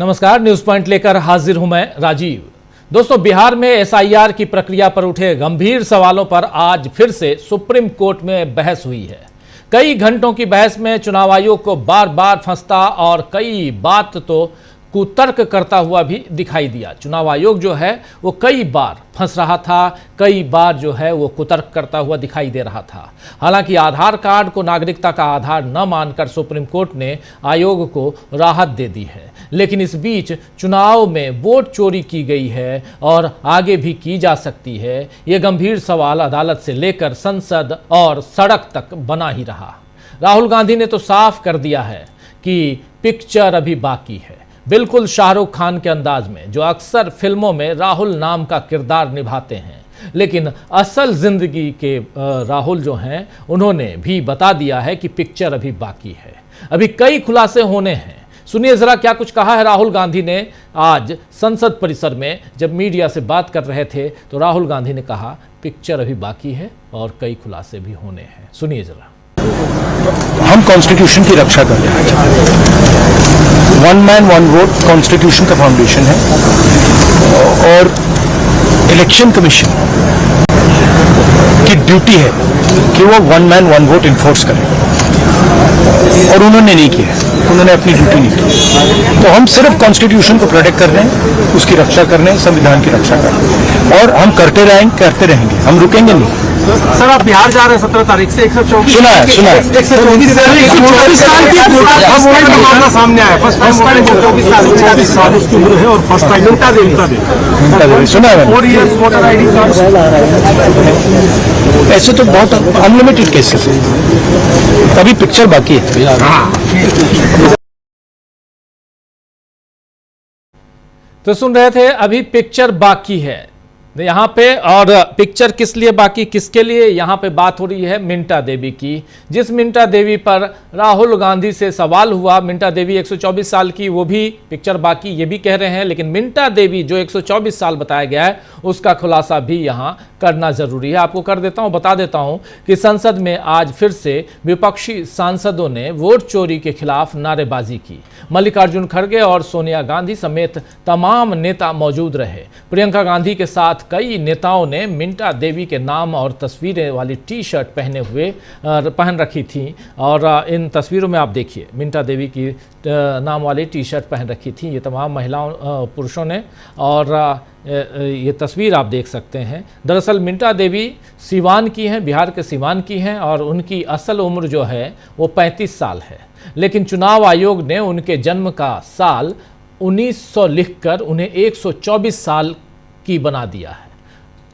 नमस्कार, news point लेकर हाजिर हूं मैं राजीव। दोस्तों, बिहार में एसआईआर की प्रक्रिया पर उठे गंभीर सवालों पर आज फिर से सुप्रीम कोर्ट में बहस हुई है। कई घंटों की बहस में चुनाव आयोग को बार बार फंसता और कई बात तो कुतर्क करता हुआ भी दिखाई दिया। चुनाव आयोग जो है वो कई बार फंस रहा था, कई बार जो है वो कुतर्क करता हुआ दिखाई दे रहा था। हालांकि आधार कार्ड को नागरिकता का आधार न मानकर सुप्रीम कोर्ट ने आयोग को राहत दे दी है, लेकिन इस बीच चुनाव में वोट चोरी की गई है और आगे भी की जा सकती है। ये गंभीर सवाल अदालत से लेकर संसद और सड़क तक बना ही रहा। राहुल गांधी ने तो साफ कर दिया है कि पिक्चर अभी बाकी है, बिल्कुल शाहरुख खान के अंदाज में, जो अक्सर फिल्मों में राहुल नाम का किरदार निभाते हैं। लेकिन असल जिंदगी के राहुल जो हैं उन्होंने भी बता दिया है कि पिक्चर अभी बाकी है, अभी कई खुलासे होने हैं। सुनिए जरा क्या कुछ कहा है राहुल गांधी ने आज संसद परिसर में। जब मीडिया से बात कर रहे थे तो राहुल गांधी ने कहा पिक्चर अभी बाकी है और कई खुलासे भी होने हैं। सुनिए जरा। हम कॉन्स्टिट्यूशन की रक्षा कर रहे हैं। One man one vote constitution का फाउंडेशन है और इलेक्शन कमीशन की ड्यूटी है कि वो one man one vote enforce करे, और उन्होंने नहीं किया, उन्होंने अपनी ड्यूटी नहीं की। तो हम सिर्फ कॉन्स्टिट्यूशन को प्रोटेक्ट कर रहे हैं, उसकी रक्षा कर रहे हैं, संविधान की रक्षा कर रहे हैं, और हम करते रहेंगे, हम रुकेंगे नहीं। सर, आप बिहार जा रहे हैं 17 तारीख से। 124 सुना है 124 साल की मामला सामने आया। फर्स्ट टाइम 24 साल उसकी उम्र है और फर्स्ट टाइम मिंटा देवी सुना है। 4 इयर्स वोटर आईडी कार्ड। ऐसे तो बहुत अनलिमिटेड केसेस है, अभी पिक्चर बाकी है। तो सुन रहे थे, अभी पिक्चर बाकी है यहाँ पे। और पिक्चर किस लिए बाकी, किसके लिए? यहाँ पे बात हो रही है मिंटा देवी की। जिस मिंटा देवी पर राहुल गांधी से सवाल हुआ, मिंटा देवी 124 साल की, वो भी पिक्चर बाकी ये भी कह रहे हैं। लेकिन मिंटा देवी जो 124 साल बताया गया है उसका खुलासा भी यहाँ करना जरूरी है। आपको कर देता हूँ, बता देता हूँ कि संसद में आज फिर से विपक्षी सांसदों ने वोट चोरी के खिलाफ नारेबाजी की। मल्लिकार्जुन खड़गे और सोनिया गांधी समेत तमाम नेता मौजूद रहे। प्रियंका गांधी के साथ कई नेताओं ने मिंटा देवी के नाम और तस्वीरें वाली टी शर्ट पहन रखी थी। और इन तस्वीरों में आप देखिए, मिंटा देवी की नाम वाली टी शर्ट पहन रखी थी ये तमाम महिलाओं पुरुषों ने। और ये तस्वीर आप देख सकते हैं। दरअसल मिंटा देवी सीवान की हैं, बिहार के सीवान की हैं, और उनकी असल उम्र जो है वो 35 साल है। लेकिन चुनाव आयोग ने उनके जन्म का साल 1900 लिखकर उन्हें 124 साल की बना दिया है।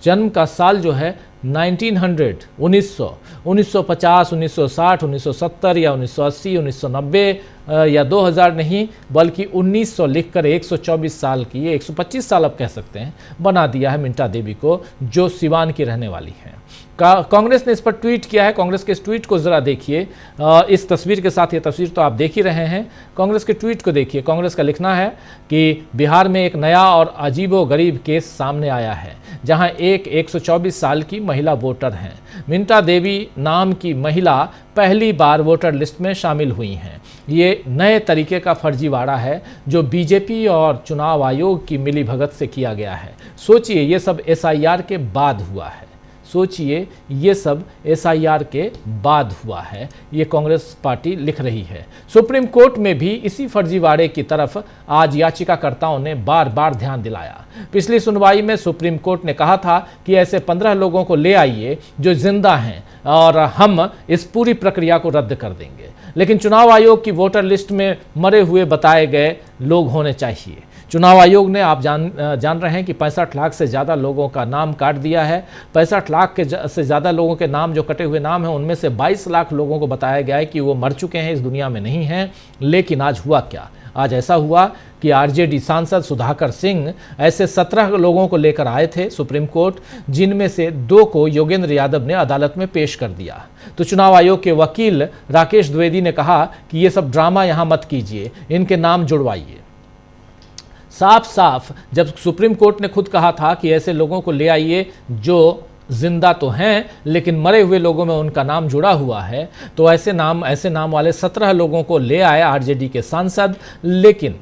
जन्म का साल जो है 1900, 1950, 1960, 1970 या 1980, 1990 या 2000 नहीं, बल्कि 1900 लिखकर 124 साल की, ये 125 साल अब कह सकते हैं, बना दिया है मिंटा देवी को, जो सिवान की रहने वाली हैं। कांग्रेस ने इस पर ट्वीट किया है। कांग्रेस के इस ट्वीट को ज़रा देखिए। इस तस्वीर के साथ, ये तस्वीर तो आप देख ही रहे हैं, कांग्रेस के ट्वीट को देखिए। कांग्रेस का लिखना है कि बिहार में एक नया और अजीबोगरीब केस सामने आया है, जहां एक 124 साल की महिला वोटर हैं। मिंटा देवी नाम की महिला पहली बार वोटर लिस्ट में शामिल हुई हैं। ये नए तरीके का फर्जीवाड़ा है जो बीजेपी और चुनाव आयोग की मिलीभगत से किया गया है। सोचिए, ये सब एसआईआर के बाद हुआ है। सोचिए, ये सब एसआईआर के बाद हुआ है, ये कांग्रेस पार्टी लिख रही है। सुप्रीम कोर्ट में भी इसी फर्जीवाड़े की तरफ आज याचिकाकर्ताओं ने बार बार ध्यान दिलाया। पिछली सुनवाई में सुप्रीम कोर्ट ने कहा था कि ऐसे 15 लोगों को ले आइए जो जिंदा हैं और हम इस पूरी प्रक्रिया को रद्द कर देंगे। लेकिन चुनाव आयोग की वोटर लिस्ट में मरे हुए बताए गए लोग होने चाहिए। चुनाव आयोग ने, आप जान रहे हैं कि 65 लाख से ज़्यादा लोगों का नाम काट दिया है। 65 लाख से ज़्यादा लोगों के नाम, जो कटे हुए नाम हैं, उनमें से 22 लाख लोगों को बताया गया है कि वो मर चुके हैं, इस दुनिया में नहीं हैं। लेकिन आज हुआ क्या? आज ऐसा हुआ कि आरजेडी सांसद सुधाकर सिंह ऐसे 17 लोगों को लेकर आए थे सुप्रीम कोर्ट, जिनमें से 2 को योगेंद्र यादव ने अदालत में पेश कर दिया। तो चुनाव आयोग के वकील राकेश द्विवेदी ने कहा कि ये सब ड्रामा यहाँ मत कीजिए, इनके नाम जुड़वाइए। साफ साफ जब सुप्रीम कोर्ट ने खुद कहा था कि ऐसे लोगों को ले आइए जो जिंदा तो हैं लेकिन मरे हुए लोगों में उनका नाम जुड़ा हुआ है, तो ऐसे नाम वाले 17 लोगों को ले आए आरजेडी के सांसद। लेकिन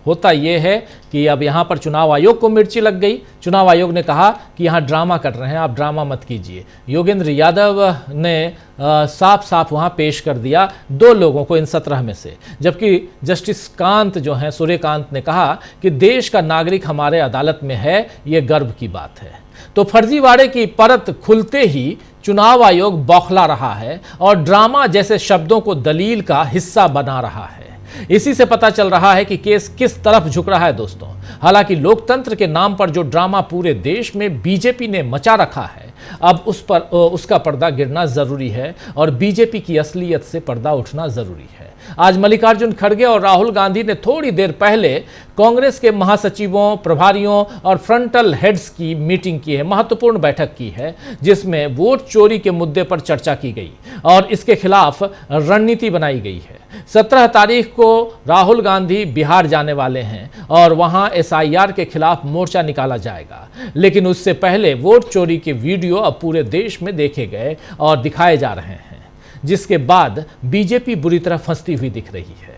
होता यह है कि अब यहाँ पर चुनाव आयोग को मिर्ची लग गई। चुनाव आयोग ने कहा कि यहाँ ड्रामा कर रहे हैं, आप ड्रामा मत कीजिए। योगेंद्र यादव ने साफ साफ वहाँ पेश कर दिया 2 लोगों को इन 17 में से, जबकि जस्टिस कांत जो हैं, सूर्यकांत ने कहा कि देश का नागरिक हमारे अदालत में है, ये गर्व की बात है। तो फर्जीवाड़े की परत खुलते ही चुनाव आयोग बौखला रहा है और ड्रामा जैसे शब्दों को दलील का हिस्सा बना रहा है। इसी से पता चल रहा है कि केस किस तरफ झुक रहा है दोस्तों। हालांकि लोकतंत्र के नाम पर जो ड्रामा पूरे देश में बीजेपी ने मचा रखा है, अब उसका पर्दा गिरना जरूरी है और बीजेपी की असलियत से पर्दा उठना जरूरी है। आज मल्लिकार्जुन खड़गे और राहुल गांधी ने थोड़ी देर पहले कांग्रेस के महासचिवों, प्रभारियों और फ्रंटल हेड्स की मीटिंग की है, महत्वपूर्ण बैठक की है, जिसमें वोट चोरी के मुद्दे पर चर्चा की गई और इसके खिलाफ रणनीति बनाई गई है। 17 तारीख को राहुल गांधी बिहार जाने वाले हैं और वहां SIR के खिलाफ मोर्चा निकाला जाएगा, लेकिन उससे पहले वोट चोरी के वीडियो अब पूरे देश में देखे गए और दिखाए जा रहे हैं, जिसके बाद बीजेपी बुरी तरह फंसती हुई दिख रही है।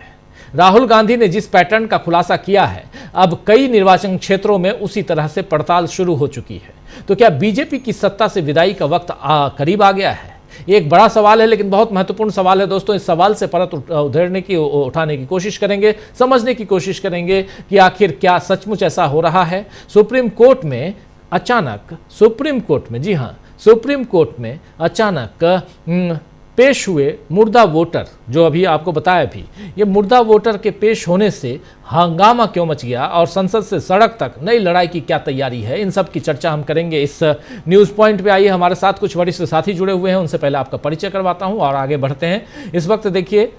राहुल गांधी ने जिस पैटर्न का खुलासा किया है, अब कई निर्वाचन क्षेत्रों में उसी तरह से पड़ताल शुरू हो चुकी है। तो क्या बीजेपी की सत्ता से विदाई का वक्त करीब आ गया है? एक बड़ा सवाल है, लेकिन बहुत महत्वपूर्ण सवाल है दोस्तों। इस सवाल से परत उठाने की कोशिश करेंगे, समझने की कोशिश करेंगे कि आखिर क्या सचमुच ऐसा हो रहा है। सुप्रीम कोर्ट में अचानक, सुप्रीम कोर्ट में अचानक पेश हुए मुर्दा वोटर, जो अभी आपको बताया भी, ये मुर्दा वोटर के पेश होने से हंगामा क्यों मच गया और संसद से सड़क तक नई लड़ाई की क्या तैयारी है, इन सब की चर्चा हम करेंगे इस न्यूज़ पॉइंट पे। आइए, हमारे साथ कुछ वरिष्ठ साथी जुड़े हुए हैं, उनसे पहले आपका परिचय करवाता हूं और आगे बढ़ते हैं। इस वक्त देखिए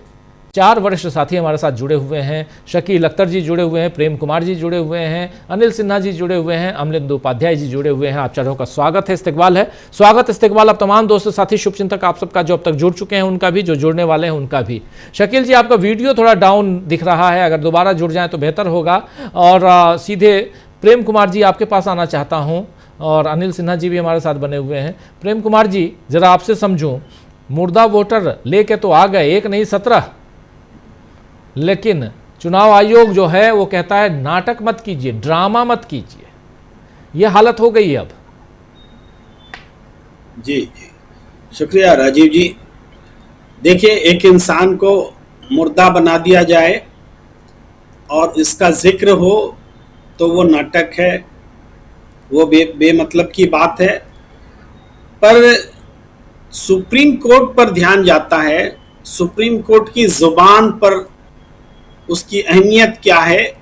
4 वरिष्ठ साथी हमारे साथ जुड़े हुए हैं। शकील अख्तर जी जुड़े हुए हैं, प्रेम कुमार जी जुड़े हुए हैं, अनिल सिन्हा जी जुड़े हुए हैं, अमलेंदु उपाध्याय जी जुड़े हुए हैं। आप चारों का स्वागत है, इस्तकबाल है। स्वागत इस्तकबाल आप तमाम दोस्तों, साथी, शुभचिंतक आप सबका, जो अब तक जुड़ चुके हैं उनका भी, जो जुड़ने वाले हैं उनका भी। शकील जी, आपका वीडियो थोड़ा डाउन दिख रहा है, अगर दोबारा जुड़ जाए तो बेहतर होगा। और सीधे प्रेम कुमार जी आपके पास आना चाहता हूँ, और अनिल सिन्हा जी भी हमारे साथ बने हुए हैं। प्रेम कुमार जी, जरा आपसे समझूं, मुर्दा वोटर लेके तो आ गए, 1 नहीं 17, लेकिन चुनाव आयोग जो है वो कहता है नाटक मत कीजिए, ड्रामा मत कीजिए। ये हालत हो गई अब। जी, शुक्रिया राजीव जी। देखिए, एक इंसान को मुर्दा बना दिया जाए और इसका जिक्र हो तो वो नाटक है, वो बेमतलब की बात है। पर सुप्रीम कोर्ट पर ध्यान जाता है, सुप्रीम कोर्ट की जुबान पर उसकी अहमियत क्या है,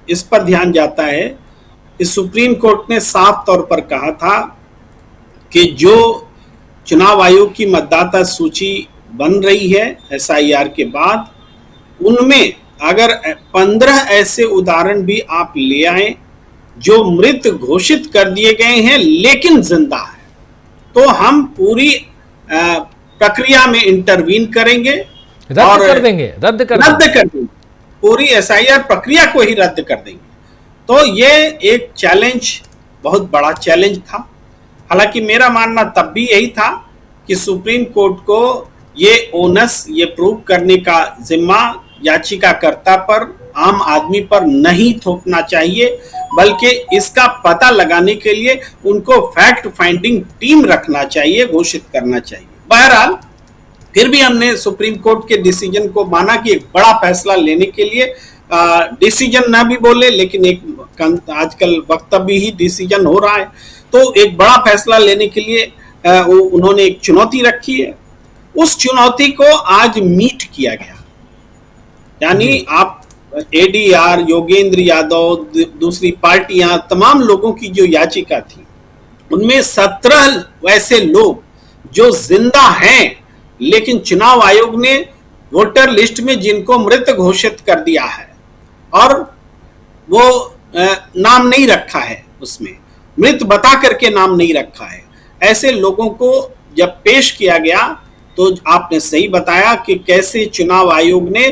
इस पर ध्यान जाता है। इस सुप्रीम कोर्ट ने साफ तौर पर कहा था कि जो चुनाव आयोग की मतदाता सूची बन रही है SIR के बाद, उनमें अगर 15 ऐसे उदाहरण भी आप ले आए जो मृत घोषित कर दिए गए हैं लेकिन जिंदा है, तो हम पूरी प्रक्रिया में इंटरवीन करेंगे, रद्द कर देंगे, पूरी SIR प्रक्रिया को ही रद्द कर देंगे। तो ये एक चैलेंज, बहुत बड़ा चैलेंज था। हालांकि मेरा मानना तब भी यही था कि सुप्रीम कोर्ट को ये ओनस, ये प्रूव करने का जिम्मा याचिकाकर्ता पर, आम आदमी पर नहीं थोपना चाहिए, बल्कि इसका पता लगाने के लिए उनको फैक्ट फाइंडिंग टीम रखना चाहिए, घोषित करना चाहिए। बहरहाल फिर भी हमने सुप्रीम कोर्ट के डिसीजन को माना कि एक बड़ा फैसला लेने के लिए, डिसीजन ना भी बोले लेकिन एक आजकल वक्तव्य ही डिसीजन हो रहा है, तो एक बड़ा फैसला लेने के लिए उन्होंने एक चुनौती रखी है। उस चुनौती को आज मीट किया गया, यानी आप ADR, योगेंद्र यादव, दूसरी पार्टियां, तमाम लोगों की जो याचिका थी, उनमें 17 वैसे लोग जो जिंदा हैं, लेकिन चुनाव आयोग ने वोटर लिस्ट में जिनको मृत घोषित कर दिया है और वो नाम नहीं रखा है, उसमें मृत बता करके नाम नहीं रखा है, ऐसे लोगों को जब पेश किया गया तो आपने सही बताया कि कैसे चुनाव आयोग ने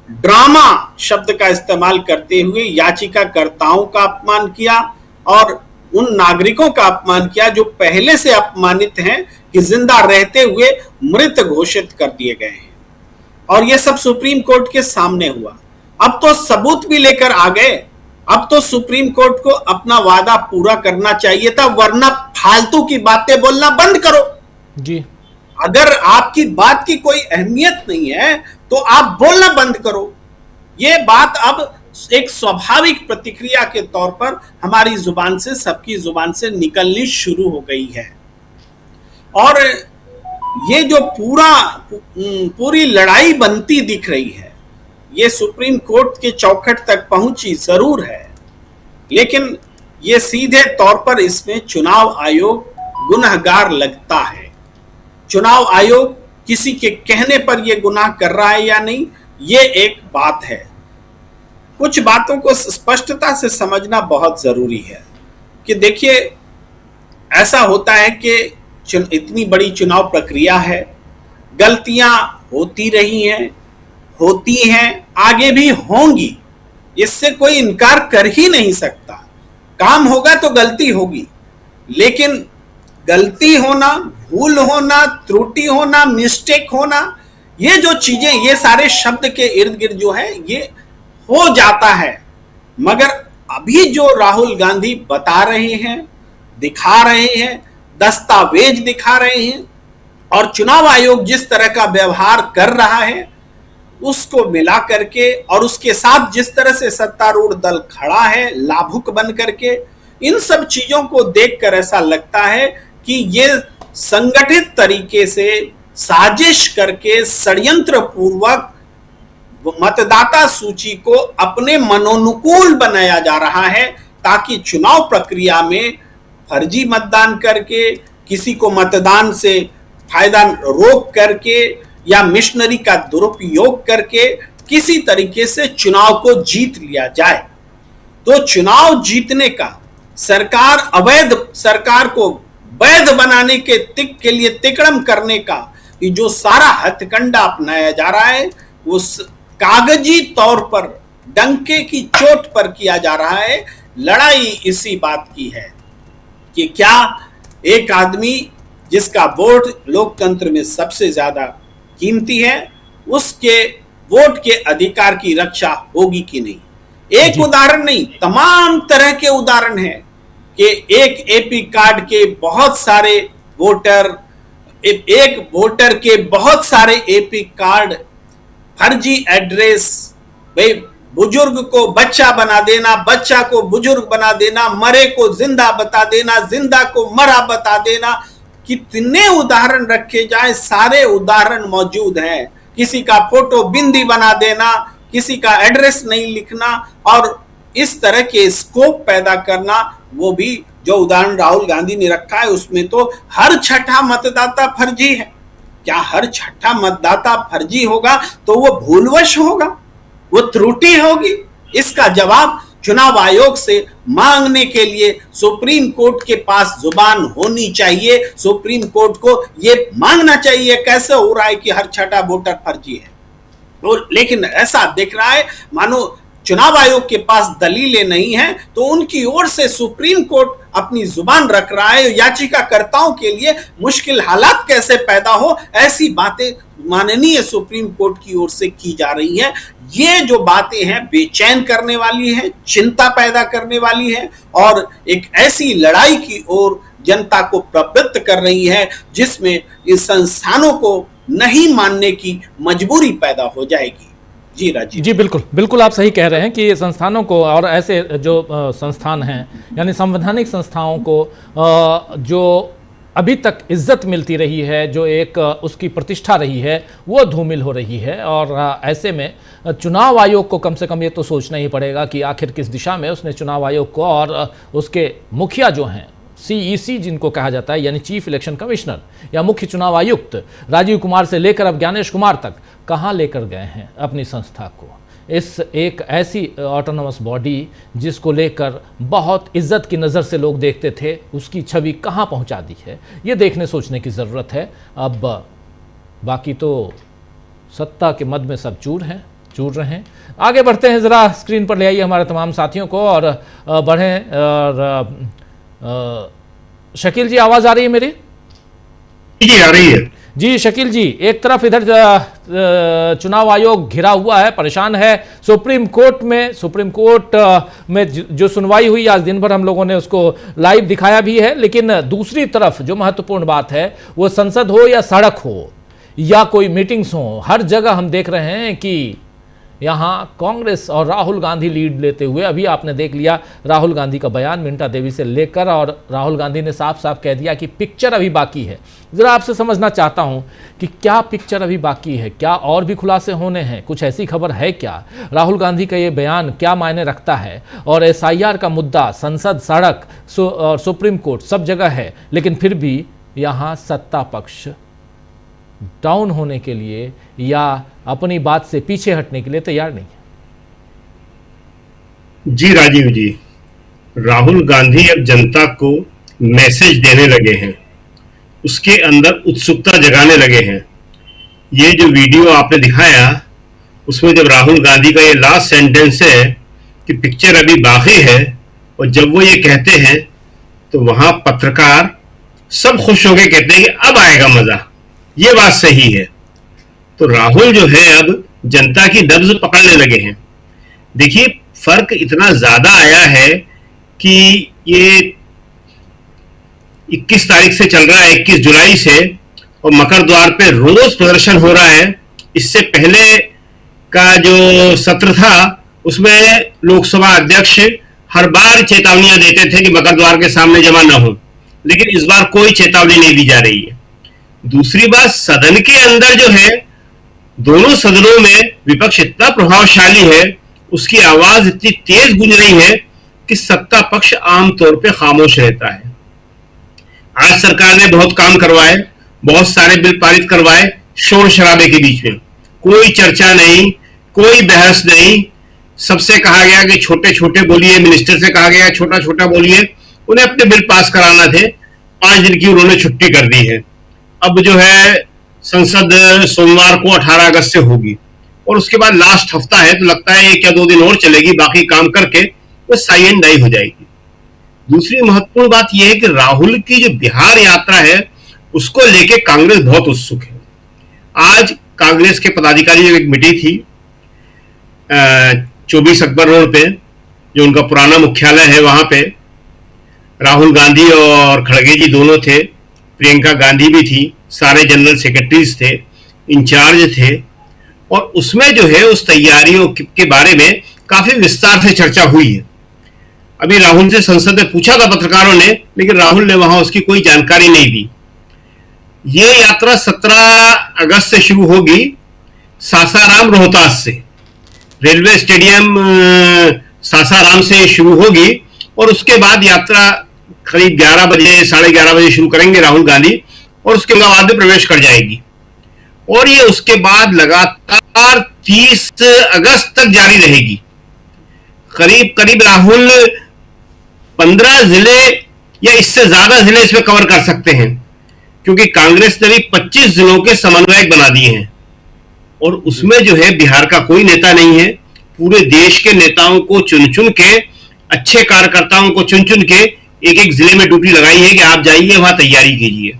ड्रामा शब्द का इस्तेमाल करते हुए याचिकाकर्ताओं का अपमान किया और उन नागरिकों का अपमान किया जो पहले से अपमानित हैं कि जिंदा रहते हुए मृत घोषित कर दिए गए हैं। और यह सब सुप्रीम कोर्ट के सामने हुआ। अब तो सबूत भी लेकर आ गए। अब तो सुप्रीम कोर्ट को अपना वादा पूरा करना चाहिए था, वरना फालतू की बातें बोलना बंद करो जी। अगर आपकी बात की कोई अहमियत नहीं है तो आप बोलना बंद करो। ये बात अब एक स्वाभाविक प्रतिक्रिया के तौर पर हमारी जुबान से, सबकी जुबान से निकलनी शुरू हो गई है। और ये जो पूरी लड़ाई बनती दिख रही है, ये सुप्रीम कोर्ट के चौखट तक पहुंची जरूर है, लेकिन ये सीधे तौर पर इसमें चुनाव आयोग गुनहगार लगता है। चुनाव आयोग किसी के कहने पर यह गुनाह कर रहा है या नहीं, ये एक बात है। कुछ बातों को स्पष्टता से समझना बहुत जरूरी है कि देखिए, ऐसा होता है कि इतनी बड़ी चुनाव प्रक्रिया है, गलतियां होती रही हैं, होती हैं, आगे भी होंगी, इससे कोई इनकार कर ही नहीं सकता। काम होगा तो गलती होगी, लेकिन गलती होना, भूल होना, त्रुटि होना, मिस्टेक होना, ये जो चीजें, ये सारे शब्द के इर्द गिर्द जो है ये हो जाता है। मगर अभी जो राहुल गांधी बता रहे हैं, दिखा रहे हैं, दस्तावेज दिखा रहे हैं, और चुनाव आयोग जिस तरह का व्यवहार कर रहा है उसको मिला करके, और उसके साथ जिस तरह से सत्तारूढ़ दल खड़ा है लाभुक बन करके, इन सब चीजों को देखकर ऐसा लगता है कि ये संगठित तरीके से साजिश करके षड्यंत्र पूर्वक मतदाता सूची को अपने मनोनुकूल बनाया जा रहा है, ताकि चुनाव प्रक्रिया में फर्जी मतदान करके, किसी को मतदान से फायदा रोक करके या मिशनरी का दुरुपयोग करके किसी तरीके से चुनाव को जीत लिया जाए। तो चुनाव जीतने का, सरकार अवैध सरकार को वैध बनाने के लिए तिकड़म करने का ये जो सारा हथकंडा अपनाया जा रहा है, वो कागजी तौर पर डंके की चोट पर किया जा रहा है। लड़ाई इसी बात की है कि क्या एक आदमी जिसका वोट लोकतंत्र में सबसे ज्यादा कीमती है, उसके वोट के अधिकार की रक्षा होगी कि नहीं। एक उदाहरण नहीं, तमाम तरह के उदाहरण हैं कि एक एपी कार्ड के बहुत सारे वोटर, एक वोटर के बहुत सारे एपी कार्ड, फर्जी एड्रेस, भाई बुजुर्ग को बच्चा बना देना, बच्चा को बुजुर्ग बना देना, मरे को जिंदा बता देना, जिंदा को मरा बता देना। कितने उदाहरण रखे जाए, सारे उदाहरण मौजूद हैं। किसी का फोटो बिंदी बना देना, किसी का एड्रेस नहीं लिखना, और इस तरह के स्कोप पैदा करना, वो भी जो उदाहरण राहुल गांधी ने रखा है उसमें तो हर छठा मतदाता फर्जी है। क्या हर छठा मतदाता फर्जी होगा तो वो भूलवश होगा, वो त्रुटि होगी? इसका जवाब चुनाव आयोग से मांगने के लिए सुप्रीम कोर्ट के पास जुबान होनी चाहिए। सुप्रीम कोर्ट को ये मांगना चाहिए कैसे हो रहा है कि हर छठा वोटर फर्जी है। और लेकिन ऐसा दिख रहा है मानो चुनाव आयोग के पास दलीलें नहीं हैं, तो उनकी ओर से सुप्रीम कोर्ट अपनी जुबान रख रहा है। याचिकाकर्ताओं के लिए मुश्किल हालात कैसे पैदा हो, ऐसी बातें माननीय सुप्रीम कोर्ट की ओर से की जा रही है। ये जो बातें हैं बेचैन करने वाली है, चिंता पैदा करने वाली है, और एक ऐसी लड़ाई की ओर जनता को प्रवृत्त कर रही है जिसमें इस संस्थानों को नहीं मानने की मजबूरी पैदा हो जाएगी। जी राजीव जी, बिल्कुल बिल्कुल आप सही कह रहे हैं कि संस्थानों को और ऐसे जो संस्थान हैं, यानी संवैधानिक संस्थाओं को जो अभी तक इज्जत मिलती रही है, जो एक उसकी प्रतिष्ठा रही है, वो धूमिल हो रही है। और ऐसे में चुनाव आयोग को कम से कम ये तो सोचना ही पड़ेगा कि आखिर किस दिशा में उसने चुनाव आयोग को और उसके मुखिया जो हैं CEC जिनको कहा जाता है, यानी चीफ इलेक्शन कमिश्नर या मुख्य चुनाव आयुक्त राजीव कुमार से लेकर अब ज्ञानेश कुमार तक कहाँ लेकर गए हैं अपनी संस्था को। इस एक ऐसी ऑटोनोमस बॉडी जिसको लेकर बहुत इज्जत की नज़र से लोग देखते थे, उसकी छवि कहाँ पहुँचा दी है, ये देखने सोचने की ज़रूरत है। अब बाकी तो सत्ता के मद में सब चूर रहे हैं। आगे बढ़ते हैं, ज़रा स्क्रीन पर ले आइए हमारे तमाम साथियों को और बढ़ें। और शकील जी, आवाज़ आ रही है मेरी? जी आ रही है जी शकील जी, एक तरफ इधर चुनाव आयोग घिरा हुआ है, परेशान है सुप्रीम कोर्ट में जो सुनवाई हुई आज दिन भर हम लोगों ने उसको लाइव दिखाया भी है, लेकिन दूसरी तरफ जो महत्वपूर्ण बात है वो संसद हो या सड़क हो या कोई मीटिंग्स हो, हर जगह हम देख रहे हैं कि यहाँ कांग्रेस और राहुल गांधी लीड लेते हुए, अभी आपने देख लिया राहुल गांधी का बयान मिंटा देवी से लेकर, और राहुल गांधी ने साफ साफ कह दिया कि पिक्चर अभी बाकी है। जरा आपसे समझना चाहता हूं कि क्या पिक्चर अभी बाकी है, क्या और भी खुलासे होने हैं, कुछ ऐसी खबर है क्या, राहुल गांधी का ये बयान क्या मायने रखता है, और एसआईआर का मुद्दा संसद, सड़क और सुप्रीम कोर्ट सब जगह है, लेकिन फिर भी यहाँ सत्ता पक्ष डाउन होने के लिए या अपनी बात से पीछे हटने के लिए तैयार नहीं है। जी राजीव जी, राहुल गांधी अब जनता को मैसेज देने लगे हैं, उसके अंदर उत्सुकता जगाने लगे हैं। ये जो वीडियो आपने दिखाया उसमें जब राहुल गांधी का ये लास्ट सेंटेंस है कि पिक्चर अभी बाकी है, और जब वो ये कहते हैं तो वहां पत्रकार सब खुश होकर कहते हैं कि अब आएगा मजा, ये बात सही है। तो राहुल जो है अब जनता की नब्ज पकड़ने लगे हैं। देखिए फर्क इतना ज्यादा आया है कि ये 21 तारीख से चल रहा है, 21 जुलाई से, और मकर द्वार पे रोज प्रदर्शन हो रहा है। इससे पहले का जो सत्र था उसमें लोकसभा अध्यक्ष हर बार चेतावनियां देते थे कि मकर द्वार के सामने जमा न हो, लेकिन इस बार कोई चेतावनी नहीं दी जा रही है। दूसरी बात, सदन के अंदर जो है, दोनों सदनों में विपक्ष इतना प्रभावशाली है, उसकी आवाज इतनी तेज गूंज रही है कि सत्ता पक्ष आमतौर पे खामोश रहता है। आज सरकार ने बहुत काम करवाए, बहुत सारे बिल पारित करवाए, शोर शराबे के बीच में कोई चर्चा नहीं, कोई बहस नहीं। सबसे कहा गया कि छोटे छोटे बोलिए, मिनिस्टर से कहा गया छोटा छोटा बोलिए, उन्हें अपने बिल पास कराना थे। 5 दिन की उन्होंने छुट्टी कर दी है। अब जो है संसद सोमवार को 18 अगस्त से होगी, और उसके बाद लास्ट हफ्ता है, तो लगता है 1 या 2 दिन और चलेगी, बाकी काम करके वो साइलेंट डाई हो जाएगी। दूसरी महत्वपूर्ण बात यह है कि राहुल की जो बिहार यात्रा है उसको लेके कांग्रेस बहुत उत्सुक है। आज कांग्रेस के पदाधिकारी एक मीटिंग थी 24 अकबर रोड पे, जो उनका पुराना मुख्यालय है, वहां पे राहुल गांधी और खड़गे जी दोनों थे, प्रियंका गांधी भी थी, सारे जनरल सेक्रेटरीज थे, इंचार्ज थे, और उसमें जो है उस तैयारियों के बारे में काफी विस्तार से चर्चा हुई है। अभी राहुल से संसद में पूछा था पत्रकारों ने, लेकिन राहुल ने वहां उसकी कोई जानकारी नहीं दी। ये यात्रा 17 अगस्त से शुरू होगी सासाराम रोहतास से, रेलवे स्टेडियम सासाराम से शुरू होगी, और उसके बाद यात्रा करीब 11 बजे, 11:30 बजे शुरू करेंगे राहुल गांधी, और उसके बाद में प्रवेश कर जाएगी, और ये उसके बाद लगातार 30 अगस्त तक जारी रहेगी। करीब करीब राहुल 15 जिले या इससे ज्यादा जिले इसमें कवर कर सकते हैं, क्योंकि कांग्रेस ने भी 25 जिलों के समन्वयक बना दिए हैं, और उसमें जो है बिहार का कोई नेता नहीं है। पूरे देश के नेताओं को चुन चुन के, अच्छे कार्यकर्ताओं को चुन चुन के एक एक जिले में ड्यूटी लगाई है कि आप जाइए वहां तैयारी कीजिए।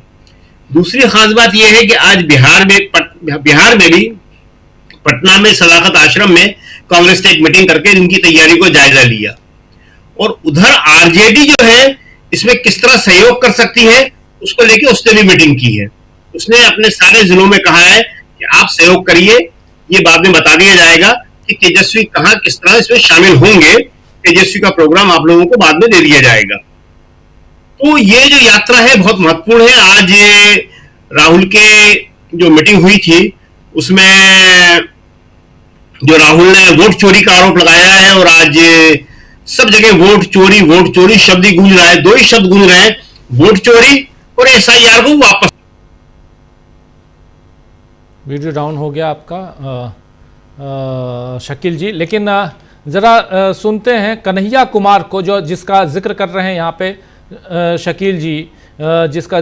दूसरी खास बात यह है कि आज बिहार में भी पटना में सदाकत आश्रम में कांग्रेस ने एक मीटिंग करके इनकी तैयारी को जायजा लिया, और उधर आरजेडी जो है इसमें किस तरह सहयोग कर सकती है उसको लेके उसने भी मीटिंग की है। उसने अपने सारे जिलों में कहा है कि आप सहयोग करिए, ये बाद में बता दिया जाएगा कि तेजस्वी कहां किस तरह इसमें शामिल होंगे। तेजस्वी का प्रोग्राम आप लोगों को बाद में दे दिया जाएगा। तो ये जो यात्रा है बहुत महत्वपूर्ण है। आज राहुल के जो मीटिंग हुई थी उसमें जो राहुल ने वोट चोरी का आरोप लगाया है, और आज सब जगह वोट चोरी शब्द ही गूंज रहा है। 2 ही शब्द गूंज रहे हैं, वोट चोरी और एसआईआर को वापस। वीडियो डाउन हो गया आपका शकील जी, लेकिन जरा सुनते हैं कन्हैया कुमार को, जो जिसका जिक्र कर रहे हैं यहाँ पे शकील जी, जिसका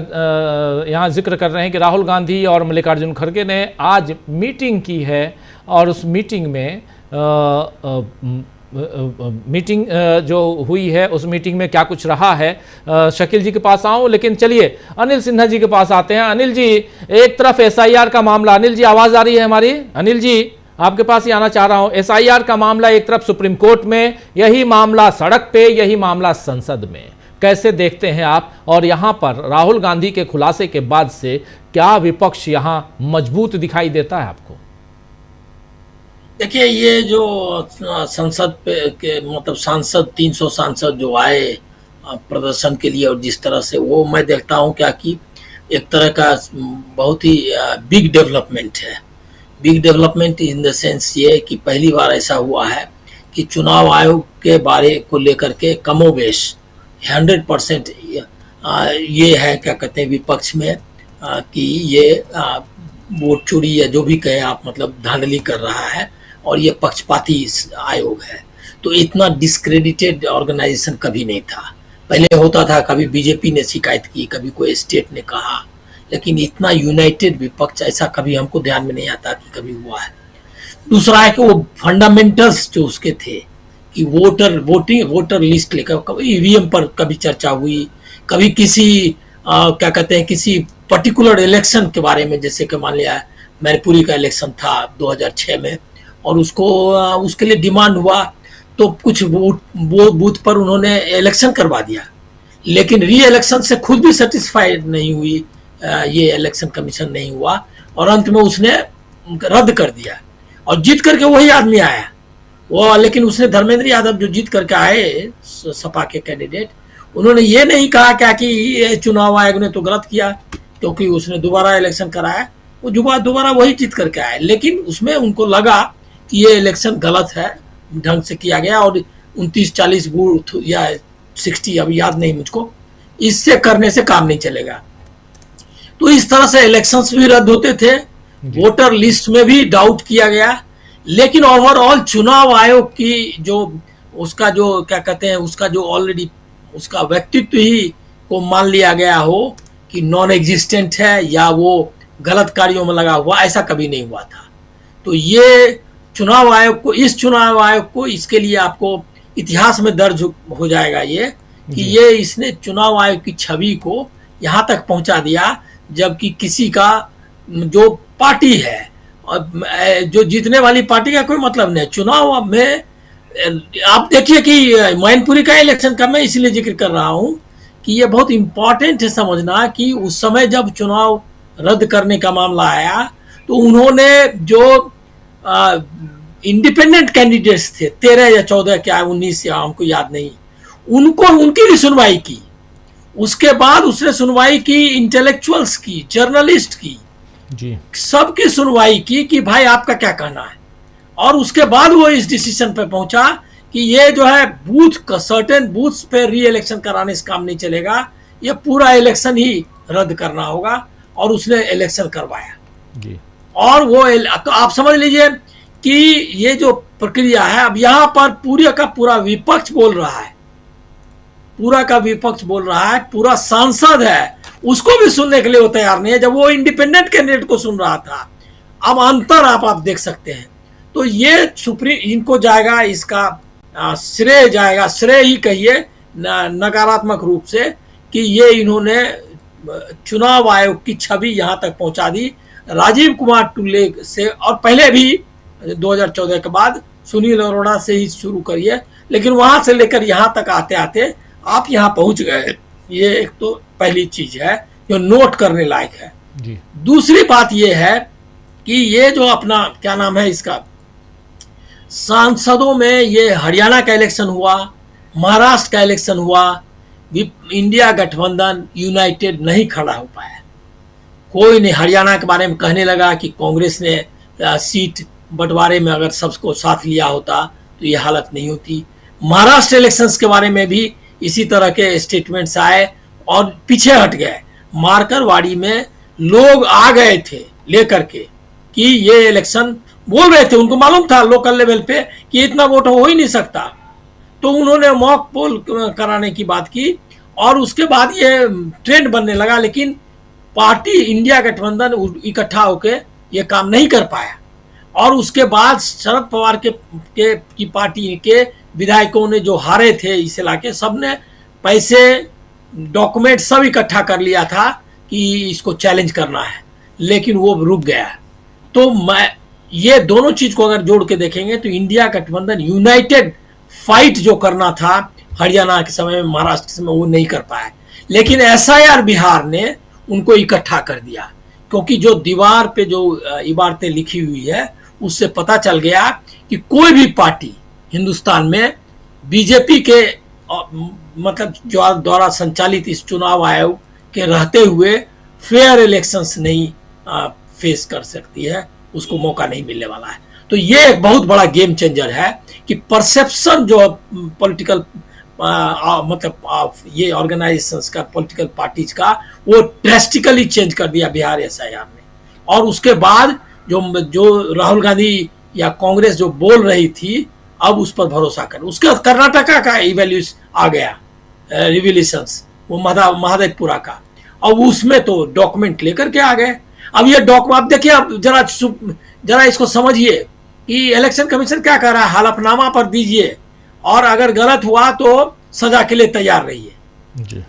यहाँ जिक्र कर रहे हैं कि राहुल गांधी और मल्लिकार्जुन खड़गे ने आज मीटिंग की है, और उस मीटिंग में मीटिंग जो हुई है उस मीटिंग में क्या कुछ रहा है, शकील जी के पास आऊं, लेकिन चलिए अनिल सिन्हा जी के पास आते हैं। अनिल जी, एक तरफ एसआईआर का मामला, अनिल जी आवाज आ रही है हमारी? अनिल जी आपके पास ही आना चाह रहा हूं। एसआईआर का मामला एक तरफ सुप्रीम कोर्ट में, यही मामला सड़क पे, यही मामला संसद में, कैसे देखते हैं आप? और यहां पर राहुल गांधी के खुलासे के बाद से क्या विपक्ष यहां मजबूत दिखाई देता है आपको? देखिए, ये जो संसद पे के मतलब सांसद 300 सांसद जो आए प्रदर्शन के लिए, और जिस तरह से वो मैं देखता हूँ क्या कि एक तरह का बहुत ही बिग डेवलपमेंट है। Big development in the sense ये कि पहली बार ऐसा हुआ है कि चुनाव आयोग के बारे को लेकर के कमोबेश 100% ये है, क्या कहते हैं, विपक्ष में कि ये वोट चोरी या जो भी कहे आप, मतलब धांधली कर रहा है और ये पक्षपाती आयोग है। तो इतना डिस्क्रेडिटेड ऑर्गेनाइजेशन कभी नहीं था। पहले होता था, कभी बीजेपी ने शिकायत की, कभी कोई स्टेट ने कहा, लेकिन इतना यूनाइटेड विपक्ष ऐसा कभी हमको ध्यान में नहीं आता कि कभी हुआ है। दूसरा है कि वो फंडामेंटल्स जो उसके थे कि वोटर लिस्ट लेकर कभी ईवीएम पर कभी चर्चा हुई, कभी किसी क्या कहते हैं, किसी पर्टिकुलर इलेक्शन के बारे में, जैसे कि मान लिया मैनपुरी का इलेक्शन था 2006 में, और उसके लिए डिमांड हुआ तो कुछ बूथ पर उन्होंने इलेक्शन करवा दिया, लेकिन री इलेक्शन से खुद भी सेटिस्फाइड नहीं हुई, ये इलेक्शन कमीशन नहीं हुआ, और अंत में उसने रद्द कर दिया और जीत करके वही आदमी आया वो। लेकिन उसने, धर्मेंद्र यादव जो जीत करके आए सपा के कैंडिडेट, उन्होंने ये नहीं कहा क्या कि ये चुनाव आयोग ने तो गलत किया क्योंकि उसने दोबारा इलेक्शन कराया, वो दोबारा वही जीत करके आए। लेकिन उसमें उनको लगा कि ये इलेक्शन गलत है, ढंग से किया गया, और 29-40 बूथ या 60, अभी याद नहीं मुझको, इससे करने से काम नहीं चलेगा। तो इस तरह से इलेक्शंस भी रद्द होते थे, वोटर लिस्ट में भी डाउट किया गया, लेकिन ओवरऑल चुनाव आयोग की जो उसका जो क्या कहते हैं, उसका जो ऑलरेडी उसका व्यक्तित्व ही को मान लिया गया हो कि नॉन एग्जिस्टेंट है या वो गलत कार्यों में लगा हुआ, ऐसा कभी नहीं हुआ था। तो ये चुनाव आयोग को, इस चुनाव आयोग को, इसके लिए आपको इतिहास में दर्ज हो जाएगा ये कि ये इसने चुनाव आयोग की छवि को यहाँ तक पहुँचा दिया, जबकि किसी का जो पार्टी है और जो जीतने वाली पार्टी का कोई मतलब नहीं। चुनाव में आप देखिए कि मैनपुरी का इलेक्शन का मैं इसलिए जिक्र कर रहा हूँ कि ये बहुत इंपॉर्टेंट है समझना कि उस समय जब चुनाव रद्द करने का मामला आया तो उन्होंने जो इंडिपेंडेंट कैंडिडेट्स थे, 13 या 14 क्या 19 या हमको याद नहीं, उनकी भी सुनवाई की। उसके बाद उसने सुनवाई की इंटेलेक्चुअल्स की, जर्नलिस्ट की, जी, सबकी सुनवाई की कि भाई आपका क्या कहना है, और उसके बाद वो इस डिसीजन पे पहुंचा कि ये जो है सर्टेन बूथ्स पे री इलेक्शन कराने से काम नहीं चलेगा, ये पूरा इलेक्शन ही रद्द करना होगा, और उसने इलेक्शन करवाया जी। और वो तो आप समझ लीजिए कि ये जो प्रक्रिया है, अब यहाँ पर पूरा का पूरा विपक्ष बोल रहा है, पूरा सांसद है, उसको भी सुनने के लिए वो तैयार नहीं है, जब वो इंडिपेंडेंट कैंडिडेट को सुन रहा था। अब अंतर आप देख सकते हैं। तो ये सुप्रीम इनको जाएगा, इसका श्रेय जाएगा, श्रेय ही कहिए नकारात्मक रूप से, कि ये इन्होंने चुनाव आयोग की छवि यहाँ तक पहुंचा दी। राजीव कुमार टुल्ले से, और पहले भी 2014 के बाद सुनील अरोड़ा से ही शुरू करिए, लेकिन वहां से लेकर यहाँ तक आते आते आप यहाँ पहुंच गए। ये एक तो पहली चीज है जो नोट करने लायक है जी। दूसरी बात ये है कि ये जो अपना क्या नाम है इसका, सांसदों में ये हरियाणा का इलेक्शन हुआ, महाराष्ट्र का इलेक्शन हुआ, इंडिया गठबंधन यूनाइटेड नहीं खड़ा हो पाया। कोई नहीं हरियाणा के बारे में कहने लगा कि कांग्रेस ने सीट बंटवारे में अगर सबको साथ लिया होता तो ये हालत नहीं होती। महाराष्ट्र इलेक्शंस के बारे में भी इसी तरह के स्टेटमेंट्स आए और पीछे हट गए। मारकरवाड़ी में लोग आ गए थे लेकर के कि ये इलेक्शन, बोल रहे थे, उनको मालूम था लोकल लेवल पे कि इतना वोट हो ही नहीं सकता, तो उन्होंने मॉक पोल कराने की बात की और उसके बाद ये ट्रेंड बनने लगा। लेकिन पार्टी इंडिया गठबंधन इकट्ठा होकर ये काम नहीं कर पाया और उसके बाद शरद पवार की पार्टी के विधायकों ने जो हारे थे इस इलाके, सब ने पैसे डॉक्यूमेंट सब इकट्ठा कर लिया था कि इसको चैलेंज करना है, लेकिन वो रुक गया। तो मैं ये दोनों चीज को अगर जोड़ के देखेंगे तो इंडिया गठबंधन यूनाइटेड फाइट जो करना था हरियाणा के समय में, महाराष्ट्र के समय, वो नहीं कर पाया। लेकिन एसआईआर बिहार ने उनको इकट्ठा कर दिया, क्योंकि जो दीवार पे जो इबारतें लिखी हुई है उससे पता चल गया कि कोई भी पार्टी हिंदुस्तान में बीजेपी के मतलब जो द्वारा संचालित इस चुनाव आयोग के रहते हुए फेयर इलेक्शंस नहीं फेस कर सकती है, उसको मौका नहीं मिलने वाला है। तो ये एक बहुत बड़ा गेम चेंजर है कि परसेप्शन जो पॉलिटिकल ये ऑर्गेनाइजेशंस का, पॉलिटिकल पार्टीज का, वो ड्रेस्टिकली चेंज कर दिया बिहार एसआईआर ने। और उसके बाद जो राहुल गांधी या कांग्रेस जो बोल रही थी, अब उस पर भरोसा कर। उसके बाद कर्नाटका का इवेल्यूस आ गया, रिविलेशंस, वो महादेवपुरा का, अब उसमें तो डॉक्यूमेंट लेकर के आ गए। अब ये डॉक्यूमेंट आप देखिए, अब जरा इसको समझिए कि इलेक्शन कमीशन क्या कर रहा है, हलफनामा पर दीजिए और अगर गलत हुआ तो सजा के लिए तैयार रहिए जी।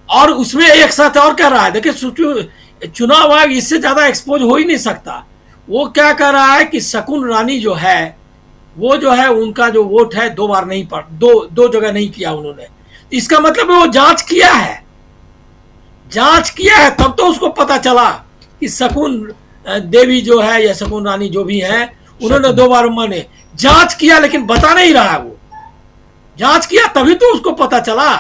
और उसमें एक साथ और कह रहा है, देखिए चुनाव आयोग इससे ज्यादा एक्सपोज हो ही नहीं सकता। वो क्या कह रहा है कि शकुन रानी जो है, वो जो है उनका जो वोट है 2 बार नहीं पड़, दो जगह नहीं किया उन्होंने। इसका मतलब वो जांच किया है, तब तो उसको पता चला कि शकुन देवी जो है या शकुन रानी जो भी है, उन्होंने 2 बार माने। जांच किया लेकिन बता नहीं रहा है। वो जांच किया तभी तो उसको पता चला,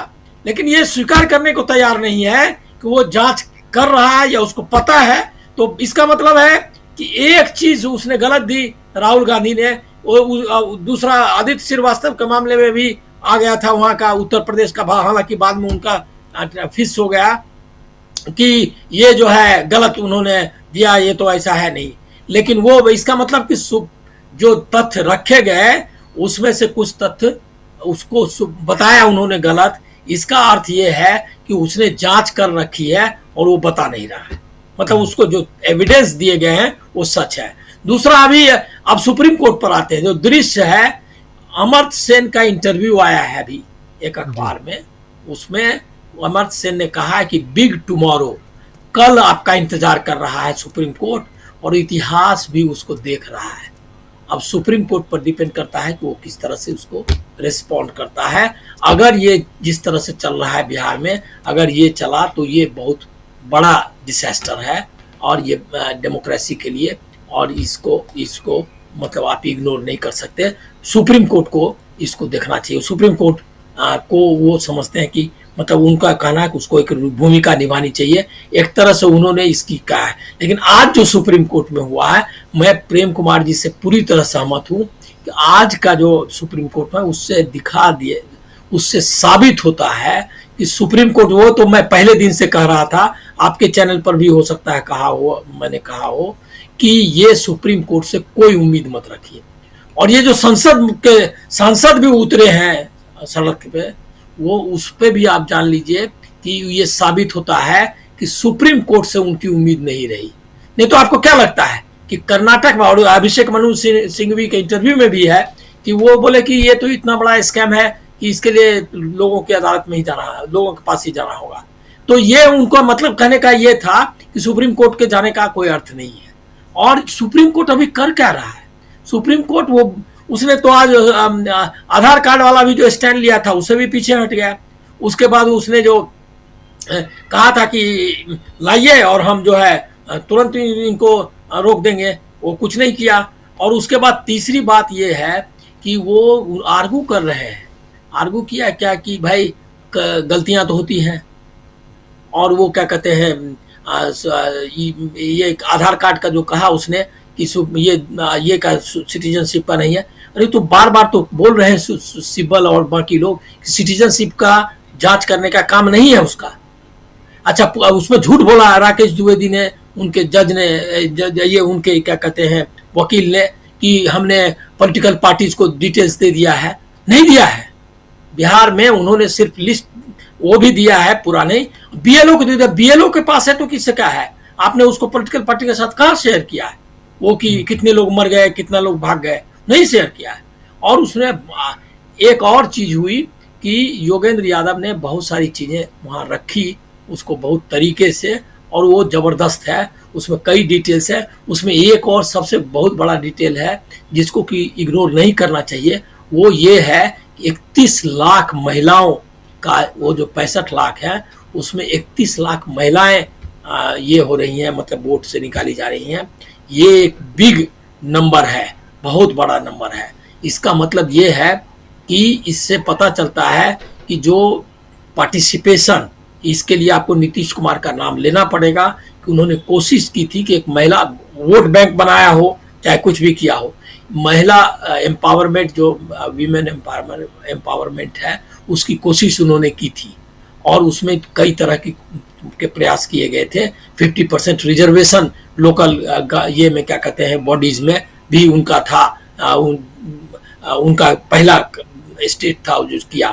लेकिन ये स्वीकार करने को तैयार नहीं है कि वो जांच कर रहा है या उसको पता है। तो इसका मतलब है कि एक चीज उसने गलत दी राहुल गांधी ने। दूसरा आदित्य श्रीवास्तव के मामले में भी आ गया था, वहां का उत्तर प्रदेश का, हालांकि बाद में उनका फिक्स हो गया कि ये जो है गलत उन्होंने दिया, ये तो ऐसा है नहीं। लेकिन वो इसका मतलब कि जो तथ्य रखे गए उसमें से कुछ तथ्य उसको बताया उन्होंने गलत। इसका अर्थ ये है कि उसने जांच कर रखी है और वो बता नहीं रहा है, मतलब उसको जो एविडेंस दिए गए हैं वो सच है। दूसरा, अभी अब सुप्रीम कोर्ट पर आते हैं। जो दृश्य है, अमर्त्य सेन का इंटरव्यू आया है अभी एक अखबार में, उसमें अमर्त्य सेन ने कहा है कि बिग टुमारो, कल आपका इंतजार कर रहा है सुप्रीम कोर्ट, और इतिहास भी उसको देख रहा है। अब सुप्रीम कोर्ट पर डिपेंड करता है कि वो किस तरह से उसको रिस्पॉन्ड करता है। अगर ये जिस तरह से चल रहा है बिहार में, अगर ये चला तो ये बहुत बड़ा डिसास्टर है और ये डेमोक्रेसी के लिए, और इसको मतलब आप इग्नोर नहीं कर सकते। सुप्रीम कोर्ट को इसको देखना चाहिए। सुप्रीम कोर्ट को वो समझते हैं कि मतलब उनका कहना है कि उसको एक भूमिका निभानी चाहिए, एक तरह से उन्होंने इसकी कहा है। लेकिन आज जो सुप्रीम कोर्ट में हुआ है, मैं प्रेम कुमार जी से पूरी तरह सहमत हूँ कि आज का जो सुप्रीम कोर्ट है उससे साबित होता है कि सुप्रीम कोर्ट, वो तो मैं पहले दिन से कह रहा था, आपके चैनल पर भी हो सकता है मैंने कहा हो कि ये सुप्रीम कोर्ट से कोई उम्मीद मत रखिए। और ये जो सांसद भी उतरे हैं सड़क पे, वो उस पे भी आप जान लीजिए कि ये साबित होता है कि सुप्रीम कोर्ट से उनकी उम्मीद नहीं रही। नहीं तो आपको क्या लगता है कि कर्नाटक में, और अभिषेक मनु सिंघवी के इंटरव्यू में भी है कि वो बोले कि ये तो इतना बड़ा स्कैम है कि इसके लिए लोगों की अदालत में ही जाना, लोगों के पास ही जाना होगा। तो ये उनको मतलब कहने का ये था कि सुप्रीम कोर्ट के जाने का कोई अर्थ नहीं है। और सुप्रीम कोर्ट अभी कर क्या रहा है? सुप्रीम कोर्ट उसने तो आज आधार कार्ड वाला भी जो स्टैंड लिया था उससे भी पीछे हट गया। उसके बाद उसने जो कहा था कि लाइए और हम जो है तुरंत इनको रोक देंगे, वो कुछ नहीं किया। और उसके बाद तीसरी बात ये है कि वो आर्गू कर रहे हैं, आर्गू किया क्या कि भाई गलतियां तो होती हैं, और वो क्या कहते हैं ये आधार कार्ड का जो कहा उसने कि ये का सिटीजनशिप का नहीं है। अरे तो बार बार तो बोल रहे हैं सिब्बल और बाकी लोग सिटीजनशिप का जांच करने का काम नहीं है उसका। अच्छा, उसमें झूठ बोला राकेश द्विवेदी ने, उनके जज ने, ये उनके क्या कहते हैं वकील ने, कि हमने पॉलिटिकल पार्टीज को डिटेल्स दे दिया है। नहीं दिया है। बिहार में उन्होंने सिर्फ लिस्ट वो भी दिया है पूरा नहीं, बीएलओ को दे दिया। बीएलओ के पास है तो किससे क्या है? आपने उसको पॉलिटिकल पार्टी के साथ कहाँ शेयर किया है? वो कि कितने लोग मर गए, कितना लोग भाग गए, नहीं शेयर किया है। और उसने एक और चीज हुई कि योगेंद्र यादव ने बहुत सारी चीजें वहां रखी, उसको बहुत तरीके से, और वो जबरदस्त है, उसमें कई डिटेल्स है। उसमें एक और सबसे बहुत बड़ा डिटेल है जिसको कि इग्नोर नहीं करना चाहिए, वो ये है कि 31 लाख महिलाओं का वो जो 65 लाख है उसमें 31 लाख महिलाएं ये हो रही हैं, मतलब वोट से निकाली जा रही हैं। ये एक बिग नंबर है, बहुत बड़ा नंबर है। इसका मतलब ये है कि इससे पता चलता है कि जो पार्टिसिपेशन, इसके लिए आपको नीतीश कुमार का नाम लेना पड़ेगा कि उन्होंने कोशिश की थी कि एक महिला वोट बैंक बनाया हो, चाहे कुछ भी किया हो। महिला एम्पावरमेंट, जो वीमेन एम्पावरमेंट है, उसकी कोशिश उन्होंने की थी और उसमें कई तरह के प्रयास किए गए थे। 50% रिजर्वेशन लोकल ये में क्या कहते हैं बॉडीज में भी उनका था, उनका पहला स्टेट था जो किया।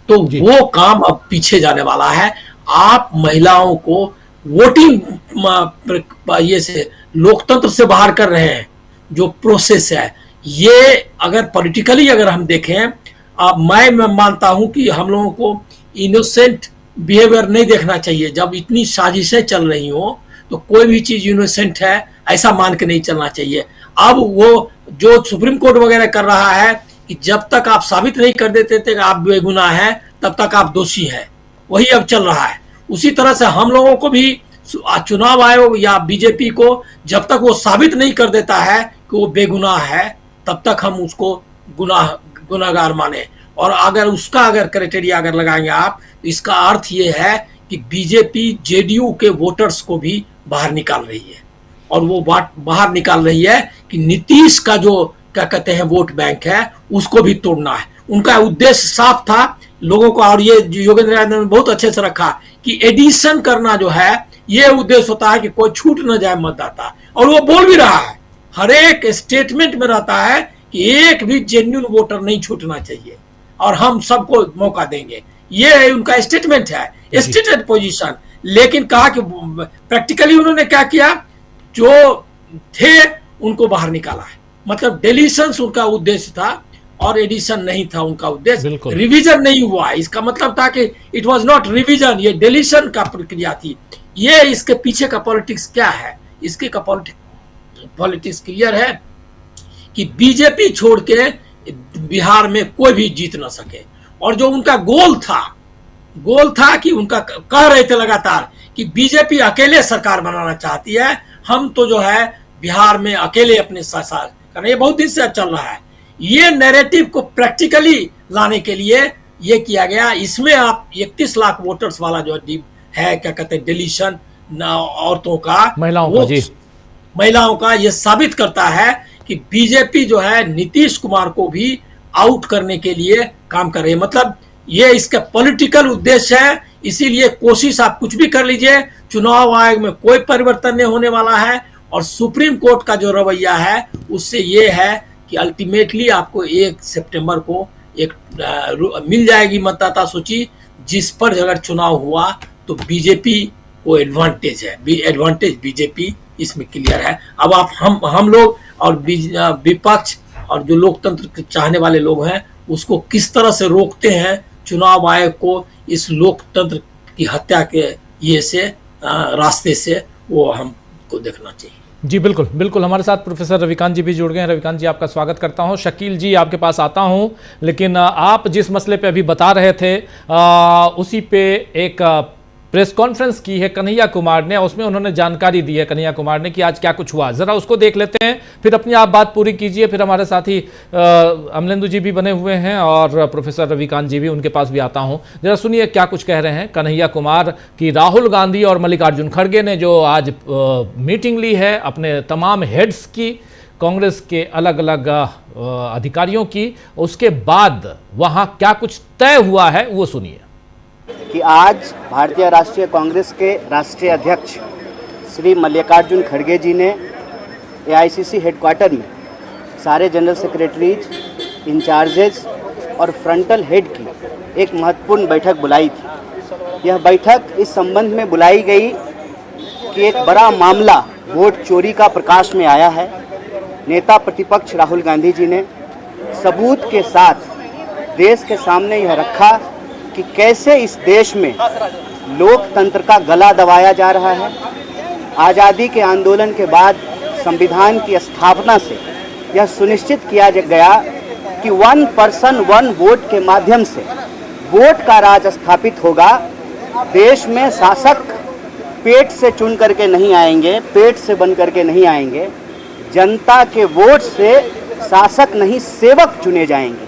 तो वो काम अब पीछे जाने वाला है। आप महिलाओं को वोटिंग ये से लोकतंत्र से बाहर कर रहे हैं। जो प्रोसेस है ये अगर पॉलिटिकली अगर हम देखें, अब मैं मानता हूं कि हम लोगों को इनोसेंट बिहेवियर नहीं देखना चाहिए। जब इतनी साजिशें चल रही हो तो कोई भी चीज इनोसेंट है ऐसा मान के नहीं चलना चाहिए। अब वो जो सुप्रीम कोर्ट वगैरह कर रहा है कि जब तक आप साबित नहीं कर देते थे कि आप बेगुनाह हैं तब तक आप दोषी हैं, वही अब चल रहा है। उसी तरह से हम लोगों को भी चुनाव आयोग या बीजेपी को जब तक वो साबित नहीं कर देता है कि वो बेगुनाह है तब तक हम उसको गुनाहगार माने। और अगर उसका अगर क्राइटेरिया अगर लगाएंगे आप, तो इसका अर्थ ये है कि बीजेपी जेडीयू के वोटर्स को भी बाहर निकाल रही है, और वो बाहर निकाल रही है कि नीतीश का जो क्या कहते हैं वोट बैंक है उसको भी तोड़ना है। उनका उद्देश्य साफ था लोगों को, और ये योगेंद्र यादव ने बहुत अच्छे से रखा कि एडिशन करना जो है ये उद्देश्य होता है कि कोई छूट न जाए मतदाता। और वो बोल भी रहा है, हर एक स्टेटमेंट में रहता है कि एक भी जेन्युइन वोटर नहीं छूटना चाहिए और हम सबको मौका देंगे। ये उनका स्टेटमेंट है, स्टेटेड पोजीशन। लेकिन कहा कि प्रैक्टिकली उन्होंने क्या किया, जो थे उनको बाहर निकाला है। मतलब डिलीशन उनका उद्देश्य था और एडिशन नहीं था उनका उद्देश्य। रिवीजन नहीं हुआ, इसका मतलब था कि इट वाज नॉट रिवीजन, ये डिलीशन का प्रक्रिया थी। ये इसके पीछे का पॉलिटिक्स क्या है, इसके का पॉलिटिक्स क्लियर है कि बीजेपी छोड़ के बिहार में कोई भी जीत ना सके। और जो उनका गोल था कि उनका कह रहे थे लगातार कि बीजेपी अकेले सरकार बनाना चाहती है, हम तो जो है बिहार में अकेले अपने साथ करना, ये बहुत दिन से चल रहा है। ये नैरेटिव को प्रैक्टिकली लाने के लिए ये किया गया। इसमें आप 31 लाख वोटर्स वाला जो है क्या कहते हैं डिलीशन औरतों का, महिलाओं का ये साबित करता है कि बीजेपी जो है नीतीश कुमार को भी आउट करने के लिए काम कर रही है। मतलब ये इसका पॉलिटिकल उद्देश्य है। इसीलिए कोशिश आप कुछ भी कर लीजिए, चुनाव आयोग में कोई परिवर्तन नहीं होने वाला है। और सुप्रीम कोर्ट का जो रवैया है उससे ये है कि अल्टीमेटली आपको 1 सितंबर को एक मिल जाएगी मतदाता सूची, जिस पर अगर चुनाव हुआ तो बीजेपी को एडवांटेज है। एडवांटेज बीजेपी इसमें क्लियर है। अब आप हम लोग और विपक्ष और जो लोकतंत्र के चाहने वाले लोग हैं उसको किस तरह से रोकते हैं चुनाव आयोग को इस लोकतंत्र की हत्या के ये से रास्ते से, वो हमको देखना चाहिए। जी बिल्कुल बिल्कुल। हमारे साथ प्रोफेसर रविकांत जी भी जुड़ गए हैं। रविकांत जी आपका स्वागत करता हूं। शकील जी आपके पास आता हूं, लेकिन आप जिस मसले पे अभी बता रहे थे उसी पे एक प्रेस कॉन्फ्रेंस की है कन्हैया कुमार ने, उसमें उन्होंने जानकारी दी है कन्हैया कुमार ने कि आज क्या कुछ हुआ। जरा उसको देख लेते हैं, फिर अपनी आप बात पूरी कीजिए। फिर हमारे साथी अमलेंदु जी भी बने हुए हैं और प्रोफेसर रविकांत जी भी, उनके पास भी आता हूं। जरा सुनिए क्या कुछ कह रहे हैं कन्हैया कुमार की राहुल गांधी और मल्लिकार्जुन खड़गे ने जो आज मीटिंग ली है अपने तमाम हेड्स की, कांग्रेस के अलग अलग अधिकारियों की। उसके बाद वहां क्या कुछ तय हुआ है वो सुनिए। कि आज भारतीय राष्ट्रीय कांग्रेस के राष्ट्रीय अध्यक्ष श्री मल्लिकार्जुन खड़गे जी ने एआईसीसी हेडक्वार्टर में सारे जनरल सेक्रेटरीज, इंचार्जेज और फ्रंटल हेड की एक महत्वपूर्ण बैठक बुलाई थी। यह बैठक इस संबंध में बुलाई गई कि एक बड़ा मामला वोट चोरी का प्रकाश में आया है। नेता प्रतिपक्ष राहुल गांधी जी ने सबूत के साथ देश के सामने यह रखा कि कैसे इस देश में लोकतंत्र का गला दबाया जा रहा है। आज़ादी के आंदोलन के बाद संविधान की स्थापना से यह सुनिश्चित किया गया कि 1 पर्सन 1 वोट के माध्यम से वोट का राज स्थापित होगा। देश में शासक पेट से चुन करके नहीं आएंगे, पेट से बन करके नहीं आएंगे, जनता के वोट से शासक नहीं सेवक चुने जाएंगे।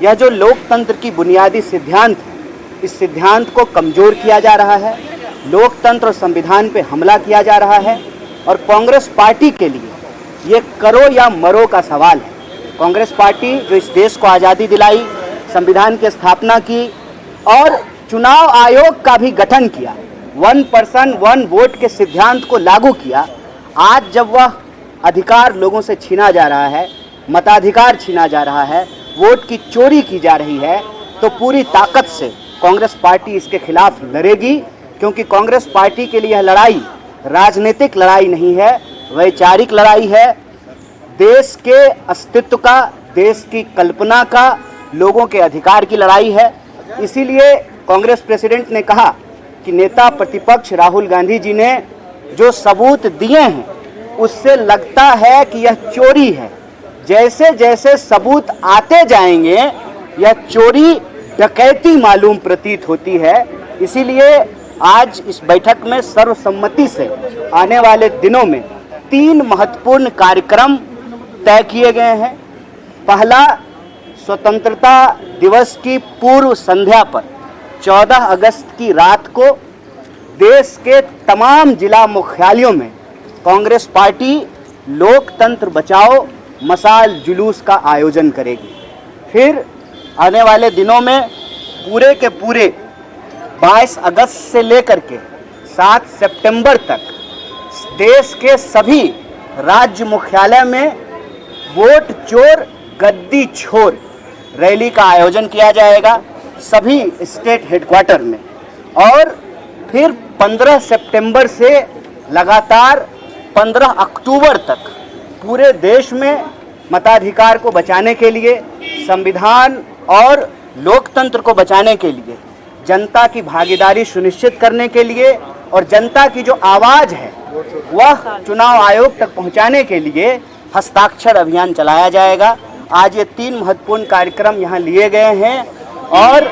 यह जो लोकतंत्र की बुनियादी सिद्धांत है, इस सिद्धांत को कमज़ोर किया जा रहा है, लोकतंत्र और संविधान पे हमला किया जा रहा है। और कांग्रेस पार्टी के लिए ये करो या मरो का सवाल है। कांग्रेस पार्टी जो इस देश को आज़ादी दिलाई, संविधान की स्थापना की और चुनाव आयोग का भी गठन किया, 1 पर्सन 1 वोट के सिद्धांत को लागू किया, आज जब वह अधिकार लोगों से छीना जा रहा है, मताधिकार छीना जा रहा है, वोट की चोरी की जा रही है, तो पूरी ताकत से कांग्रेस पार्टी इसके खिलाफ लड़ेगी। क्योंकि कांग्रेस पार्टी के लिए यह लड़ाई राजनीतिक लड़ाई नहीं है, वैचारिक लड़ाई है। देश के अस्तित्व का, देश की कल्पना का, लोगों के अधिकार की लड़ाई है। इसीलिए कांग्रेस प्रेसिडेंट ने कहा कि नेता प्रतिपक्ष राहुल गांधी जी ने जो सबूत दिए हैं उससे लगता है कि यह चोरी है। जैसे जैसे सबूत आते जाएंगे यह चोरी डकैती मालूम प्रतीत होती है। इसीलिए आज इस बैठक में सर्वसम्मति से आने वाले दिनों में 3 महत्वपूर्ण कार्यक्रम तय किए गए हैं। पहला, स्वतंत्रता दिवस की पूर्व संध्या पर 14 अगस्त की रात को देश के तमाम जिला मुख्यालयों में कांग्रेस पार्टी लोकतंत्र बचाओ मशाल जुलूस का आयोजन करेगी। फिर आने वाले दिनों में पूरे के पूरे 22 अगस्त से लेकर के 7 सितंबर तक देश के सभी राज्य मुख्यालय में वोट चोर गद्दी छोर रैली का आयोजन किया जाएगा, सभी स्टेट हेडक्वार्टर में। और फिर 15 सितंबर से लगातार 15 अक्टूबर तक पूरे देश में मताधिकार को बचाने के लिए, संविधान और लोकतंत्र को बचाने के लिए, जनता की भागीदारी सुनिश्चित करने के लिए और जनता की जो आवाज़ है वह चुनाव आयोग तक पहुंचाने के लिए हस्ताक्षर अभियान चलाया जाएगा। आज ये 3 महत्वपूर्ण कार्यक्रम यहाँ लिए गए हैं और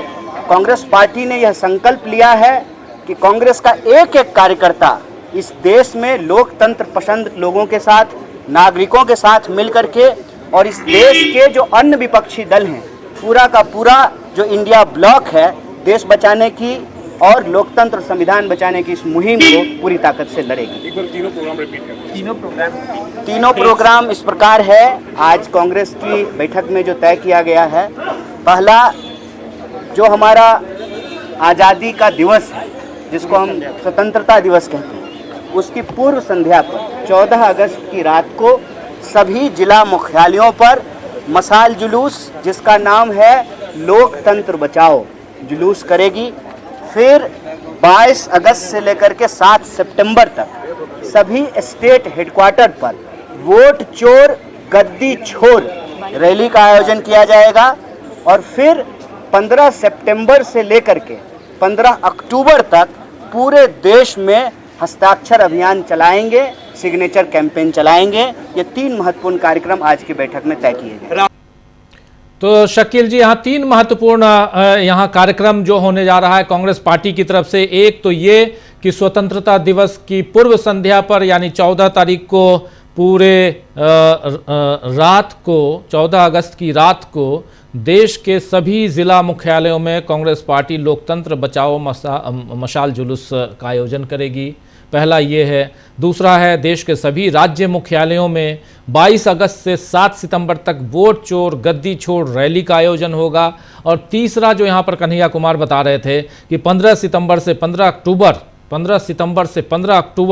कांग्रेस पार्टी ने यह संकल्प लिया है कि कांग्रेस का एक एक कार्यकर्ता इस देश में लोकतंत्र पसंद लोगों के साथ, नागरिकों के साथ मिलकर के और इस देश के जो अन्य विपक्षी दल हैं, पूरा का पूरा जो इंडिया ब्लॉक है, देश बचाने की और लोकतंत्र संविधान बचाने की इस मुहिम को पूरी ताकत से लड़ेगी। तीनों प्रोग्राम इस प्रकार है। आज कांग्रेस की बैठक में जो तय किया गया है, पहला जो हमारा आज़ादी का दिवस है, जिसको हम स्वतंत्रता दिवस कहते हैं, उसकी पूर्व संध्या पर 14 अगस्त की रात को सभी जिला मुख्यालयों पर मशाल जुलूस, जिसका नाम है लोकतंत्र बचाओ जुलूस करेगी। फिर 22 अगस्त से लेकर के 7 सितंबर तक सभी स्टेट हेडक्वार्टर पर वोट चोर गद्दी छोर रैली का आयोजन किया जाएगा। और फिर 15 सितंबर से लेकर के 15 अक्टूबर तक पूरे देश में हस्ताक्षर अभियान चलाएंगे, सिग्नेचर कैंपेन चलाएंगे। ये 3 महत्वपूर्ण कार्यक्रम आज की बैठक में तय किए गए। तो शकील जी, यहाँ 3 महत्वपूर्ण यहाँ कार्यक्रम जो होने जा रहा है कांग्रेस पार्टी की तरफ से, एक तो ये कि स्वतंत्रता दिवस की पूर्व संध्या पर यानी 14 तारीख को पूरे रात को 14 अगस्त की रात को देश के सभी जिला मुख्यालयों में कांग्रेस पार्टी लोकतंत्र बचाओ मशाल जुलूस का आयोजन करेगी। पहला ये है। दूसरा है, देश के सभी राज्य मुख्यालयों में 22 अगस्त से 7 सितंबर तक वोट चोर गद्दी छोड़ रैली का आयोजन होगा। और तीसरा जो यहाँ पर कन्हैया कुमार बता रहे थे कि 15 सितंबर से 15 अक्टूबर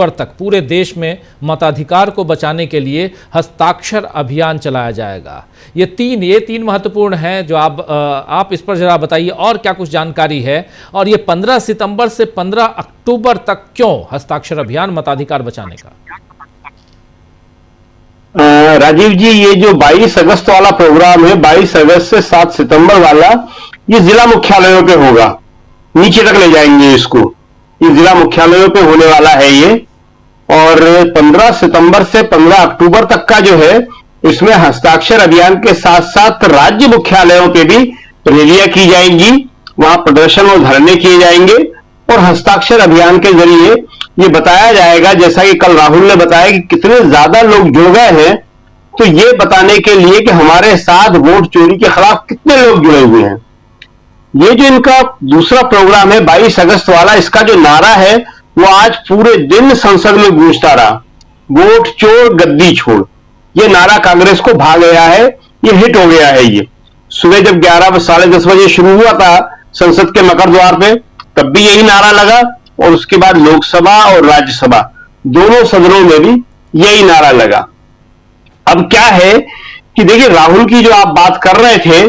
तक पूरे देश में मताधिकार को बचाने के लिए हस्ताक्षर अभियान चलाया जाएगा। ये तीन महत्वपूर्ण हैं जो आप इस पर जरा बताइए और क्या कुछ जानकारी है। और ये 15 सितंबर से 15 अक्टूबर तक क्यों हस्ताक्षर अभियान मताधिकार बचाने का? राजीव जी, ये जो 22 अगस्त वाला प्रोग्राम है, 22 अगस्त से 7 सितंबर वाला, ये जिला मुख्यालयों पे होगा। नीचे तक ले जाएंगे इसको, ये जिला मुख्यालयों पे होने वाला है ये। और 15 सितंबर से 15 अक्टूबर तक का जो है, इसमें हस्ताक्षर अभियान के साथ साथ राज्य मुख्यालयों पे भी रैलियां की जाएंगी, वहां प्रदर्शन और धरने किए जाएंगे। और हस्ताक्षर अभियान के जरिए ये बताया जाएगा, जैसा कि कल राहुल ने बताया कि कितने ज्यादा लोग जुड़ गए हैं, तो ये बताने के लिए कि हमारे साथ वोट चोरी के खिलाफ कितने लोग जुड़े हुए हैं। ये जो इनका दूसरा प्रोग्राम है 22 अगस्त वाला, इसका जो नारा है वो आज पूरे दिन संसद में गूंजता रहा, वोट चोर गद्दी छोड़। ये नारा कांग्रेस को भा गया है, ये हिट हो गया है। ये सुबह जब 11 साढ़े 10 बजे शुरू हुआ था संसद के मकर द्वार पे, तब भी यही नारा लगा, और उसके बाद लोकसभा और राज्यसभा दोनों सदनों में भी यही नारा लगा। अब क्या है कि देखिए, राहुल की जो आप बात कर रहे थे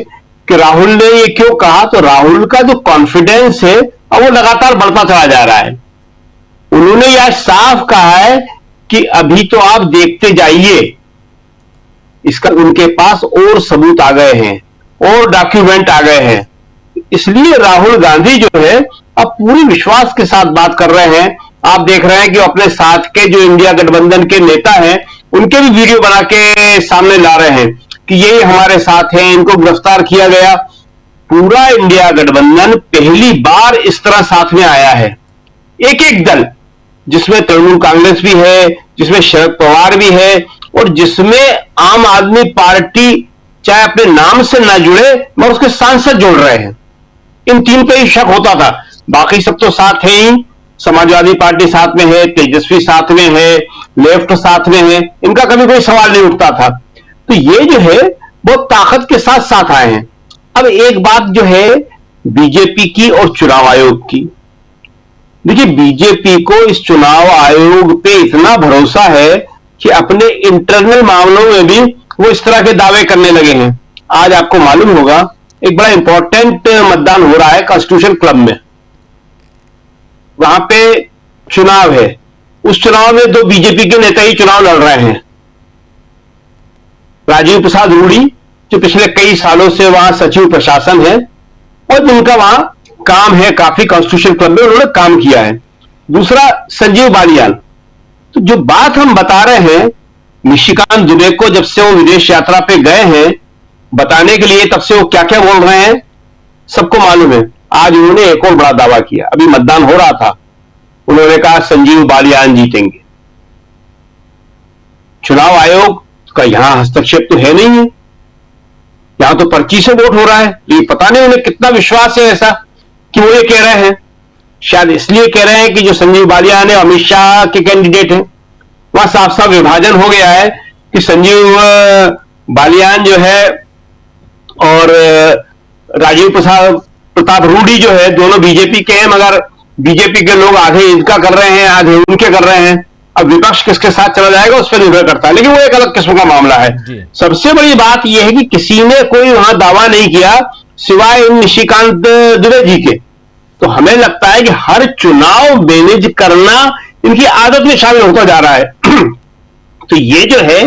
कि राहुल ने ये क्यों कहा, तो राहुल का जो कॉन्फिडेंस है अब वो लगातार बढ़ता चला जा रहा है। उन्होंने यह साफ कहा है कि अभी तो आप देखते जाइए, इसका उनके पास और सबूत आ गए हैं और डॉक्यूमेंट आ गए हैं। इसलिए राहुल गांधी जो है अब पूरी विश्वास के साथ बात कर रहे हैं। आप देख रहे हैं कि अपने साथ के जो इंडिया गठबंधन के नेता हैं, उनके भी वीडियो बना के सामने ला रहे हैं कि ये हमारे साथ हैं, इनको गिरफ्तार किया गया। पूरा इंडिया गठबंधन पहली बार इस तरह साथ में आया है, एक एक दल, जिसमें तृणमूल कांग्रेस भी है, जिसमें शरद पवार भी है, और जिसमें आम आदमी पार्टी चाहे अपने नाम से ना जुड़े मगर उसके सांसद जोड़ रहे हैं। इन तीन पे ही शक होता था, बाकी सब तो साथ है ही। समाजवादी पार्टी साथ में है, तेजस्वी साथ में है, लेफ्ट साथ में है, इनका कभी कोई सवाल नहीं उठता था। तो ये जो है बहुत ताकत के साथ साथ आए हैं। अब एक बात जो है बीजेपी की और चुनाव आयोग की, देखिए बीजेपी को इस चुनाव आयोग पे इतना भरोसा है कि अपने इंटरनल मामलों में भी वो इस तरह के दावे करने लगे हैं। आज आपको मालूम होगा एक बड़ा इंपॉर्टेंट मतदान हो रहा है कॉन्स्टिट्यूशन क्लब में, वहां पे चुनाव है। उस चुनाव में 2 बीजेपी के नेता ही चुनाव लड़ रहे हैं। राजीव प्रसाद रूडी, जो पिछले कई सालों से वहां सचिव प्रशासन है और जिनका वहां काम है, काफी कॉन्स्टिट्यूशन क्लब में उन्होंने काम किया है। दूसरा संजीव बालियान। तो जो बात हम बता रहे हैं, निशिकांत दुबे को जब से वो विदेश यात्रा पे गए हैं बताने के लिए, तब से वो क्या क्या बोल रहे हैं सबको मालूम है। आज उन्होंने एक और बड़ा दावा किया, अभी मतदान हो रहा था, उन्होंने कहा संजीव बालियान जीतेंगे। चुनाव आयोग का यहां हस्तक्षेप तो है नहीं है, यहां तो पर्ची से वोट हो रहा है। ये पता नहीं उन्हें कितना विश्वास है ऐसा कि वो ये कह रहे हैं। शायद इसलिए कह रहे हैं कि जो संजीव बालियान है अमित शाह के कैंडिडेट हैं, वहां साफ साफ विभाजन हो गया है कि संजीव बालियान जो है और राजीव प्रताप रूडी जो है दोनों बीजेपी के हैं, मगर बीजेपी के लोग आधे इनका कर रहे हैं आधे उनके कर रहे हैं। अब विपक्ष किसके साथ चला जाएगा उस पर निर्भर करता है, लेकिन वो एक अलग किस्म का मामला है। सबसे बड़ी बात यह है कि किसी ने कोई वहां दावा नहीं किया सिवाय निशिकांत दुबे जी के। तो हमें लगता है कि हर चुनाव मैनेज करना इनकी आदत में शामिल होता जा रहा है। तो ये जो है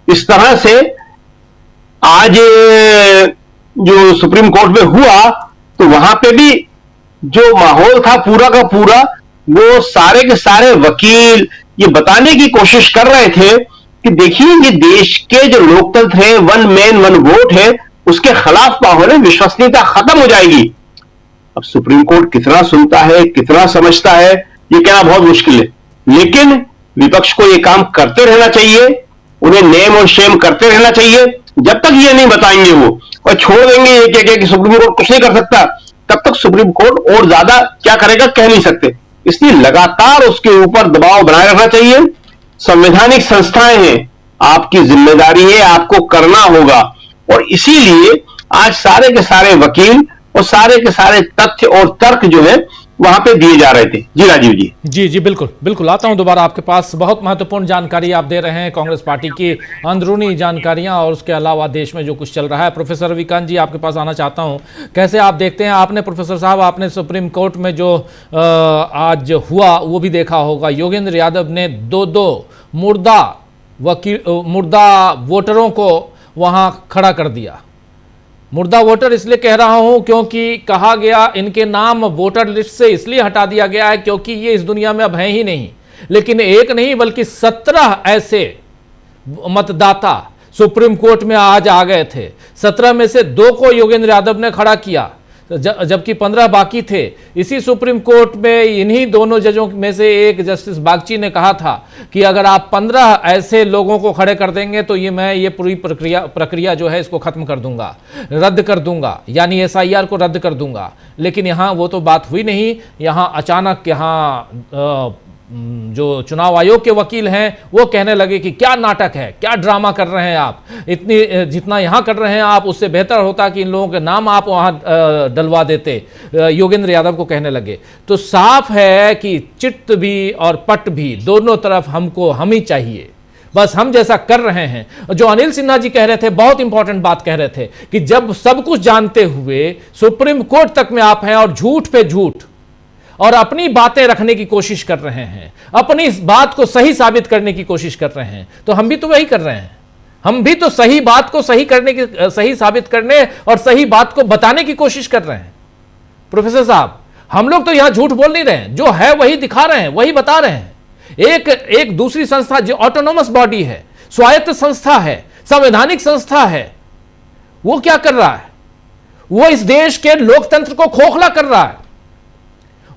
इस तरह से आज जो सुप्रीम कोर्ट में हुआ, तो वहां पे भी जो माहौल था पूरा का पूरा, वो सारे के सारे वकील ये बताने की कोशिश कर रहे थे कि देखिए ये देश के जो लोकतंत्र है, वन मैन वन वोट है, उसके खिलाफ माहौल है, विश्वसनीयता खत्म हो जाएगी। अब सुप्रीम कोर्ट कितना सुनता है, कितना समझता है, ये कहना बहुत मुश्किल है। लेकिन विपक्ष को ये काम करते रहना चाहिए, उन्हें नेम और शेम करते रहना चाहिए। जब तक ये नहीं बताएंगे वो और छोड़ देंगे ये कह के कि सुप्रीम कोर्ट कुछ नहीं कर सकता, तब तक सुप्रीम कोर्ट और ज्यादा क्या करेगा कह नहीं सकते। इसलिए लगातार उसके ऊपर दबाव बनाए रखना चाहिए। संवैधानिक संस्थाएं हैं, आपकी जिम्मेदारी है, आपको करना होगा। और इसीलिए आज सारे के सारे वकील और सारे के सारे तथ्य और तर्क जो है वहां पे दिए जा रहे थे। जी राजीव जी। जी बिल्कुल बिल्कुल, आता हूं दोबारा आपके पास। बहुत महत्वपूर्ण जानकारी आप दे रहे हैं, कांग्रेस पार्टी की अंदरूनी जानकारियां और उसके अलावा देश में जो कुछ चल रहा है। प्रोफेसर रविकांत जी आपके पास आना चाहता हूं, कैसे आप देखते हैं? आपने प्रोफेसर साहब, आपने सुप्रीम कोर्ट में जो आज हुआ वो भी देखा होगा। योगेंद्र यादव ने 2 मुर्दा मुर्दा वोटरों को वहां खड़ा कर दिया। मुर्दा वोटर इसलिए कह रहा हूं क्योंकि कहा गया इनके नाम वोटर लिस्ट से इसलिए हटा दिया गया है क्योंकि ये इस दुनिया में अब हैं ही नहीं। लेकिन एक नहीं बल्कि 17 ऐसे मतदाता सुप्रीम कोर्ट में आज आ गए थे। 17 में से 2 को योगेंद्र यादव ने खड़ा किया, जबकि 15 बाकी थे। इसी सुप्रीम कोर्ट में इन्हीं दोनों जजों में से एक जस्टिस बागची ने कहा था कि अगर आप 15 ऐसे लोगों को खड़े कर देंगे तो मैं ये पूरी प्रक्रिया जो है इसको खत्म कर दूंगा, रद्द कर दूंगा, यानी SIR को रद्द कर दूंगा। लेकिन यहाँ वो तो बात हुई नहीं। यहाँ अचानक यहाँ जो चुनाव आयोग के वकील हैं वो कहने लगे कि क्या नाटक है, क्या ड्रामा कर रहे हैं आप, इतनी जितना यहाँ कर रहे हैं आप उससे बेहतर होता कि इन लोगों के नाम आप वहाँ डलवा देते, योगेंद्र यादव को कहने लगे। तो साफ है कि चित्त भी और पट भी दोनों तरफ हमको हम ही चाहिए, बस हम जैसा कर रहे हैं। जो अनिल सिन्हा जी कह रहे थे, बहुत इंपॉर्टेंट बात कह रहे थे कि जब सब कुछ जानते हुए सुप्रीम कोर्ट तक में आप हैं और झूठ पे झूठ और अपनी बातें रखने की कोशिश कर रहे हैं, अपनी इस बात को सही साबित करने की कोशिश कर रहे हैं, तो हम भी तो वही कर रहे हैं। हम भी तो सही बात को सही साबित करने और सही बात को बताने की कोशिश कर रहे हैं। प्रोफेसर साहब, हम लोग तो यहां झूठ बोल नहीं रहे हैं, जो है वही दिखा रहे हैं, वही बता रहे हैं। एक दूसरी संस्था जो ऑटोनोमस बॉडी है, स्वायत्त संस्था है, संवैधानिक संस्था है, वो क्या कर रहा है? वो इस देश के लोकतंत्र को खोखला कर रहा है।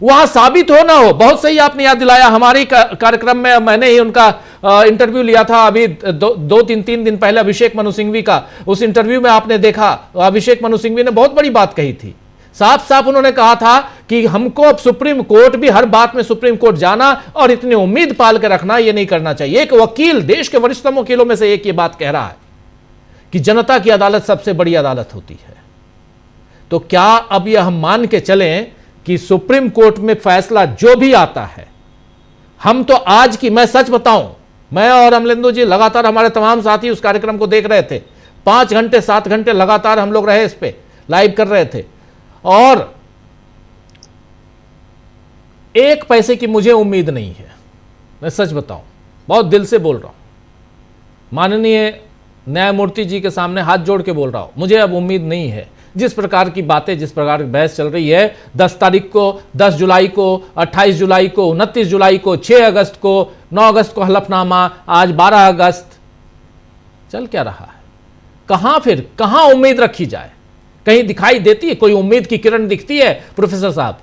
वहां साबित हो ना हो, बहुत सही आपने याद दिलाया। हमारे कार्यक्रम में मैंने ही उनका इंटरव्यू लिया था अभी 2-3 दिन पहले, अभिषेक मनु सिंघवी का। उस इंटरव्यू में आपने देखा अभिषेक मनु सिंघवी ने बहुत बड़ी बात कही थी। साफ साफ उन्होंने कहा था कि हमको अब सुप्रीम कोर्ट भी हर बात में सुप्रीम कोर्ट जाना और इतनी उम्मीद पाल के रखना ये नहीं करना चाहिए। एक वकील, देश के वरिष्ठतम वकीलों में से एक ये बात कह रहा है कि जनता की अदालत सबसे बड़ी अदालत होती है। तो क्या अब यह हम मान के चलें कि सुप्रीम कोर्ट में फैसला जो भी आता है, हम तो आज की, मैं सच बताऊं, मैं और अमलेंदु जी लगातार, हमारे तमाम साथी उस कार्यक्रम को देख रहे थे। 5 घंटे 7 घंटे लगातार हम लोग रहे, इस पे लाइव कर रहे थे और 1 पैसे की मुझे उम्मीद नहीं है। मैं सच बताऊं, बहुत दिल से बोल रहा हूं, माननीय न्यायमूर्ति जी के सामने हाथ जोड़ के बोल रहा हूं, मुझे अब उम्मीद नहीं है। जिस प्रकार की बातें, जिस प्रकार की बहस चल रही है, 10 तारीख को, 10 जुलाई को, 28 जुलाई को, 29 जुलाई को, 6 अगस्त को, 9 अगस्त को हलफनामा, आज 12 अगस्त, चल क्या रहा है? कहां उम्मीद रखी जाए? कहीं दिखाई देती है? कोई उम्मीद की किरण दिखती है प्रोफेसर साहब?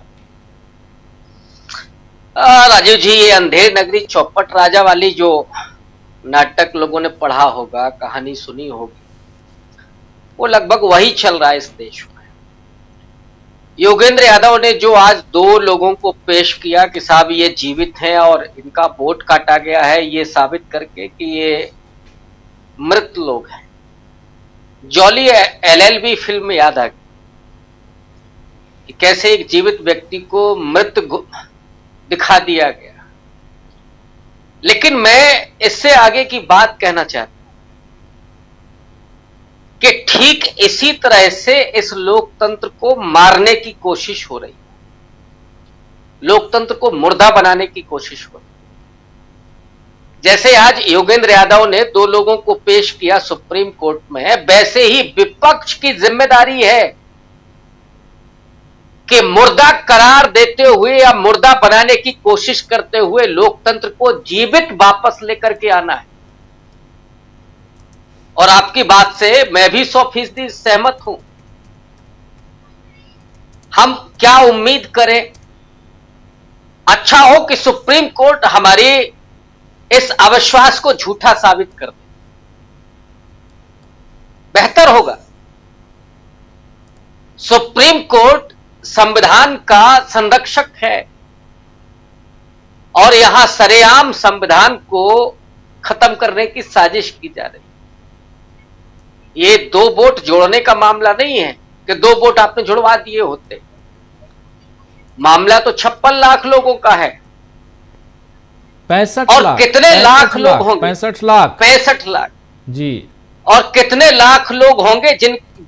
राजीव जी, ये अंधेर नगरी चौपट राजा वाली जो नाटक लोगों ने पढ़ा होगा, कहानी सुनी होगी, वो लगभग वही चल रहा है इस देश में। योगेंद्र यादव ने जो आज 2 लोगों को पेश किया कि साहब ये जीवित हैं और इनका वोट काटा गया है, ये साबित करके कि ये मृत लोग हैं। जॉली LLB फिल्म में याद आ गई कि कैसे एक जीवित व्यक्ति को मृत दिखा दिया गया। लेकिन मैं इससे आगे की बात कहना चाहता कि ठीक इसी तरह से इस लोकतंत्र को मारने की कोशिश हो रही है, लोकतंत्र को मुर्दा बनाने की कोशिश हो रही है। जैसे आज योगेंद्र यादव ने 2 लोगों को पेश किया सुप्रीम कोर्ट में, वैसे ही विपक्ष की जिम्मेदारी है कि मुर्दा करार देते हुए या मुर्दा बनाने की कोशिश करते हुए लोकतंत्र को जीवित वापस लेकर के आना है। और आपकी बात से मैं भी 100% सहमत हूं। हम क्या उम्मीद करें? अच्छा हो कि सुप्रीम कोर्ट हमारी इस अविश्वास को झूठा साबित कर दे, बेहतर होगा। सुप्रीम कोर्ट संविधान का संरक्षक है और यहां सरेआम संविधान को खत्म करने की साजिश की जा रही है। ये 2 वोट जोड़ने का मामला नहीं है कि 2 वोट आपने जुड़वा दिए होते। मामला तो 56 लाख लोगों का है। 65 और लाख, कितने लाख लोग होंगे? 65 लाख जी। और कितने लाख लोग होंगे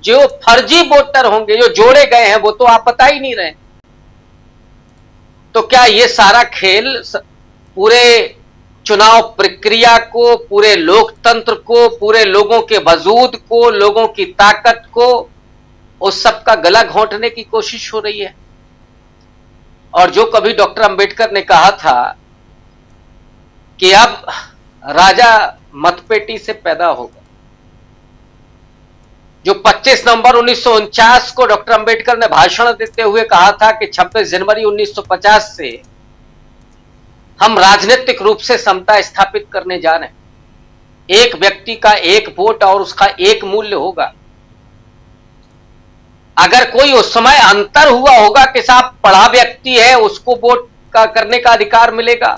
जो फर्जी वोटर होंगे, जो जोड़े गए हैं, वो तो आप बता ही नहीं रहे। तो क्या ये सारा खेल पूरे चुनाव प्रक्रिया को, पूरे लोकतंत्र को, पूरे लोगों के वजूद को, लोगों की ताकत को, उस सब का गला घोंटने की कोशिश हो रही है। और जो कभी डॉक्टर अंबेडकर ने कहा था कि अब राजा मतपेटी से पैदा होगा, जो 25 नवंबर 1949 को डॉक्टर अंबेडकर ने भाषण देते हुए कहा था कि 26 जनवरी 1950 से हम राजनीतिक रूप से समता स्थापित करने जा रहे हैं, एक व्यक्ति का एक वोट और उसका एक मूल्य होगा। अगर कोई उस समय अंतर हुआ होगा कि साहब पढ़ा व्यक्ति है उसको वोट का करने का अधिकार मिलेगा,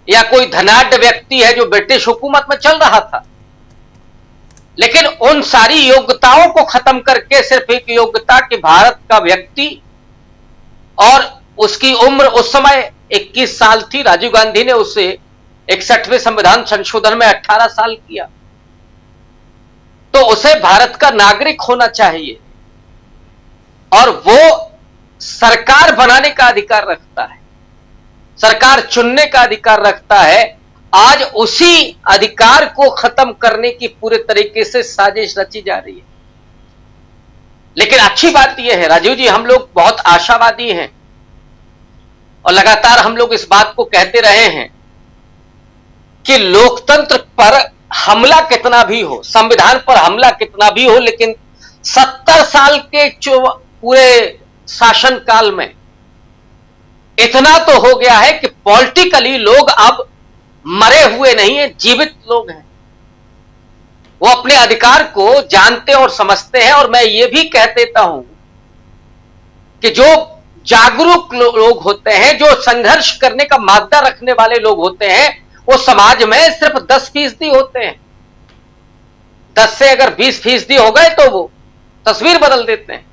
या कोई धनाढ्य व्यक्ति है जो ब्रिटिश हुकूमत में चल रहा था, लेकिन उन सारी योग्यताओं को खत्म करके सिर्फ एक योग्यता कि भारत का व्यक्ति, और उसकी उम्र उस समय 21 साल थी। राजीव गांधी ने उसे 61वें संविधान संशोधन में 18 साल किया, तो उसे भारत का नागरिक होना चाहिए और वो सरकार बनाने का अधिकार रखता है, सरकार चुनने का अधिकार रखता है। आज उसी अधिकार को खत्म करने की पूरे तरीके से साजिश रची जा रही है। लेकिन अच्छी बात यह है राजीव जी, हम लोग बहुत आशावादी हैं और लगातार हम लोग इस बात को कहते रहे हैं कि लोकतंत्र पर हमला कितना भी हो, संविधान पर हमला कितना भी हो, लेकिन 70 साल के पूरे शासन काल में इतना तो हो गया है कि पॉलिटिकली लोग अब मरे हुए नहीं हैं, जीवित लोग हैं। वो अपने अधिकार को जानते और समझते हैं। और मैं ये भी कह देता हूं कि जो जागरूक लोग होते हैं, जो संघर्ष करने का मादा रखने वाले लोग होते हैं, वो समाज में सिर्फ 10% होते हैं। 10 से अगर 20% हो गए तो वो तस्वीर बदल देते हैं।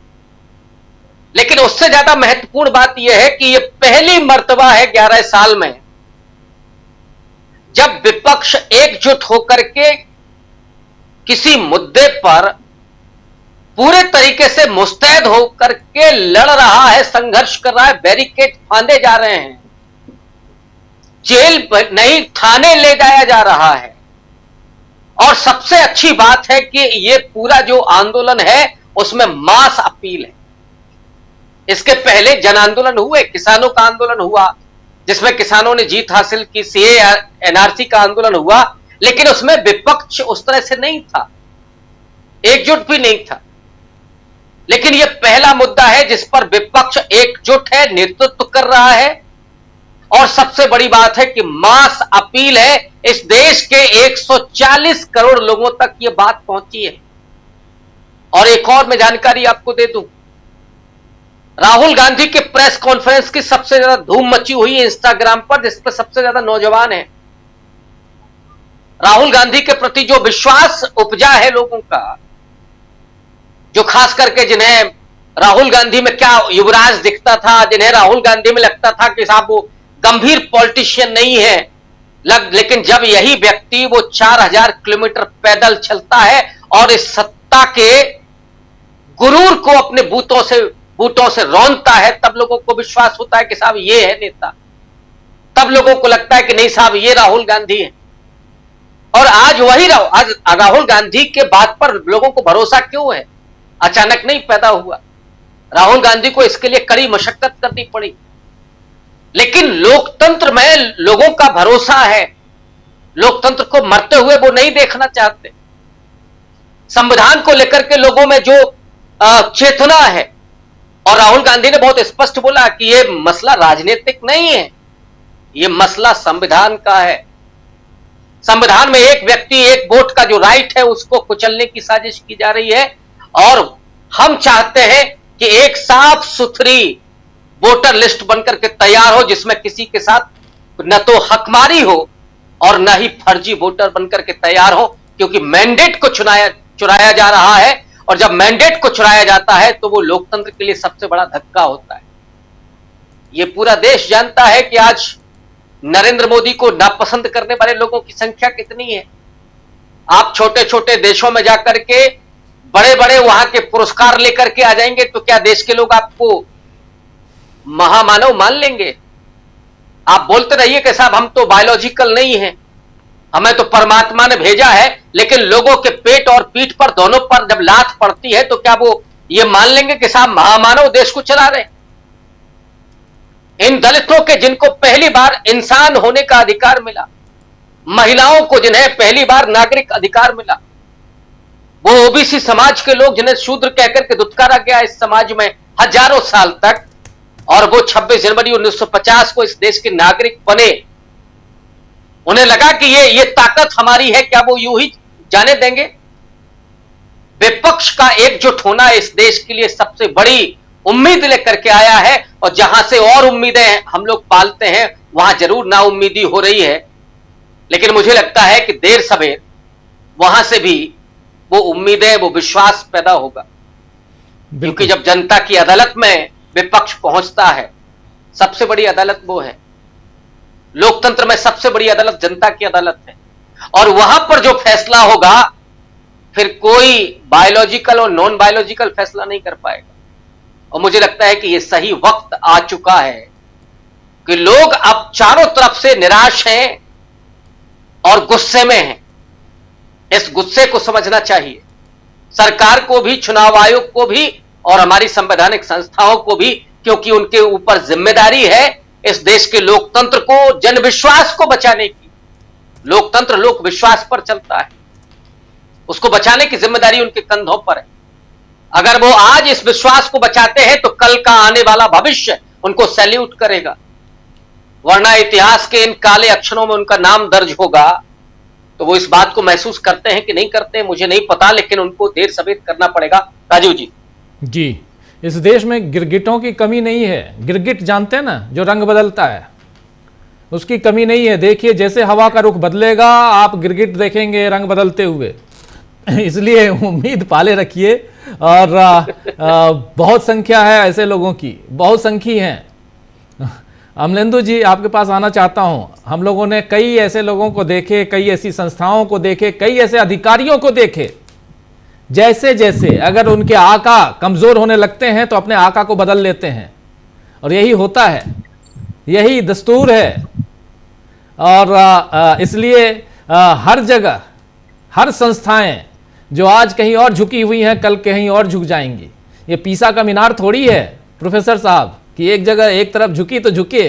लेकिन उससे ज्यादा महत्वपूर्ण बात यह है कि ये पहली मर्तबा है 11 साल में जब विपक्ष एकजुट होकर के किसी मुद्दे पर पूरे तरीके से मुस्तैद होकर के लड़ रहा है, संघर्ष कर रहा है, बैरिकेड फांदे जा रहे हैं, जेल नहीं थाने ले जाया जा रहा है। और सबसे अच्छी बात है कि ये पूरा जो आंदोलन है उसमें मास अपील है। इसके पहले जन आंदोलन हुए, किसानों का आंदोलन हुआ जिसमें किसानों ने जीत हासिल की, सीए एनआरसी का आंदोलन हुआ, लेकिन उसमें विपक्ष उस तरह से नहीं था, एकजुट भी नहीं था। लेकिन यह पहला मुद्दा है जिस पर विपक्ष एकजुट है, नेतृत्व कर रहा है। और सबसे बड़ी बात है कि मास अपील है, इस देश के 140 करोड़ लोगों तक यह बात पहुंची है। और एक और मैं जानकारी आपको दे दूं, राहुल गांधी के प्रेस कॉन्फ्रेंस की सबसे ज्यादा धूम मची हुई है इंस्टाग्राम पर, जिस पर सबसे ज्यादा नौजवान है। राहुल गांधी के प्रति जो विश्वास उपजा है लोगों का, जो खास करके जिन्हें राहुल गांधी में क्या युवराज दिखता था, जिन्हें राहुल गांधी में लगता था कि साहब वो गंभीर पॉलिटिशियन नहीं है, लेकिन जब यही व्यक्ति वो 4000 किलोमीटर पैदल चलता है और इस सत्ता के गुरूर को अपने बूटों से रौंदता है, तब लोगों को विश्वास होता है कि साहब ये है नेता। तब लोगों को लगता है कि नहीं साहब ये राहुल गांधी है। और आज वही राहुल गांधी के बात पर लोगों को भरोसा क्यों है? अचानक नहीं पैदा हुआ, राहुल गांधी को इसके लिए कड़ी मशक्कत करनी पड़ी। लेकिन लोकतंत्र में लोगों का भरोसा है, लोकतंत्र को मरते हुए वो नहीं देखना चाहते। संविधान को लेकर के लोगों में जो चेतना है, और राहुल गांधी ने बहुत स्पष्ट बोला कि ये मसला राजनीतिक नहीं है, ये मसला संविधान का है। संविधान में एक व्यक्ति एक वोट का जो राइट है उसको कुचलने की साजिश की जा रही है। और हम चाहते हैं कि एक साफ सुथरी वोटर लिस्ट बनकर के तैयार हो, जिसमें किसी के साथ न तो हकमारी हो और न ही फर्जी वोटर बनकर के तैयार हो, क्योंकि मैंडेट को चुराया जा रहा है। और जब मैंडेट को चुराया जाता है तो वो लोकतंत्र के लिए सबसे बड़ा धक्का होता है। ये पूरा देश जानता है कि आज नरेंद्र मोदी को नापसंद करने वाले लोगों की संख्या कितनी है। आप छोटे छोटे देशों में जाकर के बड़े बड़े वहां के पुरस्कार लेकर के आ जाएंगे तो क्या देश के लोग आपको महामानव मान लेंगे? आप बोलते रहिए कि साहब हम तो बायोलॉजिकल नहीं है, हमें तो परमात्मा ने भेजा है, लेकिन लोगों के पेट और पीठ पर दोनों पर जब लात पड़ती है तो क्या वो ये मान लेंगे कि साहब महामानव देश को चला रहे? इन दलितों के जिनको पहली बार इंसान होने का अधिकार मिला, महिलाओं को जिन्हें पहली बार नागरिक अधिकार मिला, वो ओबीसी समाज के लोग जिन्हें शूद्र कहकर के दुत्कारा गया इस समाज में हजारों साल तक, और वो 26 जनवरी 1950 को इस देश के नागरिक बने, उन्हें लगा कि ये ताकत हमारी है, क्या वो यूं ही जाने देंगे? विपक्ष का एकजुट होना इस देश के लिए सबसे बड़ी उम्मीद लेकर के आया है, और जहां से और उम्मीदें हम लोग पालते हैं वहां जरूर नाउम्मीदी हो रही है, लेकिन मुझे लगता है कि देर सवेर वहां से भी वो उम्मीदें, वो विश्वास पैदा होगा, क्योंकि जब जनता की अदालत में विपक्ष पहुंचता है, सबसे बड़ी अदालत वो है, लोकतंत्र में सबसे बड़ी अदालत जनता की अदालत है, और वहां पर जो फैसला होगा फिर कोई बायोलॉजिकल और नॉन बायोलॉजिकल फैसला नहीं कर पाएगा। और मुझे लगता है कि यह सही वक्त आ चुका है कि लोग अब चारों तरफ से निराश हैं और गुस्से में हैं। इस गुस्से को समझना चाहिए, सरकार को भी, चुनाव आयोग को भी, और हमारी संवैधानिक संस्थाओं को भी, क्योंकि उनके ऊपर जिम्मेदारी है इस देश के लोकतंत्र को, जनविश्वास को बचाने की। लोकतंत्र लोक विश्वास पर चलता है, उसको बचाने की जिम्मेदारी उनके कंधों पर है। अगर वो आज इस विश्वास को बचाते हैं तो कल का आने वाला भविष्य उनको सैल्यूट करेगा, वरना इतिहास के इन काले अक्षरों में उनका नाम दर्ज होगा। तो वो इस बात को महसूस करते हैं कि नहीं करते हैं मुझे नहीं पता, लेकिन उनको देर सवेर करना पड़ेगा। राजीव जी, इस देश में गिरगिटों की कमी नहीं है। गिरगिट जानते हैं ना, जो रंग बदलता है, उसकी कमी नहीं है। देखिए जैसे हवा का रुख बदलेगा आप गिरगिट देखेंगे रंग बदलते हुए। इसलिए उम्मीद पाले रखिए, और बहुत संख्या है ऐसे लोगों की, बहुत संख्या है। अमलेंदु जी, आपके पास आना चाहता हूं। हम लोगों ने कई ऐसे लोगों को देखे, कई ऐसी संस्थाओं को देखे, कई ऐसे अधिकारियों को देखे, जैसे जैसे अगर उनके आका कमजोर होने लगते हैं तो अपने आका को बदल लेते हैं, और यही होता है, यही दस्तूर है। और इसलिए हर जगह, हर संस्थाएं जो आज कहीं और झुकी हुई हैं कल कहीं और झुक जाएंगी। ये पीसा का मीनार थोड़ी है प्रोफेसर साहब कि एक जगह एक तरफ झुकी तो झुके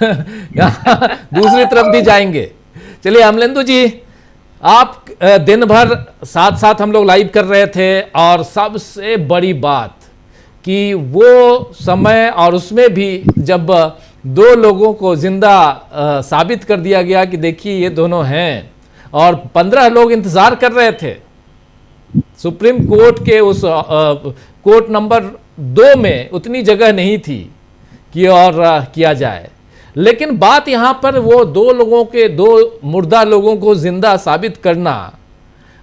दूसरी तरफ भी जाएंगे। चलिए अमलेंदु जी, आप दिन भर साथ साथ हम लोग लाइव कर रहे थे, और सबसे बड़ी बात कि वो समय और उसमें भी जब दो लोगों को जिंदा साबित कर दिया गया कि देखिए ये दोनों हैं, और 15 लोग इंतजार कर रहे थे सुप्रीम कोर्ट के उस कोर्ट नंबर 2 में उतनी जगह नहीं थी कि और किया जाए। लेकिन बात यहां पर वो दो लोगों के, दो मुर्दा लोगों को जिंदा साबित करना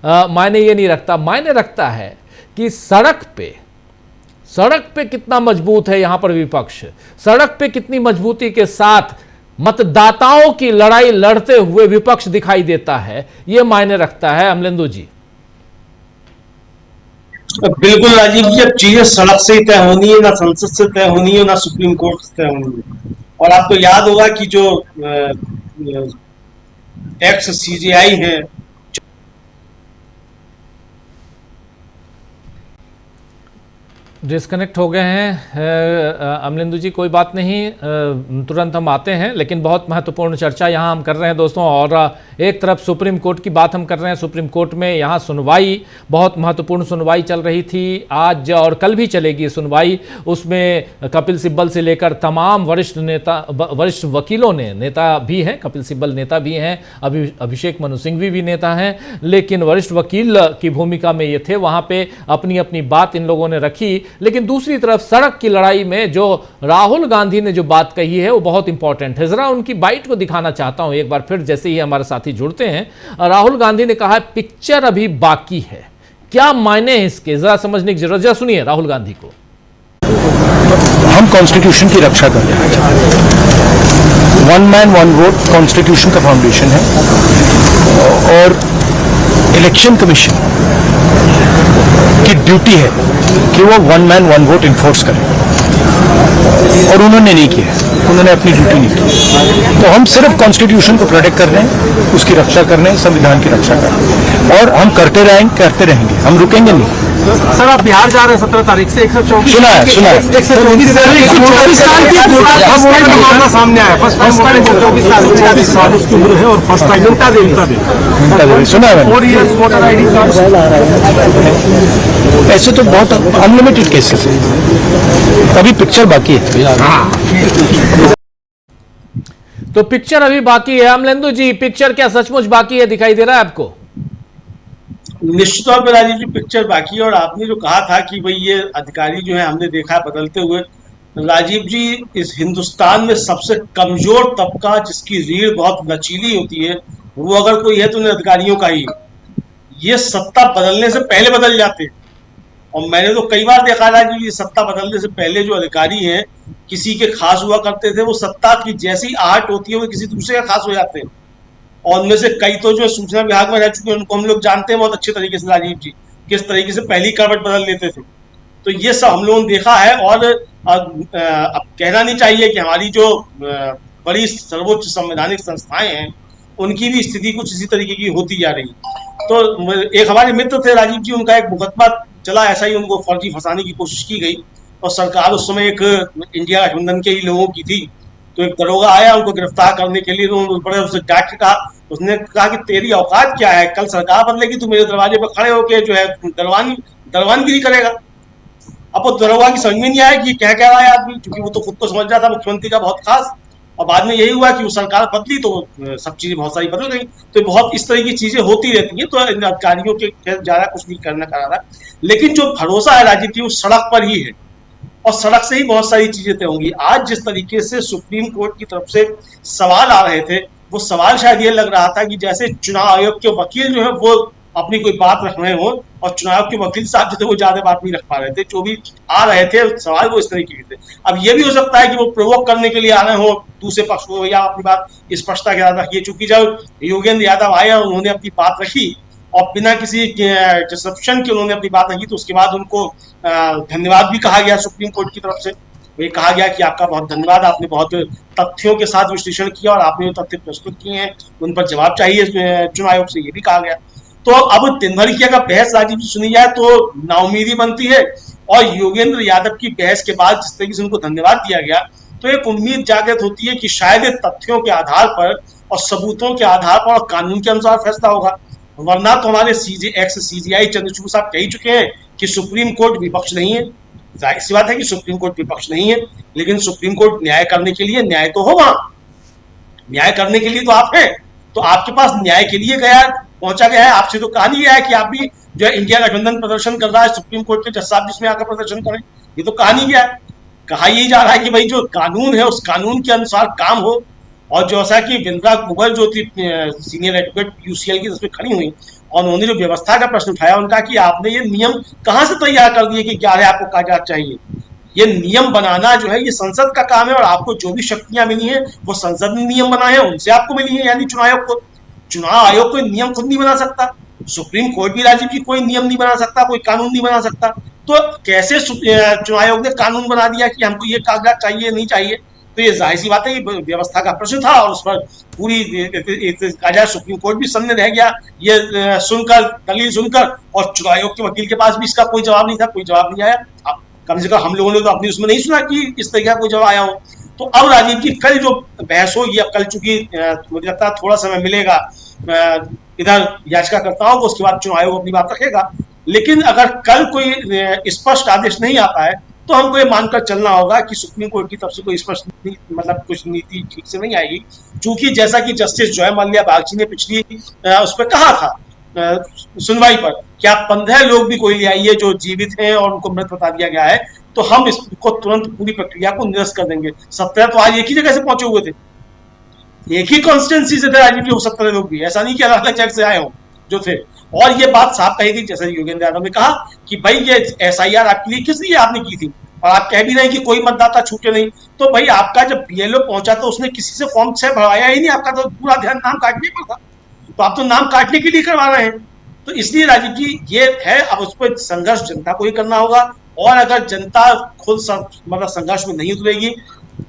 मायने ये नहीं रखता। मायने रखता है कि सड़क पे कितना मजबूत है यहां पर विपक्ष, सड़क पे कितनी मजबूती के साथ मतदाताओं की लड़ाई लड़ते हुए विपक्ष दिखाई देता है, यह मायने रखता है। अमलेंदु जी, बिल्कुल राजीव जी, अब चीजें सड़क से ही तय होनी है, ना संसद से तय होनी है, ना सुप्रीम कोर्ट से तय होनी है। और आपको याद होगा कि जो एक्स सीजेआई है, डिस्कनेक्ट हो गए हैं अमलेंदु जी, कोई बात नहीं, तुरंत हम आते हैं। लेकिन बहुत महत्वपूर्ण चर्चा यहाँ हम कर रहे हैं दोस्तों, और एक तरफ सुप्रीम कोर्ट की बात हम कर रहे हैं। सुप्रीम कोर्ट में यहाँ सुनवाई, बहुत महत्वपूर्ण सुनवाई चल रही थी, आज और कल भी चलेगी सुनवाई। उसमें कपिल सिब्बल से लेकर तमाम वरिष्ठ वकीलों ने, नेता भी हैं, कपिल सिब्बल नेता भी हैं, अभिषेक मनु सिंघवी भी नेता हैं, लेकिन वरिष्ठ वकील की भूमिका में ये थे, वहाँ पे अपनी अपनी बात इन लोगों ने रखी। लेकिन दूसरी तरफ सड़क की लड़ाई में जो राहुल गांधी ने जो बात कही है वो बहुत इंपॉर्टेंट है। जरा उनकी बाइट को दिखाना चाहता हूं एक बार फिर, जैसे ही हमारे साथी जुड़ते हैं। राहुल गांधी ने कहा पिक्चर अभी बाकी है। क्या मायने हैं इसके, जरा समझने की जरूरत। जरा सुनिए राहुल गांधी को। हम कॉन्स्टिट्यूशन की रक्षा कर रहे हैं। 1 मैन 1 वोट कॉन्स्टिट्यूशन का फाउंडेशन है, और इलेक्शन कमीशन की ड्यूटी है कि वो 1 मैन 1 वोट इन्फोर्स करे। और उन्होंने नहीं किया, उन्होंने अपनी ड्यूटी नहीं की। तो हम सिर्फ कॉन्स्टिट्यूशन को प्रोटेक्ट कर रहे हैं, उसकी रक्षा कर रहे हैं, संविधान की रक्षा कर रहे हैं, और हम करते रहेंगे, हम रुकेंगे नहीं। सर आप बिहार जा रहे हैं 17 तारीख से 124 सुना है 124 साल की मामला सामने आया। फर्स्ट टाइम 24 साल की उम्र है और फर्स्ट टाइम मिंटा देवी सुना है 4 इयर्स वोटर आईडी कार्ड। ऐसे तो बहुत अनलिमिटेड केसेस है, अभी पिक्चर बाकी है। तो पिक्चर अभी बाकी है। अमलेंदु जी, पिक्चर क्या सचमुच बाकी है, दिखाई दे रहा है आपको? निश्चित तौर पर राजीव जी पिक्चर बाकी है। और आपने जो कहा था कि भाई ये अधिकारी जो है हमने देखा बदलते हुए, राजीव जी इस हिंदुस्तान में सबसे कमजोर तबका जिसकी रीढ़ बहुत लचीली होती है वो अगर कोई है तो उन अधिकारियों का ही। ये सत्ता बदलने से पहले बदल जाते हैं। और मैंने तो कई बार देखा था कि ये सत्ता बदलने से पहले जो अधिकारी हैं किसी के खास हुआ करते थे, वो सत्ता की जैसी आहट होती है वो किसी दूसरे का खास हो जाते हैं। और उनमें से कई तो जो सूचना विभाग में रह चुके हैं उनको हम लोग जानते हैं बहुत अच्छे तरीके से राजीव जी, किस तरीके से पहली करवट बदल लेते थे। तो ये सब हम लोगों ने देखा है। और अब कहना नहीं चाहिए कि हमारी जो बड़ी सर्वोच्च संवैधानिक संस्थाएं हैं उनकी भी स्थिति कुछ इसी तरीके की होती जा रही। तो एक हमारे मित्र थे राजीव जी, उनका एक मुकदमा चला, ऐसा ही उनको फर्जी फंसाने की कोशिश की गई और सरकार उस समय एक इंडिया गठबंधन के ही लोगों की थी। तो एक दरोगा आया उनको गिरफ्तार करने के लिए, तो बड़े उससे डांट के कहा, उसने कहा कि तेरी औकात क्या है, कल सरकार बदलेगी तू मेरे दरवाजे पर खड़े होके जो है दरवानगिरी करेगा। अब वो दरोगा की समझ में नहीं आया कि क्या कह रहा है आदमी, क्योंकि वो तो खुद को समझ रहा था मुख्यमंत्री का बहुत खास। और बाद में यही हुआ कि वो सरकार बदली तो सब चीजें बहुत सारी बदल गई। तो बहुत इस तरह की चीजें होती रहती हैं। तो अधिकारियों के ज्यादा कुछ नहीं करना करा रहा, लेकिन जो भरोसा है राजीव जी वो सड़क पर ही है और सड़क से ही बहुत सारी चीजें तय होंगी। आज जिस तरीके से सुप्रीम कोर्ट की तरफ से सवाल आ रहे थे, वो सवाल शायद ये लग रहा था कि जैसे चुनाव आयोग के वकील जो है वो अपनी कोई बात रख रहे हो और चुनाव के वकील साहब जो थे वो ज्यादा बात नहीं रख पा रहे थे। जो भी आ रहे थे सवाल वो इस तरीके के थे। अब ये भी हो सकता है कि वो प्रोवोक करने के लिए आ रहे हो दूसरे पक्ष को, या अपनी बात स्पष्टता के साथ रखिए। चूंकि जब योगेंद्र यादव आए और उन्होंने अपनी बात रखी और बिना किसी डिसरप्शन के उन्होंने अपनी बात रखी, तो उसके बाद उनको धन्यवाद भी कहा गया सुप्रीम कोर्ट की तरफ से। ये कहा गया कि आपका बहुत धन्यवाद, आपने बहुत तथ्यों के साथ विश्लेषण किया और आपने जो तथ्य प्रस्तुत किए हैं उन पर जवाब चाहिए चुनाव आयोग से, ये भी कहा गया। तो अब दिन भर की अगर बहस राजीव जी सुनी जाए तो नाउमीदी बनती है। और योगेंद्र यादव की बहस के बाद जिस तरीके से उनको धन्यवाद दिया गया तो एक उम्मीद जागृत होती है कि शायद तथ्यों के आधार पर और सबूतों के आधार पर और कानून के अनुसार फैसला होगा। वरना तो हमारे CJI चंद्रचूड़ साहब कह चुके हैं कि सुप्रीम कोर्ट विपक्ष नहीं है। जाहिर सी बात है कि सुप्रीम कोर्ट विपक्ष नहीं है, लेकिन सुप्रीम कोर्ट न्याय करने के लिए न्याय तो हो, वहां न्याय करने के लिए तो आप हैं। तो आपके पास न्याय के लिए पहुंचा गया है। आपसे तो कहा नहीं गया है कि आप भी जो है इंडिया गठबंधन प्रदर्शन कर रहा है सुप्रीम कोर्ट के जज साहब जिसमें आकर प्रदर्शन करें, ये तो कहा नहीं गया है। कहा यही जा रहा है कि भाई जो कानून है उस कानून के अनुसार काम हो। और जैसा कि बिंद्रा मुगल जो थी सीनियर एडवोकेट UCL की उसमें खड़ी हुई और उन्होंने जो व्यवस्था का प्रश्न उठाया उनका कि आपने ये नियम कहाँ से तैयार कर दिए कि 11 आपको कागजात चाहिए। ये नियम बनाना जो है ये संसद का काम है और आपको जो भी शक्तियां मिली हैं वो संसद ने नियम बनाए हैं, उनसे आपको मिली है। यानी चुनाव आयोग को, चुनाव आयोग कोई नियम खुद नहीं बना सकता, सुप्रीम कोर्ट भी राजीव जी कोई नियम नहीं बना सकता, कोई कानून नहीं बना सकता। तो कैसे चुनाव आयोग ने कानून बना दिया कि हमको ये कागजात चाहिए नहीं चाहिए? तो ये जाहिर सी बात है, ये व्यवस्था का प्रश्न था और उस पर पूरी कागजात सुप्रीम कोर्ट भी सन्न रह गया ये सुनकर, दलील सुनकर। और चुनाव आयोग के वकील के पास भी इसका कोई जवाब नहीं था, कोई जवाब नहीं आया। कम से कम हम लोगों ने तो अपनी उसमें नहीं सुना कि इस तरह का कोई जवाब आया हो। तो अब राजीव जी कल जो बहस होगी, अब कल चूंकि मुझे लगता है थोड़ा समय मिलेगा इधर याचिकाकर्ताओं को, उसके बाद चुनाव आयोग अपनी बात रखेगा। लेकिन अगर कल कोई स्पष्ट आदेश नहीं आता है तो हमको ये मानकर चलना होगा कि सुप्रीम कोर्ट की तरफ से कोई स्पष्ट मतलब कुछ नीति ठीक से नहीं आएगी। चूंकि जैसा कि जस्टिस जॉय मल्ल्या बागची ने पिछली उस पर कहा था सुनवाई पर कि आप 15 लोग भी कोई ले आइए जो जीवित हैं और उनको मृत बता दिया गया है तो हम इसको तुरंत पूरी प्रक्रिया को निरस्त कर देंगे। 17 तो आज एक ही जगह से पहुंचे हुए थे, एक ही कॉन्स्टिट्यूंसी से थे राजीव जी, 17 लोग भी, ऐसा नहीं कि अलग अलग जगह से आए हों जो थे। और ये बात साफ कही थी, जैसे योगेंद्र यादव ने कहा कि भाई ये SIR आपके लिए किस लिए आपने की थी, और आप कह भी रहे हैं कि कोई मतदाता छूटे नहीं। तो भाई आपका जब BLO पहुंचा तो उसने किसी से फॉर्म 6 भरवाया ही नहीं, आपका तो पूरा ध्यान नाम काटने पर था, तो आप तो नाम काटने के लिए करवा रहे हैं। तो इसलिए राजीव जी ये है, अब उस पर संघर्ष जनता को ही करना होगा, और अगर जनता खुद मतलब संघर्ष में नहीं उतरेगी,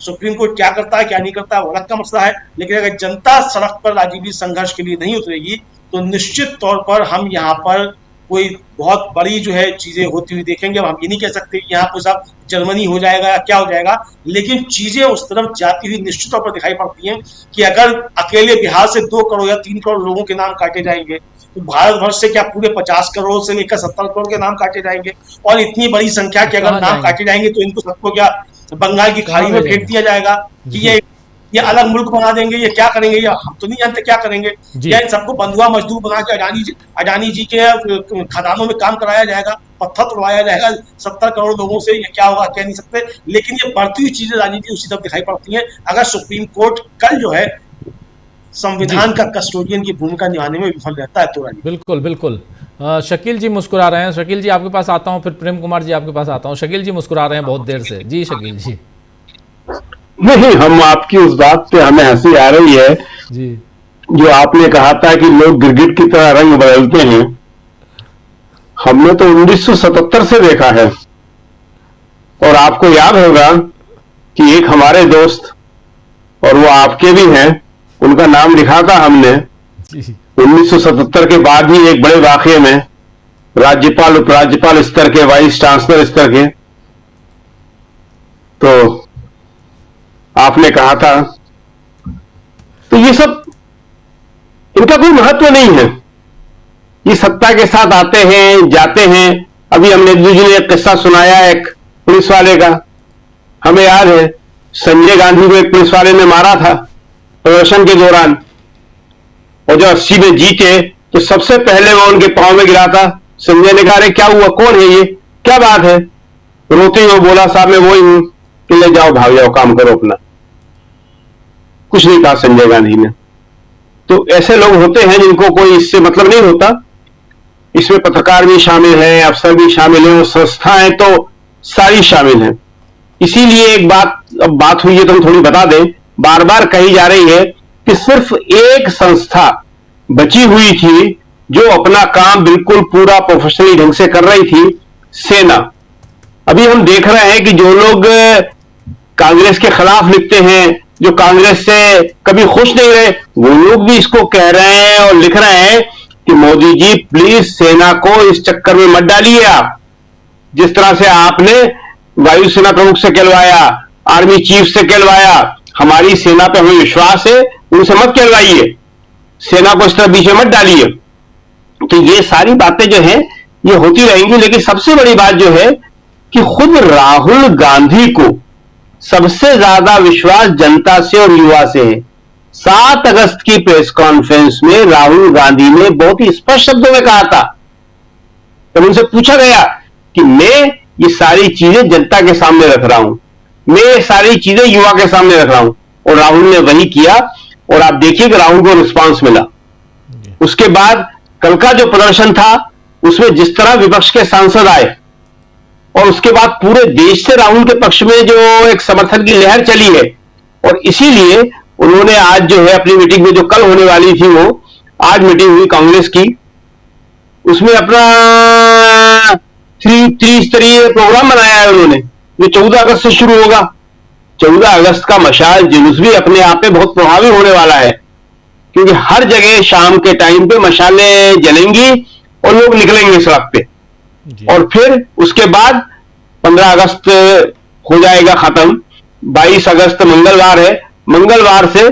सुप्रीम कोर्ट क्या करता है क्या नहीं करता है वो अलग का मसला है, लेकिन अगर जनता सड़क पर राजीव जी संघर्ष के लिए नहीं उतरेगी तो निश्चित तौर पर हम यहाँ पर कोई बहुत बड़ी जो है चीजें होती हुई देखेंगे। अब हम ये नहीं कह सकते कि यहाँ पर सब जर्मनी हो जाएगा या क्या हो जाएगा, लेकिन चीजें उस तरफ जाती हुई निश्चित तौर पर दिखाई पड़ती हैं कि अगर अकेले बिहार से 2 करोड़ या 3 करोड़ लोगों के नाम काटे जाएंगे तो भारत भर से क्या पूरे 50 करोड़ से लेकर 70 करोड़ के नाम काटे जाएंगे, और इतनी बड़ी संख्या के अगर नाम काटे जाएंगे तो इनको सबको क्या बंगाल की खाड़ी में फेंक दिया जाएगा कि ये अलग मुल्क बना देंगे, ये क्या करेंगे, ये हम तो नहीं जानते क्या करेंगे, या इन सबको बंधुआ मजदूर बना के अडानी जी के खदानों में काम कराया जाएगा, पत्थर तोड़वाया जाएगा 70 करोड़ लोगों से, ये क्या होगा कह नहीं सकते। लेकिन ये बढ़ती हुई चीजें राजनीति उसी तरफ दिखाई पड़ती हैं अगर सुप्रीम कोर्ट कल जो है संविधान का कस्टोडियन की भूमिका निभाने में विफल रहता है तो। बिल्कुल बिल्कुल। शकील जी मुस्कुरा रहे हैं। शकील जी आपके पास आता हूं, फिर प्रेम कुमार जी आपके पास आता हूं। शकील जी मुस्कुरा रहे हैं बहुत देर से। जी शकील जी। नहीं, हम आपकी उस बात पे हमें हंसी आ रही है जी, जो आपने कहा था कि लोग गिरगिट की तरह रंग बदलते हैं। हमने तो 1977 से देखा है, और आपको याद होगा कि एक हमारे दोस्त, और वो आपके भी हैं, उनका नाम लिखा था हमने 1977 के बाद ही एक बड़े वाकये में राज्यपाल उपराज्यपाल स्तर के, वाइस चांसलर स्तर के, तो आपने कहा था। तो ये सब इनका कोई महत्व नहीं है, ये सत्ता के साथ आते हैं जाते हैं। अभी हमने जी ने एक किस्सा सुनाया एक पुलिस वाले का, हमें याद है संजय गांधी को एक पुलिस वाले ने मारा था प्रदर्शन के दौरान, और जब 80 में जीते तो सबसे पहले वो उनके पांव में गिरा था। संजय ने कहा अरे क्या हुआ, कौन है ये, क्या बात है? रोते हुए बोला साहब मैं वही हूं, कि ले जाओ भाग जाओ काम करो अपना। कुछ नहीं कहा संजय गांधी ने। तो ऐसे लोग होते हैं जिनको कोई इससे मतलब नहीं होता। इसमें पत्रकार भी शामिल हैं, अफसर भी शामिल हैं, संस्थाएं तो सारी शामिल हैं। इसीलिए एक बात हुई है तो हम थोड़ी बता दें, बार बार कही जा रही है कि सिर्फ एक संस्था बची हुई थी जो अपना काम बिल्कुल पूरा प्रोफेशनली ढंग से कर रही थी, सेना। अभी हम देख रहे हैं कि जो लोग कांग्रेस के खिलाफ लिखते हैं, जो कांग्रेस से कभी खुश नहीं रहे, वो लोग भी इसको कह रहे हैं और लिख रहे हैं कि मोदी जी प्लीज सेना को इस चक्कर में मत डालिए। आप जिस तरह से आपने वायुसेना प्रमुख से कहलवाया, आर्मी चीफ से कहलवाया, हमारी सेना पे हमें विश्वास है, उनसे मत कहलवाइए, सेना को इस तरह बीच में मत डालिए। तो ये सारी बातें जो है ये होती रहेंगी। लेकिन सबसे बड़ी बात जो है कि खुद राहुल गांधी को सबसे ज्यादा विश्वास जनता से और युवा से है। 7 अगस्त की प्रेस कॉन्फ्रेंस में राहुल गांधी ने बहुत ही स्पष्ट शब्दों में कहा था, जब उनसे पूछा गया कि मैं ये सारी चीजें जनता के सामने रख रहा हूं, मैं ये सारी चीजें युवा के सामने रख रहा हूं, और राहुल ने वही किया। और आप देखिए कि राहुल को रिस्पांस मिला। उसके बाद कल का जो प्रदर्शन था उसमें जिस तरह विपक्ष के सांसद आए, और उसके बाद पूरे देश से राहुल के पक्ष में जो एक समर्थन की लहर चली है, और इसीलिए उन्होंने आज जो है अपनी मीटिंग में, जो कल होने वाली थी वो आज मीटिंग हुई कांग्रेस की, उसमें अपना त्रिस्तरीय प्रोग्राम बनाया है उन्होंने, जो 14 अगस्त से शुरू होगा। 14 अगस्त का मशाल जुलूस भी अपने आप में बहुत प्रभावी होने वाला है, क्योंकि हर जगह शाम के टाइम पे मशालें जलेंगी और लोग निकलेंगे सड़क पे। और फिर उसके बाद 15 अगस्त हो जाएगा खत्म, 22 अगस्त मंगलवार है, मंगलवार से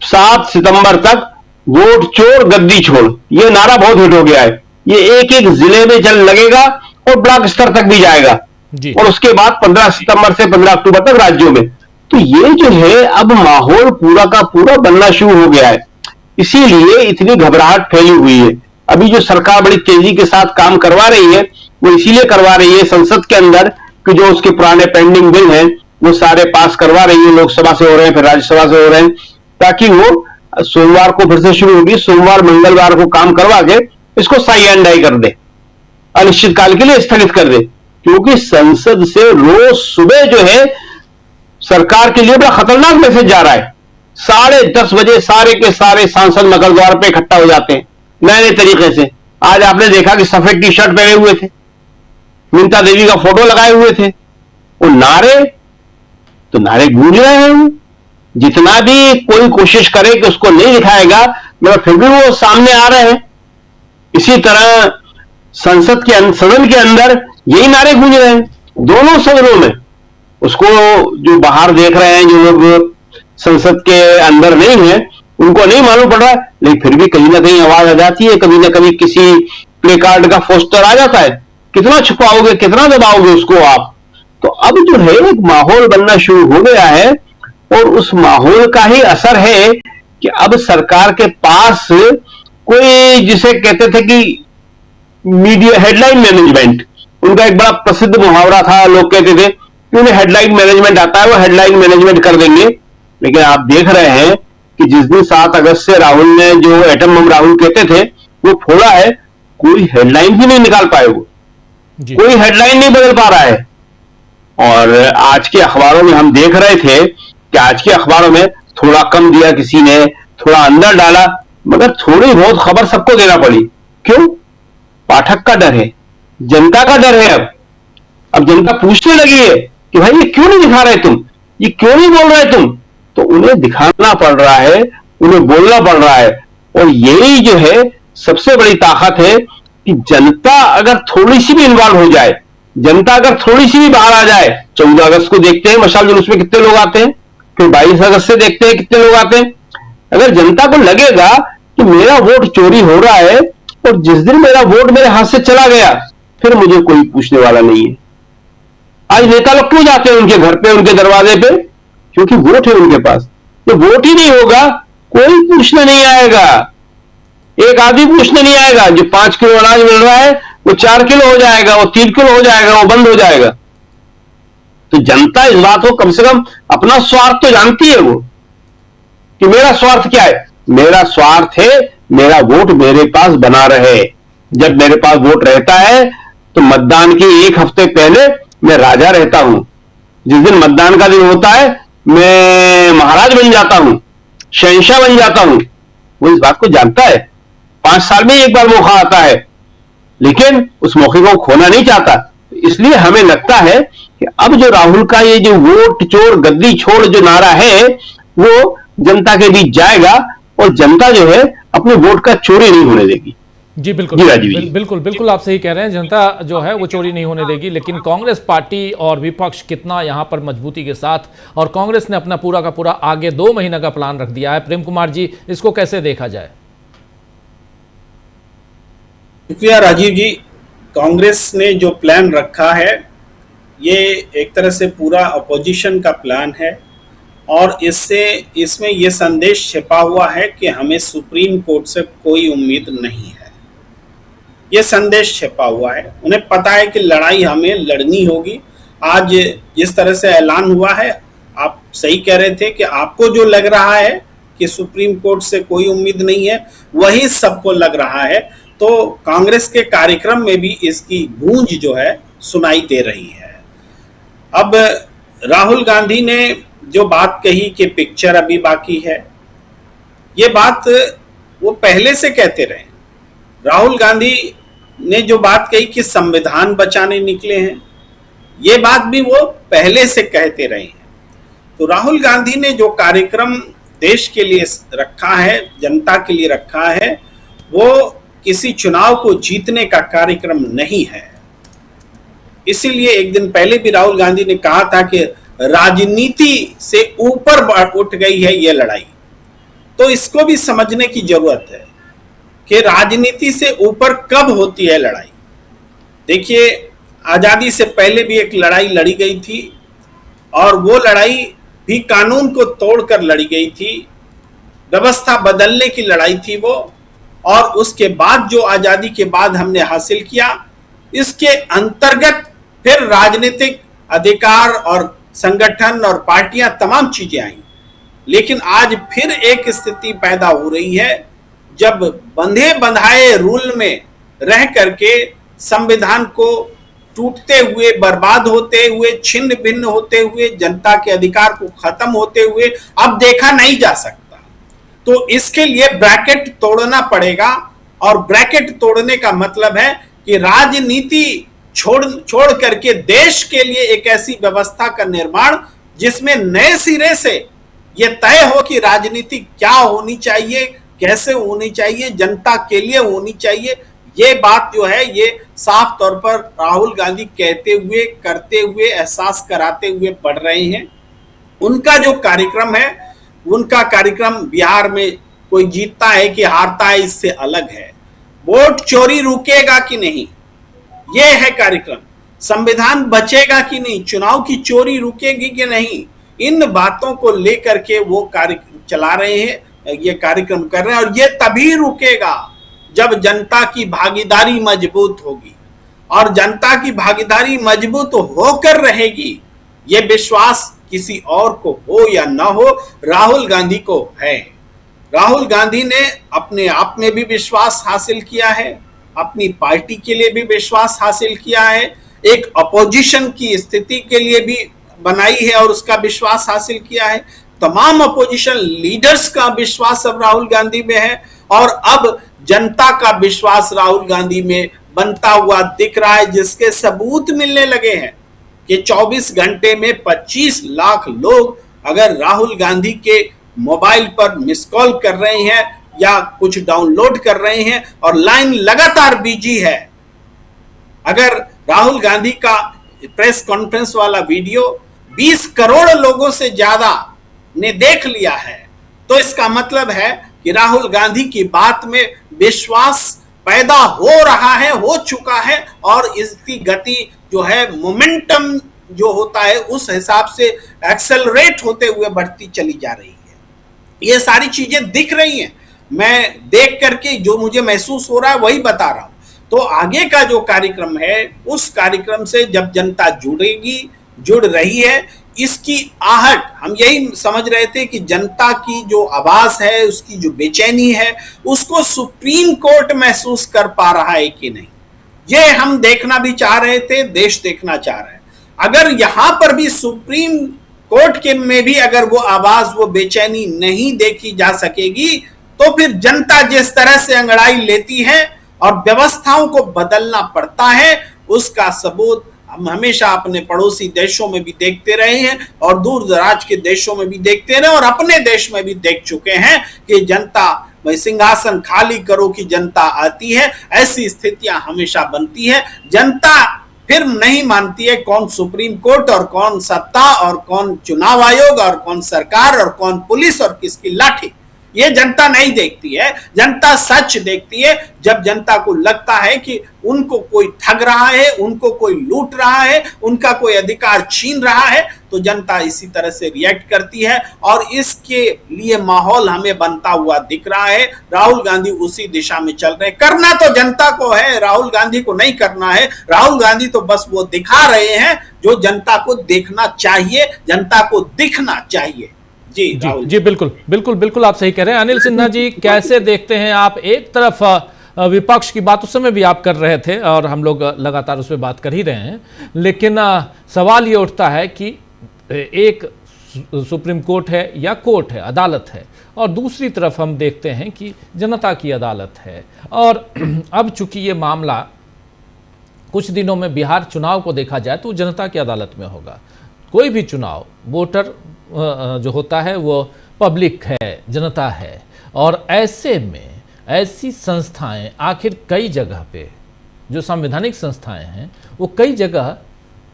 7 सितंबर तक वोट चोर गद्दी छोड़, ये नारा बहुत हिट हो गया है। ये एक एक जिले में चल लगेगा और ब्लॉक स्तर तक भी जाएगा, और उसके बाद 15 सितंबर से 15 अक्टूबर तक राज्यों में। तो ये जो है अब माहौल पूरा का पूरा बनना शुरू हो गया है, इसीलिए इतनी घबराहट फैली हुई है। अभी जो सरकार बड़ी तेजी के साथ काम करवा रही है वो इसीलिए करवा रही है संसद के अंदर कि जो उसके पुराने पेंडिंग बिल हैं वो सारे पास करवा रही है, लोकसभा से हो रहे हैं, फिर राज्यसभा से हो रहे हैं, ताकि वो सोमवार को फिर से शुरू होगी, सोमवार मंगलवार को काम करवा के इसको साई एंड डाई कर दे, अनिश्चित काल के लिए स्थगित कर दे। क्योंकि संसद से रोज सुबह जो है सरकार के लिए बड़ा खतरनाक मैसेज जा रहा है। 10:30 बजे सारे के सारे सांसद नगर द्वार पे इकट्ठा हो जाते हैं नए नए तरीके से। आज आपने देखा कि सफेद टी शर्ट पहने हुए थे, मीनता देवी का फोटो लगाए हुए थे। वो नारे तो नारे गूंज रहे हैं, जितना भी कोई कोशिश करे कि उसको नहीं दिखाएगा मगर फिर भी वो सामने आ रहे हैं। इसी तरह सदन के अंदर यही नारे गूंज रहे हैं, दोनों सदनों में। उसको जो बाहर देख रहे हैं, जो लोग संसद के अंदर नहीं है, उनको नहीं मालूम पड़ रहा है, लेकिन फिर भी कहीं ना कहीं आवाज आ जाती है, कभी ना कभी किसी प्ले कार्ड का पोस्टर आ जाता है। कितना छुपाओगे, कितना दबाओगे उसको आप? तो अब जो है एक माहौल बनना शुरू हो गया है, और उस माहौल का ही असर है कि अब सरकार के पास कोई, जिसे कहते थे कि मीडिया हेडलाइन मैनेजमेंट, उनका एक बड़ा प्रसिद्ध मुहावरा था, लोग कहते थे कि उन्हें हेडलाइन मैनेजमेंट आता है, वो हेडलाइन मैनेजमेंट कर देंगे। लेकिन आप देख रहे हैं कि जिस दिन 7 अगस्त से राहुल ने जो एटम बम राहुल कहते थे वो फोड़ा है, कोई हेडलाइन भी नहीं निकाल पाए, वो कोई हेडलाइन नहीं बदल पा रहा है। और आज के अखबारों में हम देख रहे थे कि आज के अखबारों में थोड़ा कम दिया किसी ने, थोड़ा अंदर डाला, मगर थोड़ी बहुत खबर सबको देना पड़ी। क्यों? पाठक का डर है, जनता का डर है। अब जनता पूछने लगी है कि भाई ये क्यों नहीं दिखा रहे तुम, ये क्यों नहीं बोल रहे तुम? तो उन्हें दिखाना पड़ रहा है, उन्हें बोलना पड़ रहा है। और यही जो है सबसे बड़ी ताकत है कि जनता अगर थोड़ी सी भी इन्वॉल्व हो जाए, जनता अगर थोड़ी सी भी बाहर आ जाए। 14 अगस्त को देखते हैं मशाल जुलूस में कितने लोग आते हैं, फिर 22 अगस्त से देखते हैं कितने लोग आते हैं। अगर जनता को लगेगा कि मेरा वोट चोरी हो रहा है और जिस दिन मेरा वोट मेरे हाथ से चला गया फिर मुझे कोई पूछने वाला नहीं है। आज नेता लोग क्यों जाते हैं उनके घर पे, उनके दरवाजे पे? क्योंकि वोट है उनके पास। तो वोट ही नहीं होगा, कोई पूछने नहीं आएगा, एक आदमी पूछने नहीं आएगा। जो 5 किलो अनाज मिल रहा है वो 4 किलो हो जाएगा, वो 3 किलो हो जाएगा, वो बंद हो जाएगा। तो जनता इस बात को कम से कम अपना स्वार्थ तो जानती है वो, कि मेरा स्वार्थ क्या है? मेरा स्वार्थ है मेरा वोट मेरे पास बना रहे। जब मेरे पास वोट रहता है तो मतदान के 1 हफ्ते पहले मैं राजा रहता हूं। जिस दिन मतदान का दिन होता है मैं महाराज बन जाता हूं, शहंशाह बन जाता हूं। वो इस बात को जानता है। 5 साल में एक बार मौका आता है, लेकिन उस मौके को खोना नहीं चाहता। इसलिए हमें लगता है कि अब जो राहुल का ये जो वोट चोर गद्दी छोड़ जो नारा है वो जनता के बीच जाएगा और जनता जो है अपने वोट का चोरी नहीं होने देगी। जी बिल्कुल, बिल्कुल बिल्कुल आप सही कह रहे हैं। जनता जो है वो चोरी नहीं होने देगी। लेकिन कांग्रेस पार्टी और विपक्ष कितना यहाँ पर मजबूती के साथ, और कांग्रेस ने अपना पूरा का पूरा आगे 2 महीने का प्लान रख दिया है। प्रेम कुमार जी, इसको कैसे देखा जाए? शुक्रिया राजीव जी। कांग्रेस ने जो प्लान रखा है ये एक तरह से पूरा अपोजिशन का प्लान है, और इसमें ये संदेश छिपा हुआ है कि हमें सुप्रीम कोर्ट से कोई उम्मीद नहीं है। ये संदेश छिपा हुआ है। उन्हें पता है कि लड़ाई हमें लड़नी होगी। आज जिस तरह से ऐलान हुआ है, आप सही कह रहे थे कि आपको जो लग रहा है कि सुप्रीम कोर्ट से कोई उम्मीद नहीं है, वही सबको लग रहा है। तो कांग्रेस के कार्यक्रम में भी इसकी गूंज जो है सुनाई दे रही है। अब राहुल गांधी ने जो बात कही कि पिक्चर अभी बाकी है, ये बात वो पहले से कहते रहे। राहुल गांधी ने जो बात कही कि संविधान बचाने निकले हैं, ये बात भी वो पहले से कहते रहे हैं। तो राहुल गांधी ने जो कार्यक्रम देश के लिए रखा है, जनता के लिए रखा है, वो किसी चुनाव को जीतने का कार्यक्रम नहीं है। इसीलिए एक दिन पहले भी राहुल गांधी ने कहा था कि राजनीति से ऊपर उठ गई है ये लड़ाई। तो इसको भी समझने की जरूरत है कि राजनीति से ऊपर कब होती है लड़ाई। देखिए, आजादी से पहले भी एक लड़ाई लड़ी गई थी, और वो लड़ाई भी कानून को तोड़कर लड़ी गई थी। व्यवस्था बदलने की लड़ाई थी वो। और उसके बाद जो आजादी के बाद हमने हासिल किया, इसके अंतर्गत फिर राजनीतिक अधिकार और संगठन और पार्टियां तमाम चीजें आई। लेकिन आज फिर एक स्थिति पैदा हो रही है जब बंधे बंधाए रूल में रह करके संविधान को टूटते हुए, बर्बाद होते हुए, छिन्न भिन्न होते हुए, जनता के अधिकार को खत्म होते हुए अब देखा नहीं जा सकता। तो इसके लिए ब्रैकेट तोड़ना पड़ेगा, और ब्रैकेट तोड़ने का मतलब है कि राजनीति छोड़ करके देश के लिए एक ऐसी व्यवस्था का निर्माण जिसमें नए सिरे से यह तय हो कि राजनीति क्या होनी चाहिए, कैसे होनी चाहिए, जनता के लिए होनी चाहिए। ये बात जो है ये साफ तौर पर राहुल गांधी कहते हुए, करते हुए, एहसास कराते हुए बढ़ रहे हैं। उनका जो कार्यक्रम है, उनका कार्यक्रम बिहार में कोई जीतता है कि हारता है इससे अलग है। वोट चोरी रुकेगा कि नहीं, ये है कार्यक्रम। संविधान बचेगा कि नहीं, चुनाव की चोरी रुकेगी कि नहीं, इन बातों को लेकर के वो कार्य चला रहे हैं, ये कार्यक्रम कर रहे हैं। और ये तभी रुकेगा जब जनता की भागीदारी मजबूत होगी, और जनता की भागीदारी मजबूत होकर रहेगी। ये विश्वास किसी और को हो या ना हो, राहुल गांधी को है। राहुल गांधी ने अपने आप में भी विश्वास हासिल किया है, अपनी पार्टी के लिए भी विश्वास हासिल किया है, एक अपोजिशन की स्थिति के लिए भी बनाई है और उसका विश्वास हासिल किया है। तमाम अपोजिशन लीडर्स का विश्वास अब राहुल गांधी में है, और अब जनता का विश्वास राहुल गांधी में बनता हुआ दिख रहा है, जिसके सबूत मिलने लगे हैं कि 24 घंटे में 25 लाख लोग अगर राहुल गांधी के मोबाइल पर मिस कॉल कर रहे हैं या कुछ डाउनलोड कर रहे हैं और लाइन लगातार बिजी है। अगर राहुल गांधी का प्रेस कॉन्फ्रेंस वाला वीडियो 20 करोड़ लोगों से ज्यादा ने देख लिया है, तो इसका मतलब है कि राहुल गांधी की बात में विश्वास पैदा हो रहा है, हो चुका है, और इसकी गति जो है, मोमेंटम जो होता है, उस हिसाब से एक्सेलरेट होते हुए बढ़ती चली जा रही है। ये सारी चीजें दिख रही हैं, मैं देख करके जो मुझे महसूस हो रहा है वही बता रहा हूं। तो आगे का जो कार्यक्रम है, उस कार्यक्रम से जब जनता जुड़ रही है, इसकी आहट हम यही समझ रहे थे कि जनता की जो आवाज है, उसकी जो बेचैनी है, उसको सुप्रीम कोर्ट महसूस कर पा रहा है कि नहीं, ये हम देखना भी चाह रहे थे, देश देखना चाह रहे हैं। अगर यहां पर भी सुप्रीम कोर्ट के में भी अगर वो आवाज, वो बेचैनी नहीं देखी जा सकेगी, तो फिर जनता जिस तरह से अंगड़ाई लेती है और व्यवस्थाओं को बदलना पड़ता है, उसका सबूत हम हमेशा अपने पड़ोसी देशों में भी देखते रहे हैं और दूर दराज के देशों में भी देखते रहे, और अपने देश में भी देख चुके हैं कि जनता भाई सिंहासन खाली करो कि जनता आती है, ऐसी स्थितियां हमेशा बनती है। जनता फिर नहीं मानती है कौन सुप्रीम कोर्ट और कौन सत्ता और कौन चुनाव आयोग और कौन सरकार और कौन पुलिस और किसकी लाठी, ये जनता नहीं देखती है। जनता सच देखती है। जब जनता को लगता है कि उनको कोई ठग रहा है, उनको कोई लूट रहा है, उनका कोई अधिकार छीन रहा है, तो जनता इसी तरह से रिएक्ट करती है, और इसके लिए माहौल हमें बनता हुआ दिख रहा है। राहुल गांधी उसी दिशा में चल रहे हैं। करना तो जनता को है, राहुल गांधी को नहीं करना है। राहुल गांधी तो बस वो दिखा रहे हैं जो जनता को देखना चाहिए, जनता को दिखना चाहिए। जी बिल्कुल बिल्कुल बिल्कुल आप सही कह रहे हैं। अनिल सिन्हा जी, कैसे देखते हैं आप? एक तरफ विपक्ष की बात उस समय भी आप कर रहे थे और हम लोग लगातार उस पर बात कर ही रहे हैं, लेकिन सवाल ये उठता है कि एक सुप्रीम कोर्ट है या कोर्ट है, अदालत है, और दूसरी तरफ हम देखते हैं कि जनता की अदालत है। और अब चूंकि ये मामला कुछ दिनों में बिहार चुनाव को देखा जाए तो जनता की अदालत में होगा। कोई भी चुनाव, वोटर जो होता है वो पब्लिक है, जनता है, और ऐसे में ऐसी संस्थाएं आखिर कई जगह पे, जो संवैधानिक संस्थाएं हैं, वो कई जगह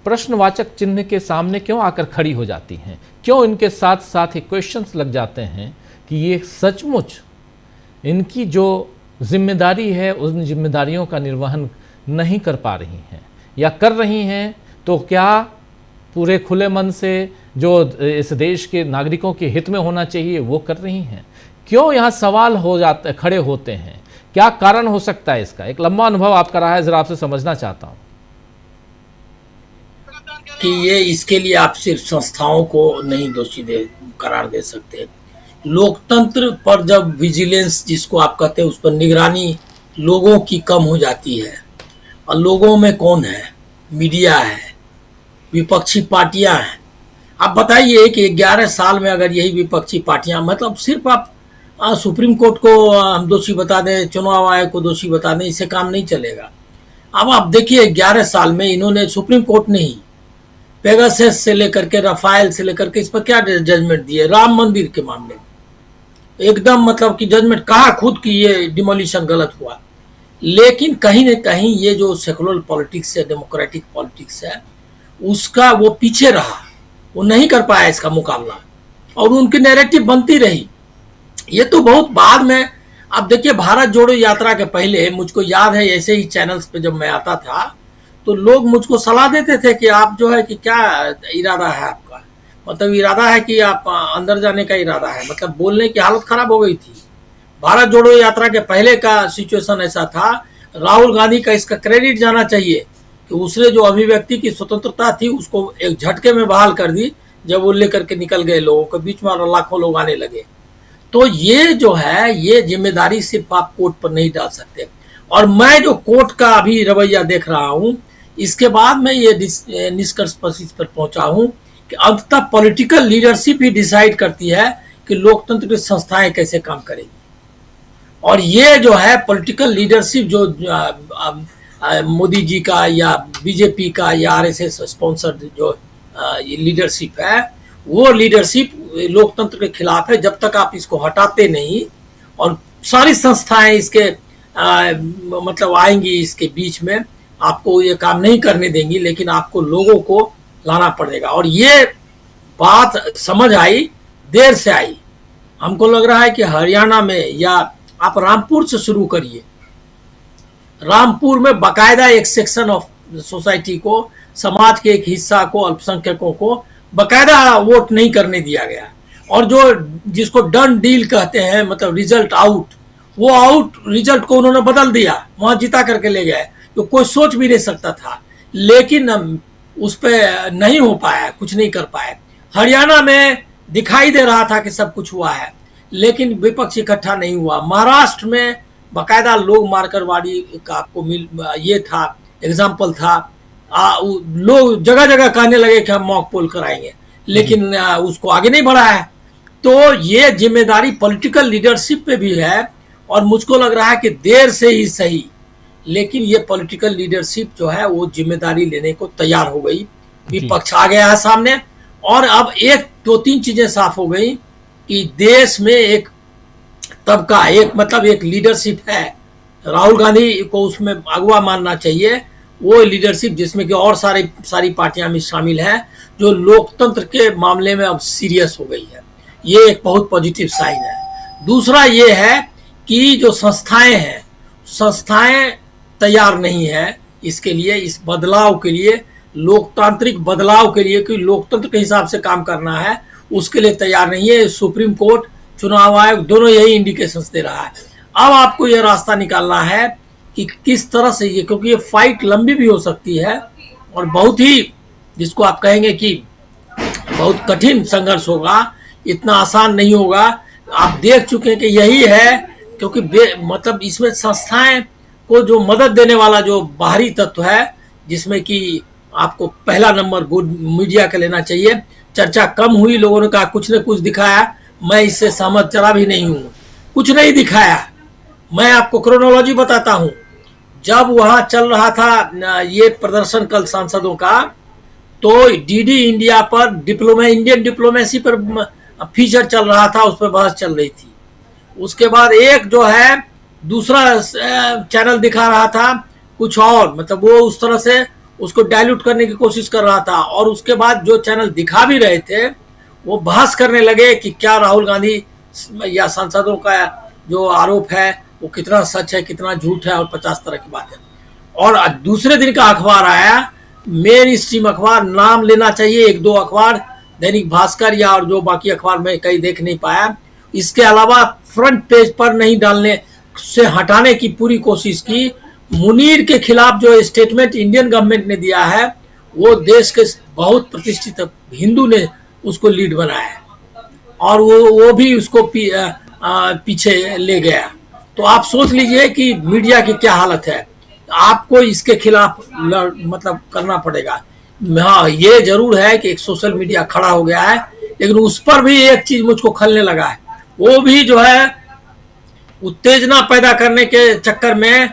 प्रश्नवाचक चिन्ह के सामने क्यों आकर खड़ी हो जाती हैं? क्यों इनके साथ साथ ही क्वेश्चंस लग जाते हैं कि ये सचमुच इनकी जो जिम्मेदारी है उन जिम्मेदारियों का निर्वहन नहीं कर पा रही हैं, या कर रही हैं तो क्या पूरे खुले मन से जो इस देश के नागरिकों के हित में होना चाहिए वो कर रही हैं? क्यों यहाँ सवाल हो जाते, खड़े होते हैं? क्या कारण हो सकता है इसका? एक लंबा अनुभव आपका रहा है, जरा आपसे समझना चाहता हूँ कि ये इसके लिए आप सिर्फ संस्थाओं को नहीं दोषी करार दे सकते। लोकतंत्र पर जब विजिलेंस जिसको आप कहते हैं, उस पर निगरानी लोगों की कम हो जाती है, और लोगों में कौन है? मीडिया है, विपक्षी पार्टियां हैं। आप बताइए कि 11 साल में अगर यही विपक्षी पार्टियां, मतलब सिर्फ आप सुप्रीम कोर्ट को हम दोषी बता दें, चुनाव आयोग को दोषी बता दें, इससे काम नहीं चलेगा। अब आप देखिए 11 साल में इन्होंने, सुप्रीम कोर्ट ने ही पेगासस से लेकर के, राफेल से लेकर के इस पर क्या जजमेंट दिए, राम मंदिर के मामले में एकदम मतलब कि जजमेंट कहा खुद कि ये डिमोलिशन गलत हुआ। लेकिन कहीं न कहीं ये जो सेकुलर पॉलिटिक्स है, डेमोक्रेटिक पॉलिटिक्स है, उसका वो पीछे रहा, वो नहीं कर पाया इसका मुकाबला, और उनकी नैरेटिव बनती रही। ये तो बहुत बाद में, अब देखिए भारत जोड़ो यात्रा के पहले मुझको याद है ऐसे ही चैनल्स पे जब मैं आता था तो लोग मुझको सलाह देते थे कि आप जो है कि क्या इरादा है आपका, मतलब इरादा है कि आप अंदर जाने का इरादा है, मतलब बोलने की हालत खराब हो गई थी। भारत जोड़ो यात्रा के पहले का सिचुएशन ऐसा था। राहुल गांधी का इसका क्रेडिट जाना चाहिए कि उसने जो अभिव्यक्ति की स्वतंत्रता थी उसको एक झटके में बहाल कर दी, जब वो लेकर के निकल गए लोगों के बीच में और लाखों लोग आने लगे। तो ये जो है, ये जिम्मेदारी सिर्फ आप कोर्ट पर नहीं डाल सकते। और मैं जो कोर्ट का अभी रवैया देख रहा हूं, इसके बाद मैं ये निष्कर्ष पर इस पर पहुंचा हूं कि अंततः पॉलिटिकल लीडरशिप ही डिसाइड करती है कि लोकतंत्र की संस्थाएं कैसे काम करेंगी। और ये जो है पॉलिटिकल लीडरशिप जो मोदी जी का या बीजेपी का या आरएसएस स्पॉन्सर्ड जो लीडरशिप है, वो लीडरशिप लोकतंत्र के खिलाफ है। जब तक आप इसको हटाते नहीं, और सारी संस्थाएं इसके मतलब आएंगी इसके बीच में, आपको ये काम नहीं करने देंगी, लेकिन आपको लोगों को लाना पड़ेगा। और ये बात समझ आई, देर से आई। हमको लग रहा है कि हरियाणा में, या आप रामपुर से शुरू करिए, रामपुर में बाकायदा एक सेक्शन ऑफ सोसाइटी को, समाज के एक हिस्सा को, अल्पसंख्यकों को बाकायदा वोट नहीं करने दिया गया। और जो जिसको डन डील कहते हैं, मतलब रिजल्ट आउट, वो आउट रिजल्ट को उन्होंने बदल दिया, वहां जिता करके ले गए, तो कोई सोच भी नहीं सकता था। लेकिन उस पर नहीं हो पाया, कुछ नहीं कर पाए। हरियाणा में दिखाई दे रहा था कि सब कुछ हुआ है, लेकिन विपक्ष इकट्ठा नहीं हुआ। महाराष्ट्र में बाकायदा लोग मारकरवाड़ी का आपको ये था, एग्जाम्पल था, लोग जगह जगह कहने लगे कि हम मॉक पोल कराएंगे, लेकिन उसको आगे नहीं बढ़ा है। तो ये जिम्मेदारी पॉलिटिकल लीडरशिप पे भी है, और मुझको लग रहा है कि देर से ही सही, लेकिन ये पॉलिटिकल लीडरशिप जो है वो जिम्मेदारी लेने को तैयार हो गई। विपक्ष आ गया है सामने, और अब एक दो तीन चीजें साफ हो गई कि देश में एक तबका, एक मतलब एक लीडरशिप है, राहुल गांधी को उसमें अगुवा मानना चाहिए, वो लीडरशिप जिसमें कि और सारी पार्टियां भी शामिल हैं, जो लोकतंत्र के मामले में अब सीरियस हो गई है। ये एक बहुत पॉजिटिव साइन है। दूसरा ये है कि जो संस्थाएं हैं, संस्थाएं तैयार नहीं है इसके लिए, इस बदलाव के लिए, लोकतांत्रिक बदलाव के लिए, कि लोकतंत्र के हिसाब से काम करना है, उसके लिए तैयार नहीं है। सुप्रीम कोर्ट, चुनाव आयोग, दोनों यही इंडिकेशंस दे रहा है। अब आपको यह रास्ता निकालना है कि किस तरह से ये, क्योंकि ये फाइट लंबी भी हो सकती है और बहुत ही, जिसको आप कहेंगे कि बहुत कठिन संघर्ष होगा, इतना आसान नहीं होगा। आप देख चुके हैं कि यही है, क्योंकि मतलब इसमें संस्थाएं को जो मदद देने वाला जो बाहरी तत्व है, जिसमें कि आपको पहला नंबर गुड मीडिया का लेना चाहिए। चर्चा कम हुई, लोगों ने कहा कुछ न कुछ दिखाया, मैं इससे सहमत जरा भी नहीं हूँ, कुछ नहीं दिखाया। मैं आपको क्रोनोलॉजी बताता हूँ। जब वहां चल रहा था ये प्रदर्शन कल सांसदों का, तो डीडी इंडिया पर इंडियन डिप्लोमेसी पर फीचर चल रहा था, उस पर बहस चल रही थी। उसके बाद एक जो है दूसरा चैनल दिखा रहा था कुछ और, मतलब वो उस तरह से उसको डाइल्यूट करने की कोशिश कर रहा था। और उसके बाद जो चैनल दिखा भी रहे थे वो बहस करने लगे कि क्या राहुल गांधी या सांसदों का जो आरोप है वो कितना सच है, कितना झूठ है, और 50 तरह की बात है। और दूसरे दिन का अखबार आया, मेन स्ट्रीम अखबार, नाम लेना चाहिए एक दो अखबार, दैनिक भास्कर या और जो बाकी अखबार में कहीं देख नहीं पाया। इसके अलावा फ्रंट पेज पर नहीं डालने से हटाने की पूरी कोशिश की। मुनीर के खिलाफ जो स्टेटमेंट इंडियन गवर्नमेंट ने दिया है, वो देश के बहुत प्रतिष्ठित हिंदू ने उसको लीड बनाया, और वो भी उसको पीछे ले गया। तो आप सोच लीजिए कि मीडिया की क्या हालत है। आपको इसके खिलाफ मतलब करना पड़ेगा। हाँ, ये जरूर है कि एक सोशल मीडिया खड़ा हो गया है, लेकिन उस पर भी एक चीज मुझको खलने लगा है, वो भी जो है उत्तेजना पैदा करने के चक्कर में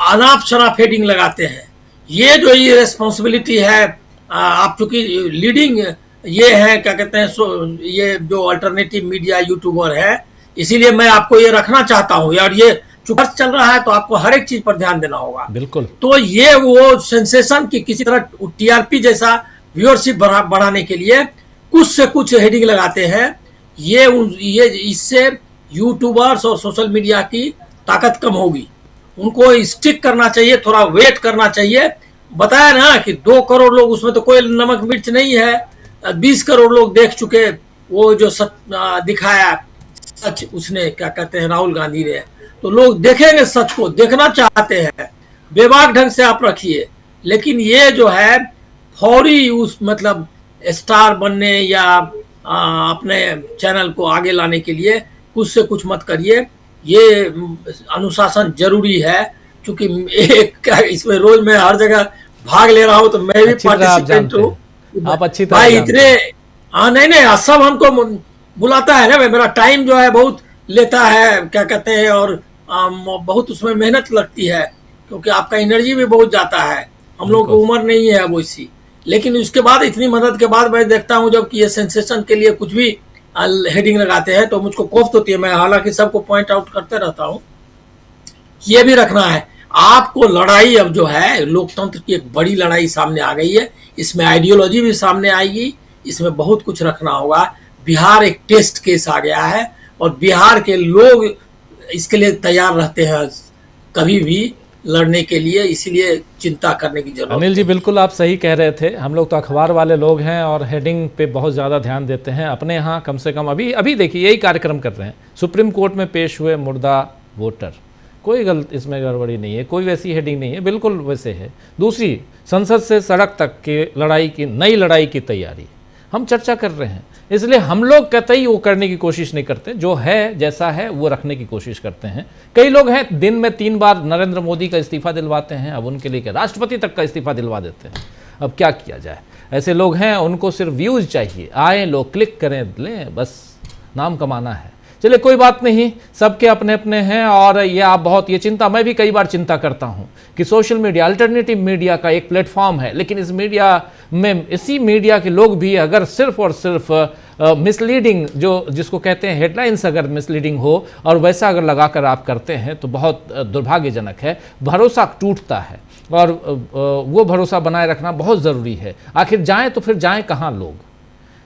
अनाप शनाप हेडिंग लगाते हैं। ये जो ये रेस्पॉन्सिबिलिटी है, आप चूंकि लीडिंग ये है क्या कहते हैं, ये जो अल्टरनेटिव मीडिया यूट्यूबर है, इसीलिए मैं आपको ये रखना चाहता हूँ यार। ये चूंकि चल रहा है तो आपको हर एक चीज पर ध्यान देना होगा। बिल्कुल। तो ये वो सेंसेशन की किसी तरह टीआरपी जैसा व्यूअरशिप बढ़ाने के लिए कुछ से कुछ हेडिंग लगाते हैं। ये इससे यूट्यूबर्स और सोशल मीडिया की ताकत कम होगी। उनको स्टिक करना चाहिए, थोड़ा वेट करना चाहिए। बताया ना कि 2 करोड़ लोग, उसमें तो कोई नमक मिर्च नहीं है। 20 करोड़ लोग देख चुके वो जो दिखाया सच, उसने क्या कहते हैं राहुल गांधी ने। तो लोग देखेंगे, सच को देखना चाहते हैं। बेबाक ढंग से आप रखिए, लेकिन ये जो है फौरी उस मतलब स्टार बनने या अपने चैनल को आगे लाने के लिए कुछ से कुछ मत करिए। ये अनुशासन जरूरी है, क्योंकि एक इसमें रोज मैं हर जगह भाग ले रहा हूँ, तो मैं भी पार्टिसिपेंट हूँ। आप अच्छी तरह भाई इतने नहीं सब हमको बुलाता है ना, मेरा टाइम जो है बहुत लेता है क्या कहते हैं, और बहुत उसमें मेहनत लगती है, क्योंकि आपका एनर्जी भी बहुत जाता है। हम लोगों की उम्र नहीं है वो इसी, लेकिन उसके बाद इतनी मदद के बाद मैं देखता हूँ जब कि ये सेंसेशन के लिए कुछ भी हेडिंग लगाते हैं तो मुझको कोफ्त होती है। मैं हालांकि सबको पॉइंट आउट करते रहता हूँ। ये भी रखना है आपको। लड़ाई अब जो है लोकतंत्र की एक बड़ी लड़ाई सामने आ गई है। इसमें आइडियोलॉजी भी सामने आएगी, इसमें बहुत कुछ रखना होगा। बिहार एक टेस्ट केस आ गया है और बिहार के लोग इसके लिए तैयार रहते हैं कभी भी लड़ने के लिए, इसीलिए चिंता करने की जरूरत। अनिल जी बिल्कुल आप सही कह रहे थे। हम लोग तो अखबार वाले लोग हैं और हेडिंग पे बहुत ज़्यादा ध्यान देते हैं। अपने यहाँ कम से कम अभी देखिए यही कार्यक्रम कर रहे हैं। सुप्रीम कोर्ट में पेश हुए मुर्दा वोटर, कोई गलत इसमें गड़बड़ी नहीं है, कोई वैसी हेडिंग नहीं है, बिल्कुल वैसे है। दूसरी, संसद से सड़क तक की लड़ाई की नई लड़ाई की तैयारी हम चर्चा कर रहे हैं। इसलिए हम लोग कतई वो करने की कोशिश नहीं करते, जो है जैसा है वो रखने की कोशिश करते हैं। कई लोग हैं दिन में 3 बार नरेंद्र मोदी का इस्तीफा दिलवाते हैं, अब उनके लिए क्या राष्ट्रपति तक का इस्तीफा दिलवा देते हैं। अब क्या किया जाए, ऐसे लोग हैं, उनको सिर्फ व्यूज चाहिए, आए लोग क्लिक करें लें, बस नाम कमाना है। चलिए कोई बात नहीं, सबके अपने अपने हैं। और ये आप बहुत ये चिंता, मैं भी कई बार चिंता करता हूं कि सोशल मीडिया अल्टरनेटिव मीडिया का एक प्लेटफॉर्म है, लेकिन इस मीडिया में इसी मीडिया के लोग भी अगर सिर्फ और सिर्फ मिसलीडिंग जो जिसको कहते हैं हेडलाइंस अगर मिसलीडिंग हो और वैसा अगर लगाकर आप करते हैं तो बहुत दुर्भाग्यजनक है। भरोसा टूटता है और वो भरोसा बनाए रखना बहुत ज़रूरी है। आखिर जाएं तो फिर जाएं कहाँ लोग?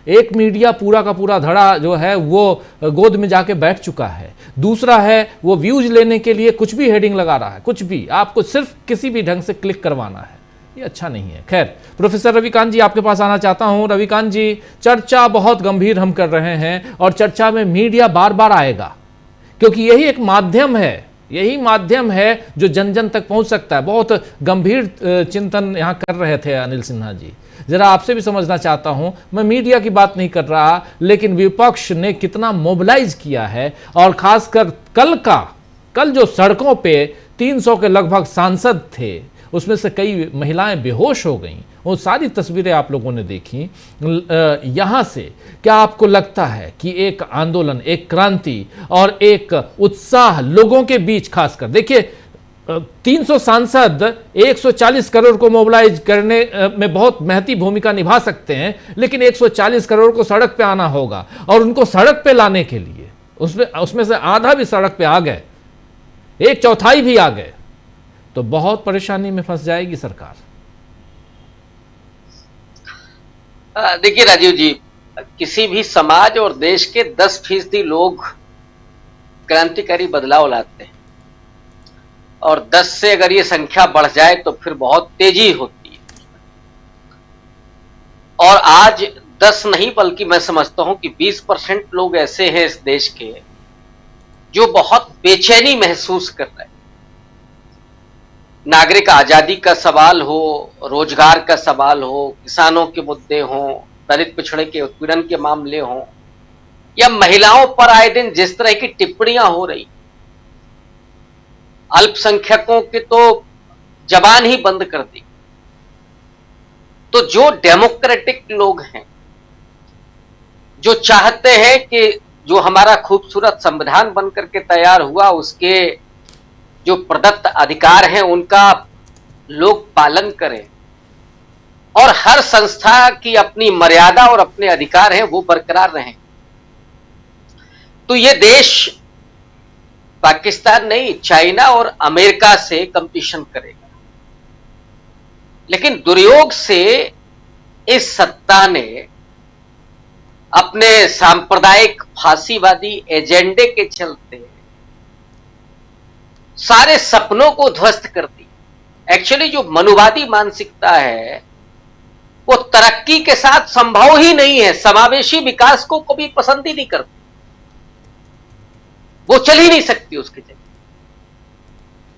एक मीडिया पूरा का पूरा धड़ा जो है वो गोद में जाके बैठ चुका है। दूसरा है वो व्यूज लेने के लिए कुछ भी हेडिंग लगा रहा है, कुछ भी, आपको सिर्फ किसी भी ढंग से क्लिक करवाना है। ये अच्छा नहीं है। खैर, प्रोफेसर रविकांत जी आपके पास आना चाहता हूं। रविकांत जी, चर्चा बहुत गंभीर हम कर रहे हैं और चर्चा में मीडिया बार बार आएगा, क्योंकि यही एक माध्यम है, यही माध्यम है जो जन जन तक पहुंच सकता है। बहुत गंभीर चिंतन यहाँ कर रहे थे अनिल सिन्हा जी। जरा आपसे भी समझना चाहता हूं, मैं मीडिया की बात नहीं कर रहा, लेकिन विपक्ष ने कितना मोबिलाइज किया है। और खासकर कल जो सड़कों पे 300 के लगभग सांसद थे, उसमें से कई महिलाएं बेहोश हो गईं, वो सारी तस्वीरें आप लोगों ने देखी। यहाँ से क्या आपको लगता है कि एक आंदोलन, एक क्रांति और एक उत्साह लोगों के बीच, खासकर देखिए 300 सांसद 140 करोड़ को मोबिलाइज करने में बहुत महती भूमिका निभा सकते हैं, लेकिन 140 करोड़ को सड़क पे आना होगा और उनको सड़क पे लाने के लिए उसमें से आधा भी सड़क पे आ गए, 1/4 भी आ गए, तो बहुत परेशानी में फंस जाएगी सरकार। देखिए राजीव जी, किसी भी समाज और देश के 10% लोग क्रांतिकारी बदलाव लाते हैं और 10 से अगर ये संख्या बढ़ जाए तो फिर बहुत तेजी होती है। और आज 10 नहीं बल्कि मैं समझता हूं कि 20% लोग ऐसे हैं इस देश के जो बहुत बेचैनी महसूस कर रहे हैं। नागरिक आजादी का सवाल हो, रोजगार का सवाल हो, किसानों के मुद्दे हो, दलित पिछड़े के उत्पीड़न के मामले हो, या महिलाओं पर आए दिन जिस तरह की टिप्पणियां हो रही, अल्पसंख्यकों के तो जबान ही बंद कर दी। तो जो डेमोक्रेटिक लोग हैं, जो चाहते हैं कि जो हमारा खूबसूरत संविधान बनकर के तैयार हुआ उसके जो प्रदत्त अधिकार हैं उनका लोग पालन करें और हर संस्था की अपनी मर्यादा और अपने अधिकार हैं वो बरकरार रहें, तो ये देश पाकिस्तान नहीं, चाइना और अमेरिका से कंपटीशन करेगा। लेकिन दुर्योग से इस सत्ता ने अपने सांप्रदायिक फांसीवादी एजेंडे के चलते सारे सपनों को ध्वस्त कर दी। एक्चुअली जो मनुवादी मानसिकता है वो तरक्की के साथ संभव ही नहीं है, समावेशी विकास को कभी पसंद ही नहीं करती, वो चल ही नहीं सकती उसके जगह।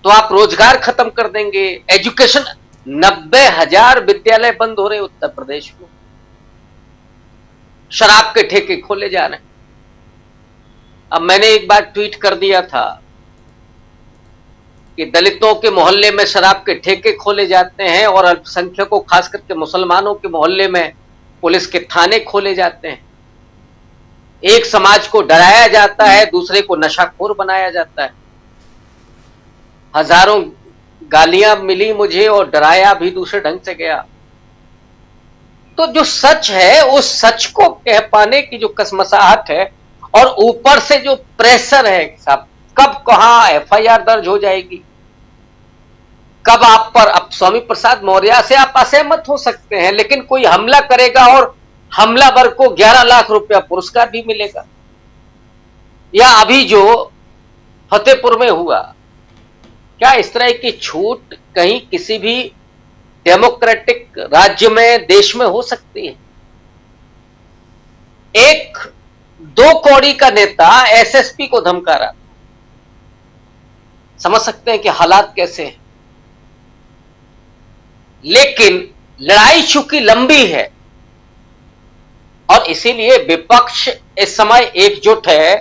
तो आप रोजगार खत्म कर देंगे, एजुकेशन, 90,000 विद्यालय बंद हो रहे उत्तर प्रदेश में, शराब के ठेके खोले जा रहे हैं। अब मैंने एक बार ट्वीट कर दिया था कि दलितों के मोहल्ले में शराब के ठेके खोले जाते हैं और अल्पसंख्यकों खास करके मुसलमानों के मोहल्ले में पुलिस के थाने खोले जाते हैं। एक समाज को डराया जाता है, दूसरे को नशाखोर बनाया जाता है। हजारों गालियां मिली मुझे और डराया भी दूसरे ढंग से गया। तो जो सच है उस सच को कह पाने की जो कसमसाहट है और ऊपर से जो प्रेशर है साहब, कब कहां एफआईआर दर्ज हो जाएगी, कब आप पर, अब स्वामी प्रसाद मौर्य से आप असहमत हो सकते हैं लेकिन कोई हमला करेगा और हमलावर को 11 लाख रुपया पुरस्कार भी मिलेगा, या अभी जो फतेहपुर में हुआ, क्या इस तरह की छूट कहीं किसी भी डेमोक्रेटिक राज्य में, देश में हो सकती है? एक 2 कौड़ी का नेता एसएसपी को धमका रहा, समझ सकते हैं कि हालात कैसे हैं। लेकिन लड़ाई चूंकि लंबी है और इसीलिए विपक्ष इस समय एकजुट है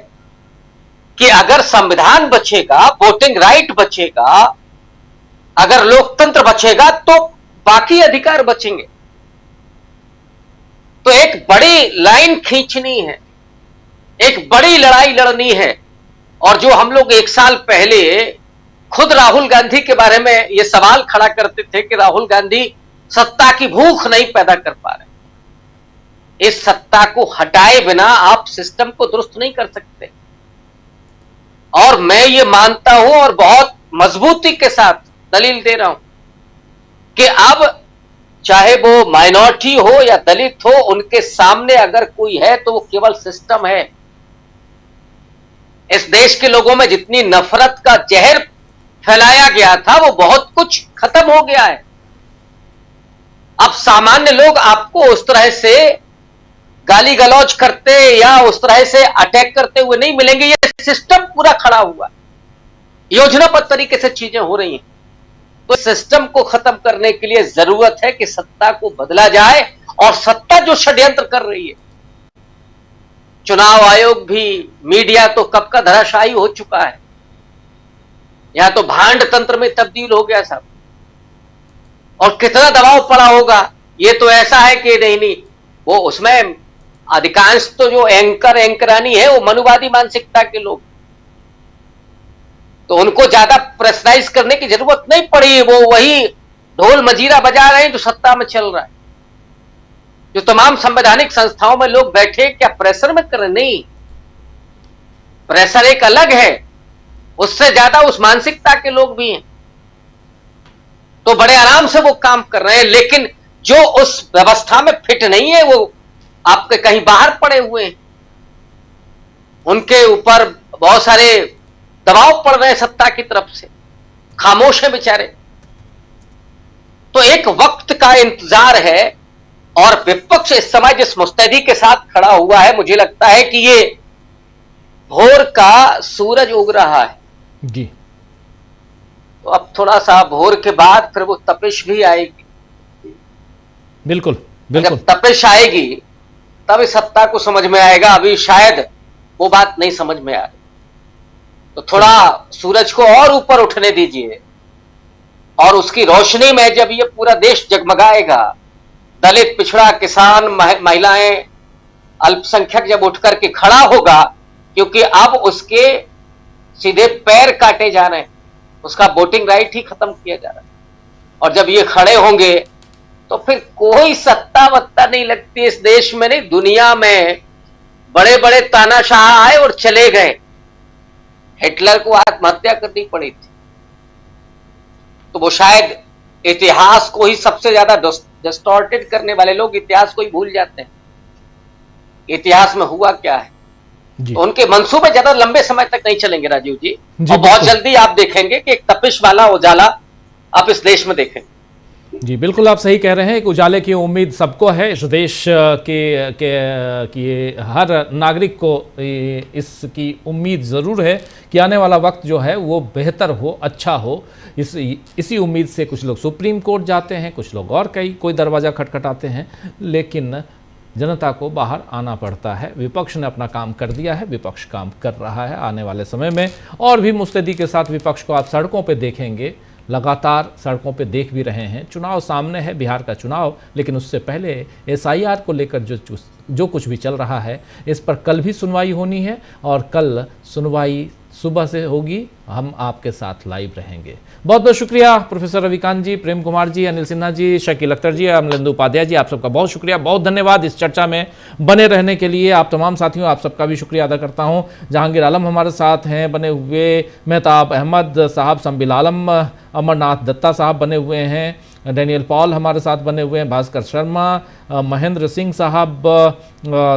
कि अगर संविधान बचेगा, वोटिंग राइट बचेगा, अगर लोकतंत्र बचेगा तो बाकी अधिकार बचेंगे। तो एक बड़ी लाइन खींचनी है, एक बड़ी लड़ाई लड़नी है। और जो हम लोग 1 साल पहले खुद राहुल गांधी के बारे में यह सवाल खड़ा करते थे कि राहुल गांधी सत्ता की भूख नहीं पैदा कर पा रहे, इस सत्ता को हटाए बिना आप सिस्टम को दुरुस्त नहीं कर सकते। और मैं ये मानता हूं और बहुत मजबूती के साथ दलील दे रहा हूं कि अब चाहे वो माइनॉरिटी हो या दलित हो, उनके सामने अगर कोई है तो वो केवल सिस्टम है। इस देश के लोगों में जितनी नफरत का जहर फैलाया गया था वो बहुत कुछ खत्म हो गया है। अब सामान्य लोग आपको उस तरह से गाली गलौज करते या उस तरह से अटैक करते हुए नहीं मिलेंगे। ये सिस्टम पूरा खड़ा हुआ, योजनाबद्ध तरीके से चीजें हो रही हैं। तो सिस्टम को खत्म करने के लिए जरूरत है कि सत्ता को बदला जाए। और सत्ता जो षड्यंत्र कर रही है, चुनाव आयोग भी, मीडिया तो कब का धराशायी हो चुका है, यहां तो भांड तंत्र में तब्दील हो गया सब। और कितना दबाव पड़ा होगा, ये तो ऐसा है कि नहीं वो उसमें अधिकांश तो जो एंकरानी है वो मनुवादी मानसिकता के लोग, तो उनको ज्यादा प्रेशराइज करने की जरूरत नहीं पड़ी। वो वही ढोल मजीरा बजा रहे हैं जो सत्ता में चल रहा है। जो तमाम संवैधानिक संस्थाओं में लोग बैठे क्या प्रेशर में कर रहे? नहीं, प्रेशर एक अलग है, उससे ज्यादा उस मानसिकता के लोग भी हैं, तो बड़े आराम से वो काम कर रहे हैं। लेकिन जो उस व्यवस्था में फिट नहीं है वो आपके कहीं बाहर पड़े हुए हैं, उनके ऊपर बहुत सारे दबाव पड़ रहे हैं सत्ता की तरफ से, खामोश है बेचारे। तो एक वक्त का इंतजार है और विपक्ष इस समय जिस मुस्तैदी के साथ खड़ा हुआ है, मुझे लगता है कि ये भोर का सूरज उग रहा है जी। तो अब थोड़ा सा भोर के बाद फिर वो तपिश भी आएगी। बिल्कुल बिल्कुल, जब तपिश आएगी तब इस सत्ता को समझ में आएगा। अभी शायद वो बात नहीं समझ में आ रही, तो थोड़ा सूरज को और ऊपर उठने दीजिए और उसकी रोशनी में जब ये पूरा देश जगमगाएगा, दलित, पिछड़ा, किसान, महिलाएं, अल्पसंख्यक जब उठ करके खड़ा होगा, क्योंकि अब उसके सीधे पैर काटे जा रहे हैं, उसका वोटिंग राइट ही खत्म किया जा रहा है। और जब ये खड़े होंगे तो फिर कोई सत्ता वत्ता नहीं लगती इस देश में, नहीं दुनिया में। बड़े बड़े तानाशाह आए और चले गए, हिटलर को आत्महत्या करनी पड़ी थी, तो वो शायद इतिहास को ही सबसे ज्यादा डिस्टॉर्टेड करने वाले लोग इतिहास को ही भूल जाते हैं। इतिहास में हुआ क्या है, तो उनके मंसूबे ज्यादा लंबे समय तक नहीं चलेंगे राजीव जी, और बहुत जल्दी आप देखेंगे कि एक तपिश वाला उजाला आप इस देश में देखेंगे। जी बिल्कुल, आप सही कह रहे हैं कि उजाले की उम्मीद सबको है इस देश के हर नागरिक को इसकी उम्मीद ज़रूर है कि आने वाला वक्त जो है वो बेहतर हो, अच्छा हो। इसी उम्मीद से कुछ लोग सुप्रीम कोर्ट जाते हैं, कुछ लोग और कोई दरवाज़ा खटखटाते हैं, लेकिन जनता को बाहर आना पड़ता है। विपक्ष ने अपना काम कर दिया है, विपक्ष काम कर रहा है। आने वाले समय में और भी मुस्तैदी के साथ विपक्ष को आप सड़कों पे देखेंगे, लगातार सड़कों पे देख भी रहे हैं। चुनाव सामने है, बिहार का चुनाव, लेकिन उससे पहले SIR को लेकर जो कुछ भी चल रहा है, इस पर कल भी सुनवाई होनी है और कल सुनवाई सुबह से होगी। हम आपके साथ लाइव रहेंगे। बहुत बहुत शुक्रिया प्रोफेसर रविकांत जी, प्रेम कुमार जी, अनिल सिन्हा जी, शकील अख्तर जी, अमलेंदु उपाध्याय जी, आप सबका बहुत शुक्रिया, बहुत धन्यवाद इस चर्चा में बने रहने के लिए। आप तमाम साथियों, आप सबका भी शुक्रिया अदा करता हूं। जहांगीर आलम हमारे साथ हैं बने हुए, मेहताब अहमद साहब, संबिल आलम, अमरनाथ दत्ता साहब बने हुए हैं, डैनियल पॉल हमारे साथ बने हुए हैं, भास्कर शर्मा, महेंद्र सिंह साहब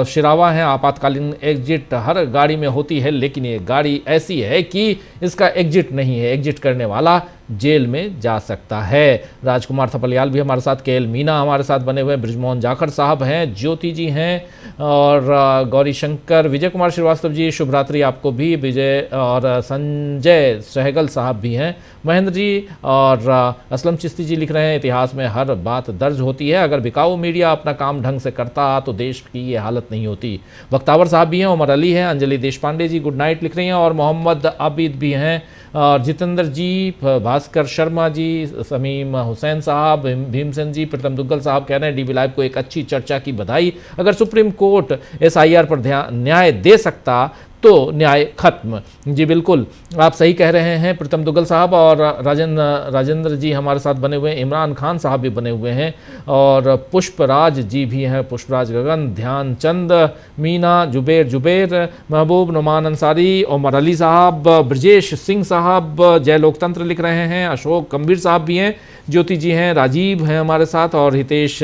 शिरावा हैं। आपातकालीन एग्जिट हर गाड़ी में होती है, लेकिन ये गाड़ी ऐसी है कि इसका एग्जिट नहीं है, एग्जिट करने वाला जेल में जा सकता है। राजकुमार थपलियाल भी हमारे साथ, KL मीना हमारे साथ बने हुए हैं, ब्रिजमोहन जाखड़ साहब हैं, ज्योति जी हैं और गौरी शंकर, विजय कुमार श्रीवास्तव जी, शुभरात्रि आपको भी, विजय और संजय सहगल साहब भी हैं, महेंद्र जी और असलम चिश्ती जी लिख रहे हैं, इतिहास में हर बात दर्ज होती है, अगर बिकाऊ मीडिया अपना काम ढंग से करता तो देश की ये हालत नहीं होती। बख्तावर साहब भी हैं, उमर अली हैं, अंजलि देशपांडे जी गुड नाइट लिख रही हैं और मोहम्मद आबिद भी हैं, और जितेंद्र जी, भास्कर शर्मा जी, समीम हुसैन साहब, भीमसेन जी, प्रीतम दुग्गल साहब कह रहे हैं DB लाइव को एक अच्छी चर्चा की बधाई। अगर सुप्रीम कोर्ट SIR पर न्याय दे सकता तो न्याय खत्म। जी बिल्कुल, आप सही कह रहे हैं प्रीतम दुग्गल साहब, और राजेंद्र जी हमारे साथ बने हुए हैं, इमरान खान साहब भी बने हुए हैं और पुष्पराज जी भी हैं, पुष्पराज गगन, ध्यानचंद, मीना, जुबेर, महबूब, नुमान अंसारी, उमर अली साहब, ब्रजेश सिंह साहब, जय लोकतंत्र लिख रहे हैं, अशोक गंभीर साहब भी हैं, ज्योति जी हैं, राजीव हैं हमारे साथ और हितेश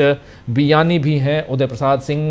बियानी भी हैं, उदय प्रसाद सिंह